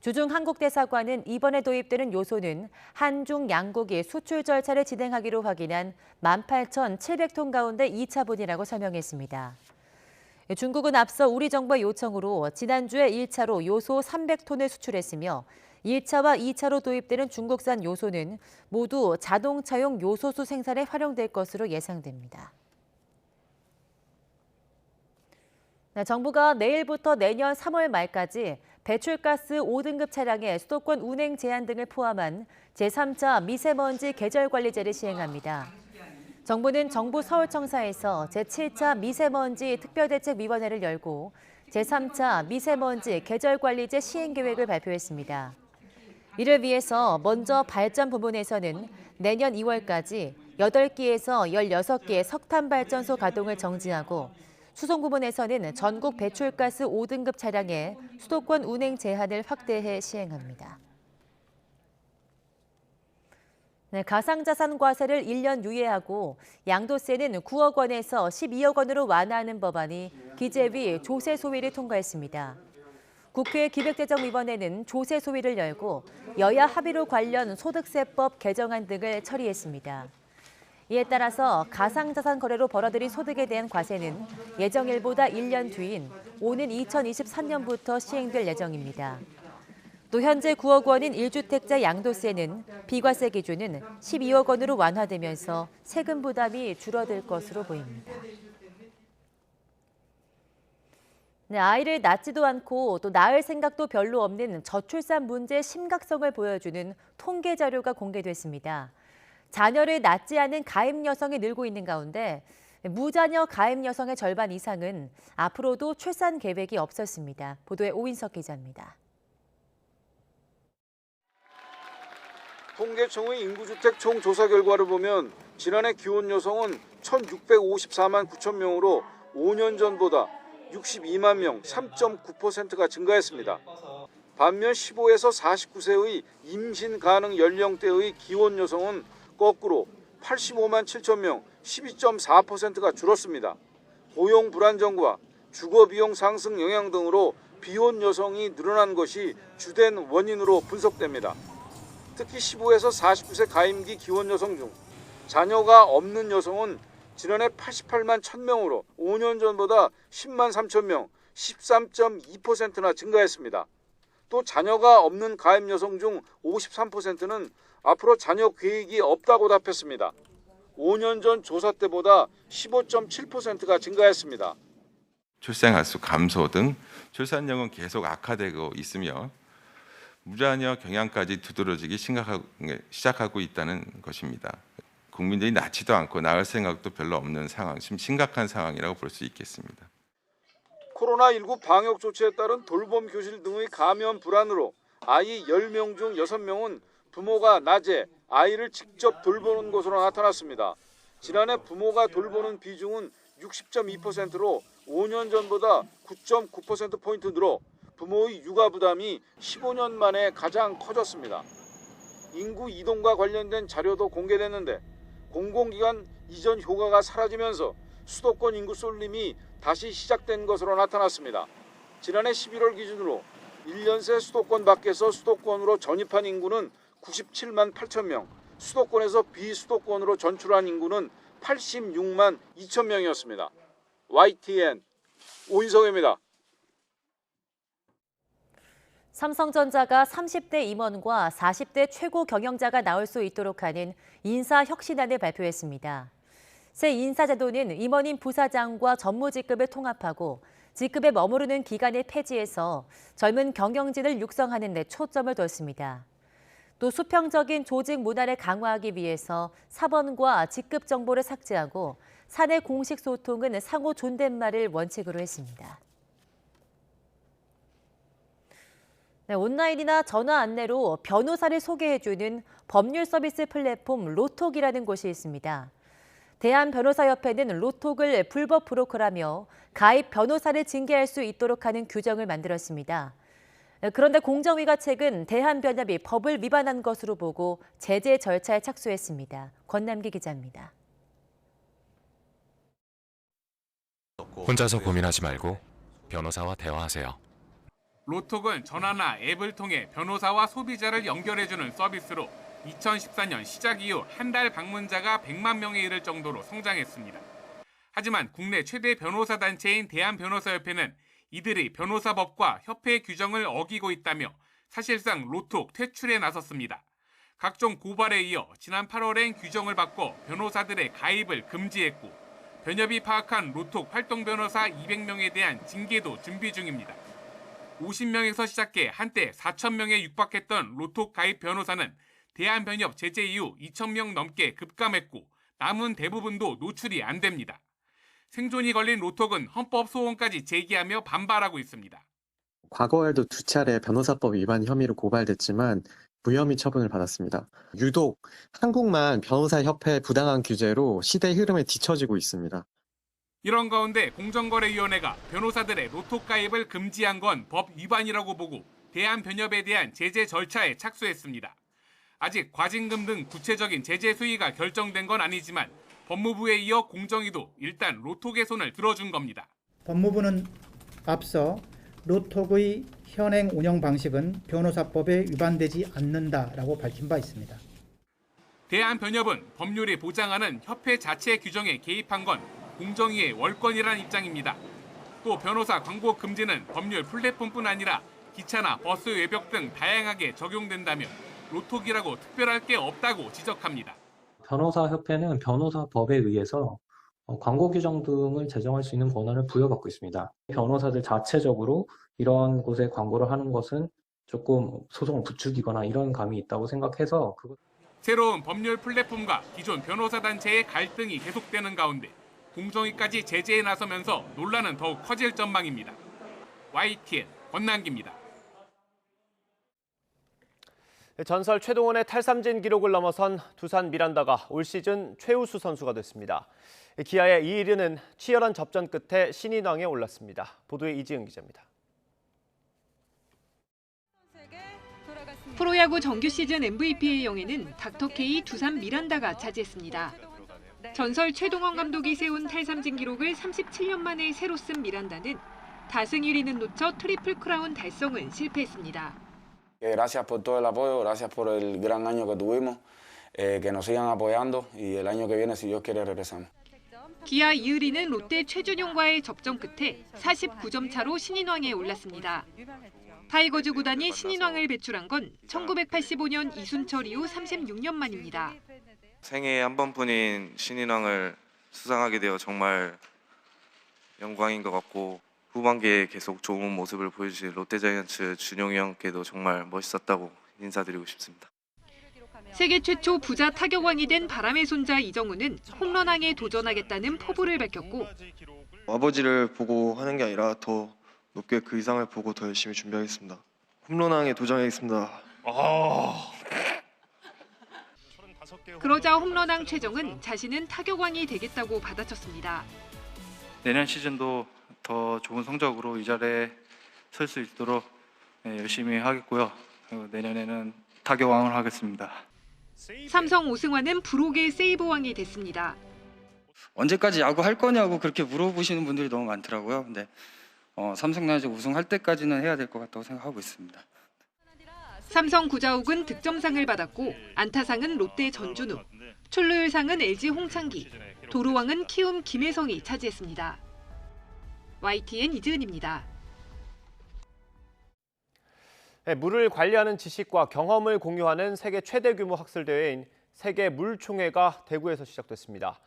주중 한국대사관은 이번에 도입되는 요소는 한중 양국이 수출 절차를 진행하기로 확인한 18,700톤 가운데 2차분이라고 설명했습니다. 중국은 앞서 우리 정부의 요청으로 지난주에 1차로 요소 300톤을 수출했으며 1차와 2차로 도입되는 중국산 요소는 모두 자동차용 요소수 생산에 활용될 것으로 예상됩니다. 정부가 내일부터 내년 3월 말까지 배출가스 5등급 차량의 수도권 운행 제한 등을 포함한 제3차 미세먼지 계절관리제를 시행합니다. 정부는 정부 서울청사에서 제7차 미세먼지 특별대책위원회를 열고 제3차 미세먼지 계절관리제 시행계획을 발표했습니다. 이를 위해서 먼저 발전 부문에서는 내년 2월까지 8기에서 16개의 석탄 발전소 가동을 정지하고 수송 부문에서는 전국 배출가스 5등급 차량의 수도권 운행 제한을 확대해 시행합니다. 네, 가상자산 과세를 1년 유예하고 양도세는 9억 원에서 12억 원으로 완화하는 법안이 기재위 조세 소위를 통과했습니다. 국회 기획재정위원회는 조세 소위를 열고 여야 합의로 관련 소득세법 개정안 등을 처리했습니다. 이에 따라서 가상자산 거래로 벌어들인 소득에 대한 과세는 예정일보다 1년 뒤인 오는 2023년부터 시행될 예정입니다. 또 현재 9억 원인 1주택자 양도세는 비과세 기준은 12억 원으로 완화되면서 세금 부담이 줄어들 것으로 보입니다. 네, 아이를 낳지도 않고 또 낳을 생각도 별로 없는 저출산 문제의 심각성을 보여주는 통계 자료가 공개됐습니다. 자녀를 낳지 않은 가임 여성이 늘고 있는 가운데 무자녀 가임 여성의 절반 이상은 앞으로도 출산 계획이 없었습니다. 보도에 오인석 기자입니다. 통계청의 인구주택 총조사 결과를 보면 지난해 기혼 여성은 1,654만 9천 명으로 5년 전보다 62만 명, 3.9%가 증가했습니다. 반면 15에서 49세의 임신 가능 연령대의 기혼 여성은 거꾸로 85만 7천 명, 12.4%가 줄었습니다. 고용 불안정과 주거 비용 상승 영향 등으로 비혼 여성이 늘어난 것이 주된 원인으로 분석됩니다. 특히 15에서 49세 가임기 기혼 여성 중 자녀가 없는 여성은 지난해 88만 1,000명으로 5년 전보다 10만 3천 명, 13.2%나 증가했습니다. 또 자녀가 없는 가임 여성 중 53%는 앞으로 자녀 계획이 없다고 답했습니다. 5년 전 조사 때보다 15.7%가 증가했습니다. 출생 횟수 감소 등 출산력은 계속 악화되고 있으며 무자녀 경향까지 두드러지기 시작하고 있다는 것입니다. 국민들이 낳지도 않고 낳을 생각도 별로 없는 상황, 심각한 상황이라고 볼 수 있겠습니다. 코로나19 방역 조치에 따른 돌봄 교실 등의 감염 불안으로 아이 10명 중 6명은 부모가 낮에 아이를 직접 돌보는 것으로 나타났습니다. 지난해 부모가 돌보는 비중은 60.2%로 5년 전보다 9.9%포인트 늘어 부모의 육아 부담이 15년 만에 가장 커졌습니다. 인구 이동과 관련된 자료도 공개됐는데 공공기관 이전 효과가 사라지면서 수도권 인구 쏠림이 다시 시작된 것으로 나타났습니다. 지난해 11월 기준으로 1년 새 수도권 밖에서 수도권으로 전입한 인구는 97만 8천 명, 수도권에서 비수도권으로 전출한 인구는 86만 2천 명이었습니다. YTN 오인성입니다. 삼성전자가 30대 임원과 40대 최고 경영자가 나올 수 있도록 하는 인사혁신안을 발표했습니다. 새 인사제도는 임원인 부사장과 전무직급을 통합하고 직급에 머무르는 기간을 폐지해서 젊은 경영진을 육성하는 데 초점을 뒀습니다. 또 수평적인 조직 문화를 강화하기 위해서 사번과 직급 정보를 삭제하고 사내 공식 소통은 상호 존댓말을 원칙으로 했습니다. 네, 온라인이나 전화 안내로 변호사를 소개해주는 법률 서비스 플랫폼 로톡이라는 곳이 있습니다. 대한변호사협회는 로톡을 불법 브로커라며 가입 변호사를 징계할 수 있도록 하는 규정을 만들었습니다. 그런데 공정위가 최근 대한변협이 법을 위반한 것으로 보고 제재 절차에 착수했습니다. 권남기 기자입니다. 혼자서 고민하지 말고 변호사와 대화하세요. 로톡은 전화나 앱을 통해 변호사와 소비자를 연결해주는 서비스로 2014년 시작 이후 한 달 방문자가 100만 명에 이를 정도로 성장했습니다. 하지만 국내 최대 변호사 단체인 대한변호사협회는 이들이 변호사법과 협회 규정을 어기고 있다며 사실상 로톡 퇴출에 나섰습니다. 각종 고발에 이어 지난 8월엔 규정을 바꿔 변호사들의 가입을 금지했고 변협이 파악한 로톡 활동 변호사 200명에 대한 징계도 준비 중입니다. 50명에서 시작해 한때 4,000명에 육박했던 로톡 가입 변호사는 대한변협 제재 이후 2,000명 넘게 급감했고 남은 대부분도 노출이 안 됩니다. 생존이 걸린 로톡은 헌법 소원까지 제기하며 반발하고 있습니다. 과거에도 2차례 변호사법 위반 혐의로 고발됐지만 무혐의 처분을 받았습니다. 유독 한국만 변호사협회 부당한 규제로 시대의 흐름에 뒤처지고 있습니다. 이런 가운데 공정거래위원회가 변호사들의 로또 가입을 금지한 건 법 위반이라고 보고 대한변협에 대한 제재 절차에 착수했습니다. 아직 과징금 등 구체적인 제재 수위가 결정된 건 아니지만 법무부에 이어 공정위도 일단 로톡의 손을 들어준 겁니다. 법무부는 앞서 로톡의 현행 운영 방식은 변호사법에 위반되지 않는다라고 밝힌 바 있습니다. 대한변협은 법률이 보장하는 협회 자체 규정에 개입한 건 공정위의 월권이라는 입장입니다. 또 변호사 광고 금지는 법률 플랫폼뿐 아니라 기차나 버스 외벽 등 다양하게 적용된다며 로톡이라고 특별할 게 없다고 지적합니다. 변호사협회는 변호사법에 의해서 광고 규정 등을 제정할 수 있는 권한을 부여받고 있습니다. 변호사들 자체적으로 이런 곳에 광고를 하는 것은 조금 소송을 부추기거나 이런 감이 있다고 생각해서 새로운 법률 플랫폼과 기존 변호사 단체의 갈등이 계속되는 가운데 공정위까지 제재에 나서면서 논란은 더욱 커질 전망입니다. YTN 권남기입니다. 전설 최동원의 탈삼진 기록을 넘어선 두산 미란다가 올 시즌 최우수 선수가 됐습니다. 기아의 이일은은 치열한 접전 끝에 신인왕에 올랐습니다. 보도에 이지은 기자입니다. 프로야구 정규 시즌 MVP의 영예는 닥터케이 두산 미란다가 차지했습니다. 전설 최동원 감독이 세운 탈삼진 기록을 37년 만에 새로 쓴 미란다는 다승 1위는 놓쳐 트리플 크라운 달성은 실패했습니다. Gracias por todo el apoyo, gracias por el gran año que tuvimos, que nos sigan apoyando y el año que viene, si Dios quiere, regresamos. 기아 이의리는 롯데 최준용과의 접전 끝에 49점 차로 신인왕에 올랐습니다. 타이거즈 구단이 신인왕을 배출한 건 1985년 이순철 이후 36년 만입니다. 생애에 한 번뿐인 신인왕을 수상하게 되어 정말 영광인 것 같고 후반기에 계속 좋은 모습을 보여주신 롯데자이언츠 준용이 형께도 정말 멋있었다고 인사드리고 싶습니다. 세계 최초 부자 타격왕이 된 바람의 손자 이정우는 홈런왕에 도전하겠다는 포부를 밝혔고 아버지를 보고 하는 게 아니라 더 높게 그 이상을 보고 더 열심히 준비하겠습니다. 홈런왕에 도전하겠습니다. 그러자 홈런왕 최정은 자신은 타격왕이 되겠다고 받아쳤습니다. 내년 시즌도 더 좋은 성적으로 이 자리에 설 수 있도록 열심히 하겠고요. 내년에는 타격왕을 하겠습니다. 삼성 오승환은 부록의 세이브왕이 됐습니다. 언제까지 야구 할 거냐고 그렇게 물어보시는 분들이 너무 많더라고요. 근데 삼성 라이온즈 우승할 때까지는 해야 될 것 같다고 생각하고 있습니다. 삼성 구자욱은 득점상을 받았고 안타상은 롯데 전준우, 출루율상은 LG 홍창기, 도루왕은 키움 김혜성이 차지했습니다. YTN 이지은입니다. 물을 관리하는 지식과 경험을 공유하는 세계 최대 규모 학술 대회인 세계 물총회가 대구에서 시작됐습니다.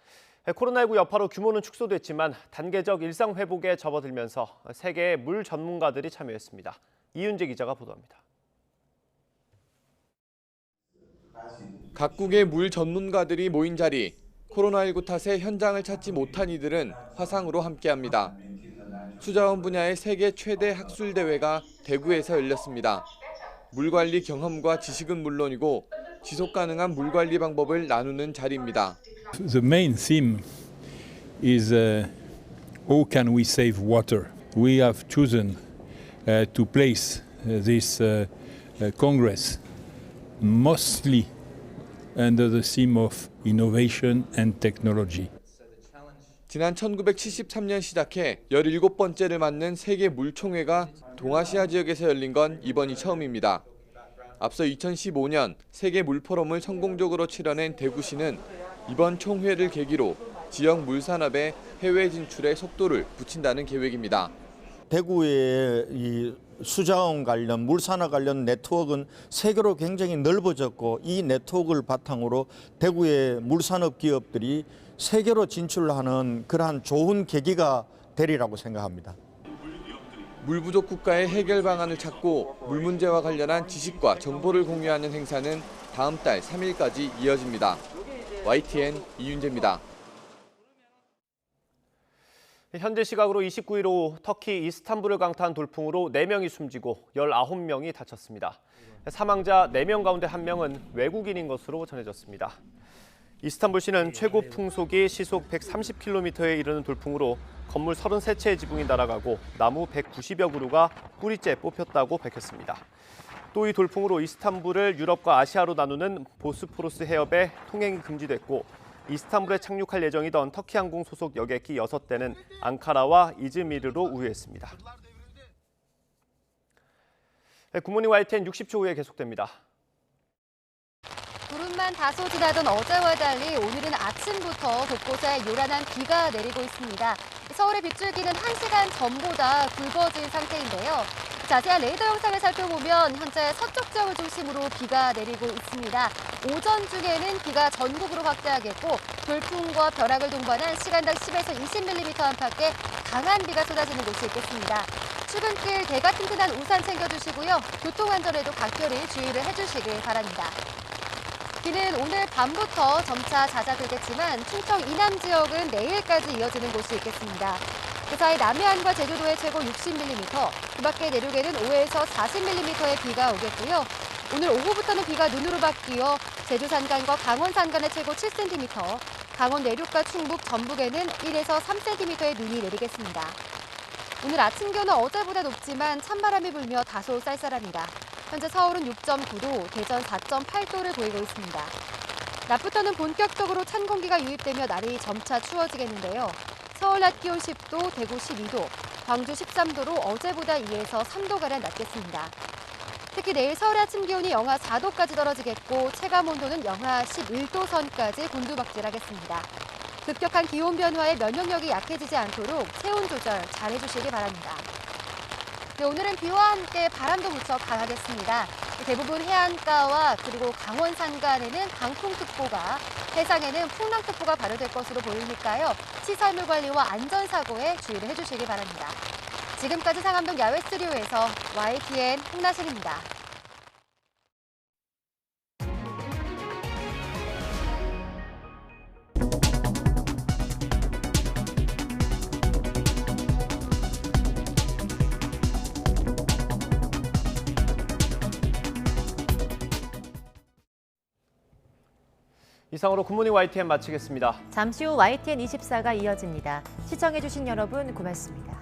코로나19 여파로 규모는 축소됐지만 단계적 일상 회복에 접어들면서 세계의 물 전문가들이 참여했습니다. 이윤재 기자가 보도합니다. 각국의 물 전문가들이 모인 자리. 코로나19 탓에 현장을 찾지 못한 이들은 화상으로 함께합니다. 수자원 분야의 세계 최대 학술 대회가 대구에서 열렸습니다. 물 관리 경험과 지식은 물론이고 지속 가능한 물 관리 방법을 나누는 자리입니다. The main theme is how can we save water? We have chosen to place this Congress mostly under the theme of innovation and technology. 지난 1973년 시작해 17번째를 맞는 세계 물총회가 동아시아 지역에서 열린 건 이번이 처음입니다. 앞서 2015년 세계 물포럼을 성공적으로 치러낸 대구시는 이번 총회를 계기로 지역 물산업의 해외 진출에 속도를 붙인다는 계획입니다. 대구의 이 수자원 관련, 물산업 관련 네트워크는 세계로 굉장히 넓어졌고 이 네트워크를 바탕으로 대구의 물산업 기업들이 세계로 진출하는 그러한 좋은 계기가 되리라고 생각합니다. 물 부족 국가의 해결 방안을 찾고 물 문제와 관련한 지식과 정보를 공유하는 행사는 다음 달 3일까지 이어집니다. YTN 이윤재입니다. 현재 시각으로 29일 오후 터키 이스탄불을 강타한 돌풍으로 4명이 숨지고 19명이 다쳤습니다. 사망자 4명 가운데 1명은 외국인인 것으로 전해졌습니다. 이스탄불시는 최고 풍속이 시속 130km에 이르는 돌풍으로 건물 33채의 지붕이 날아가고 나무 190여 그루가 뿌리째 뽑혔다고 밝혔습니다. 또 이 돌풍으로 이스탄불을 유럽과 아시아로 나누는 보스포러스 해협에 통행이 금지됐고 이스탄불에 착륙할 예정이던 터키 항공 소속 여객기 6대는 앙카라와 이즈미르로 우회했습니다. 굿모닝 YTN 60초 후에 계속됩니다. 구름만 다소 지나던 어제와 달리 오늘은 아침부터 곳곳에 요란한 비가 내리고 있습니다. 서울의 빗줄기는 1시간 전보다 굵어진 상태인데요. 자세한 레이더 영상을 살펴보면 현재 서쪽 지역을 중심으로 비가 내리고 있습니다. 오전 중에는 비가 전국으로 확대하겠고 돌풍과 벼락을 동반한 시간당 10에서 20mm 안팎의 강한 비가 쏟아지는 곳이 있겠습니다. 출근길 대가 튼튼한 우산 챙겨주시고요. 교통안전에도 각별히 주의를 해주시길 바랍니다. 비는 오늘 밤부터 점차 잦아들겠지만 충청 이남 지역은 내일까지 이어지는 곳이 있겠습니다. 그 사이 남해안과 제주도의 최고 60mm, 그 밖에 내륙에는 5에서 40mm의 비가 오겠고요. 오늘 오후부터는 비가 눈으로 바뀌어 제주 산간과 강원 산간의 최고 7cm, 강원 내륙과 충북, 전북에는 1에서 3cm의 눈이 내리겠습니다. 오늘 아침 기온은 어제보다 높지만 찬바람이 불며 다소 쌀쌀합니다. 현재 서울은 6.9도, 대전 4.8도를 보이고 있습니다. 낮부터는 본격적으로 찬 공기가 유입되며 날이 점차 추워지겠는데요. 서울 낮 기온 10도, 대구 12도, 광주 13도로 어제보다 2에서 3도가량 낮겠습니다. 특히 내일 서울 아침 기온이 영하 4도까지 떨어지겠고 체감 온도는 영하 11도 선까지 곤두박질하겠습니다. 급격한 기온 변화에 면역력이 약해지지 않도록 체온 조절 잘해주시기 바랍니다. 네, 오늘은 비와 함께 바람도 무척 강하겠습니다. 대부분 해안가와 그리고 강원 산간에는 강풍특보가, 해상에는 풍랑특보가 발효될 것으로 보이니까요. 시설물 관리와 안전사고에 주의를 해주시기 바랍니다. 지금까지 상암동 야외 스튜디오에서 YTN 홍나신입니다. 이상으로 굿모닝 YTN 마치겠습니다. 잠시 후 YTN 24가 이어집니다. 시청해주신 여러분 고맙습니다.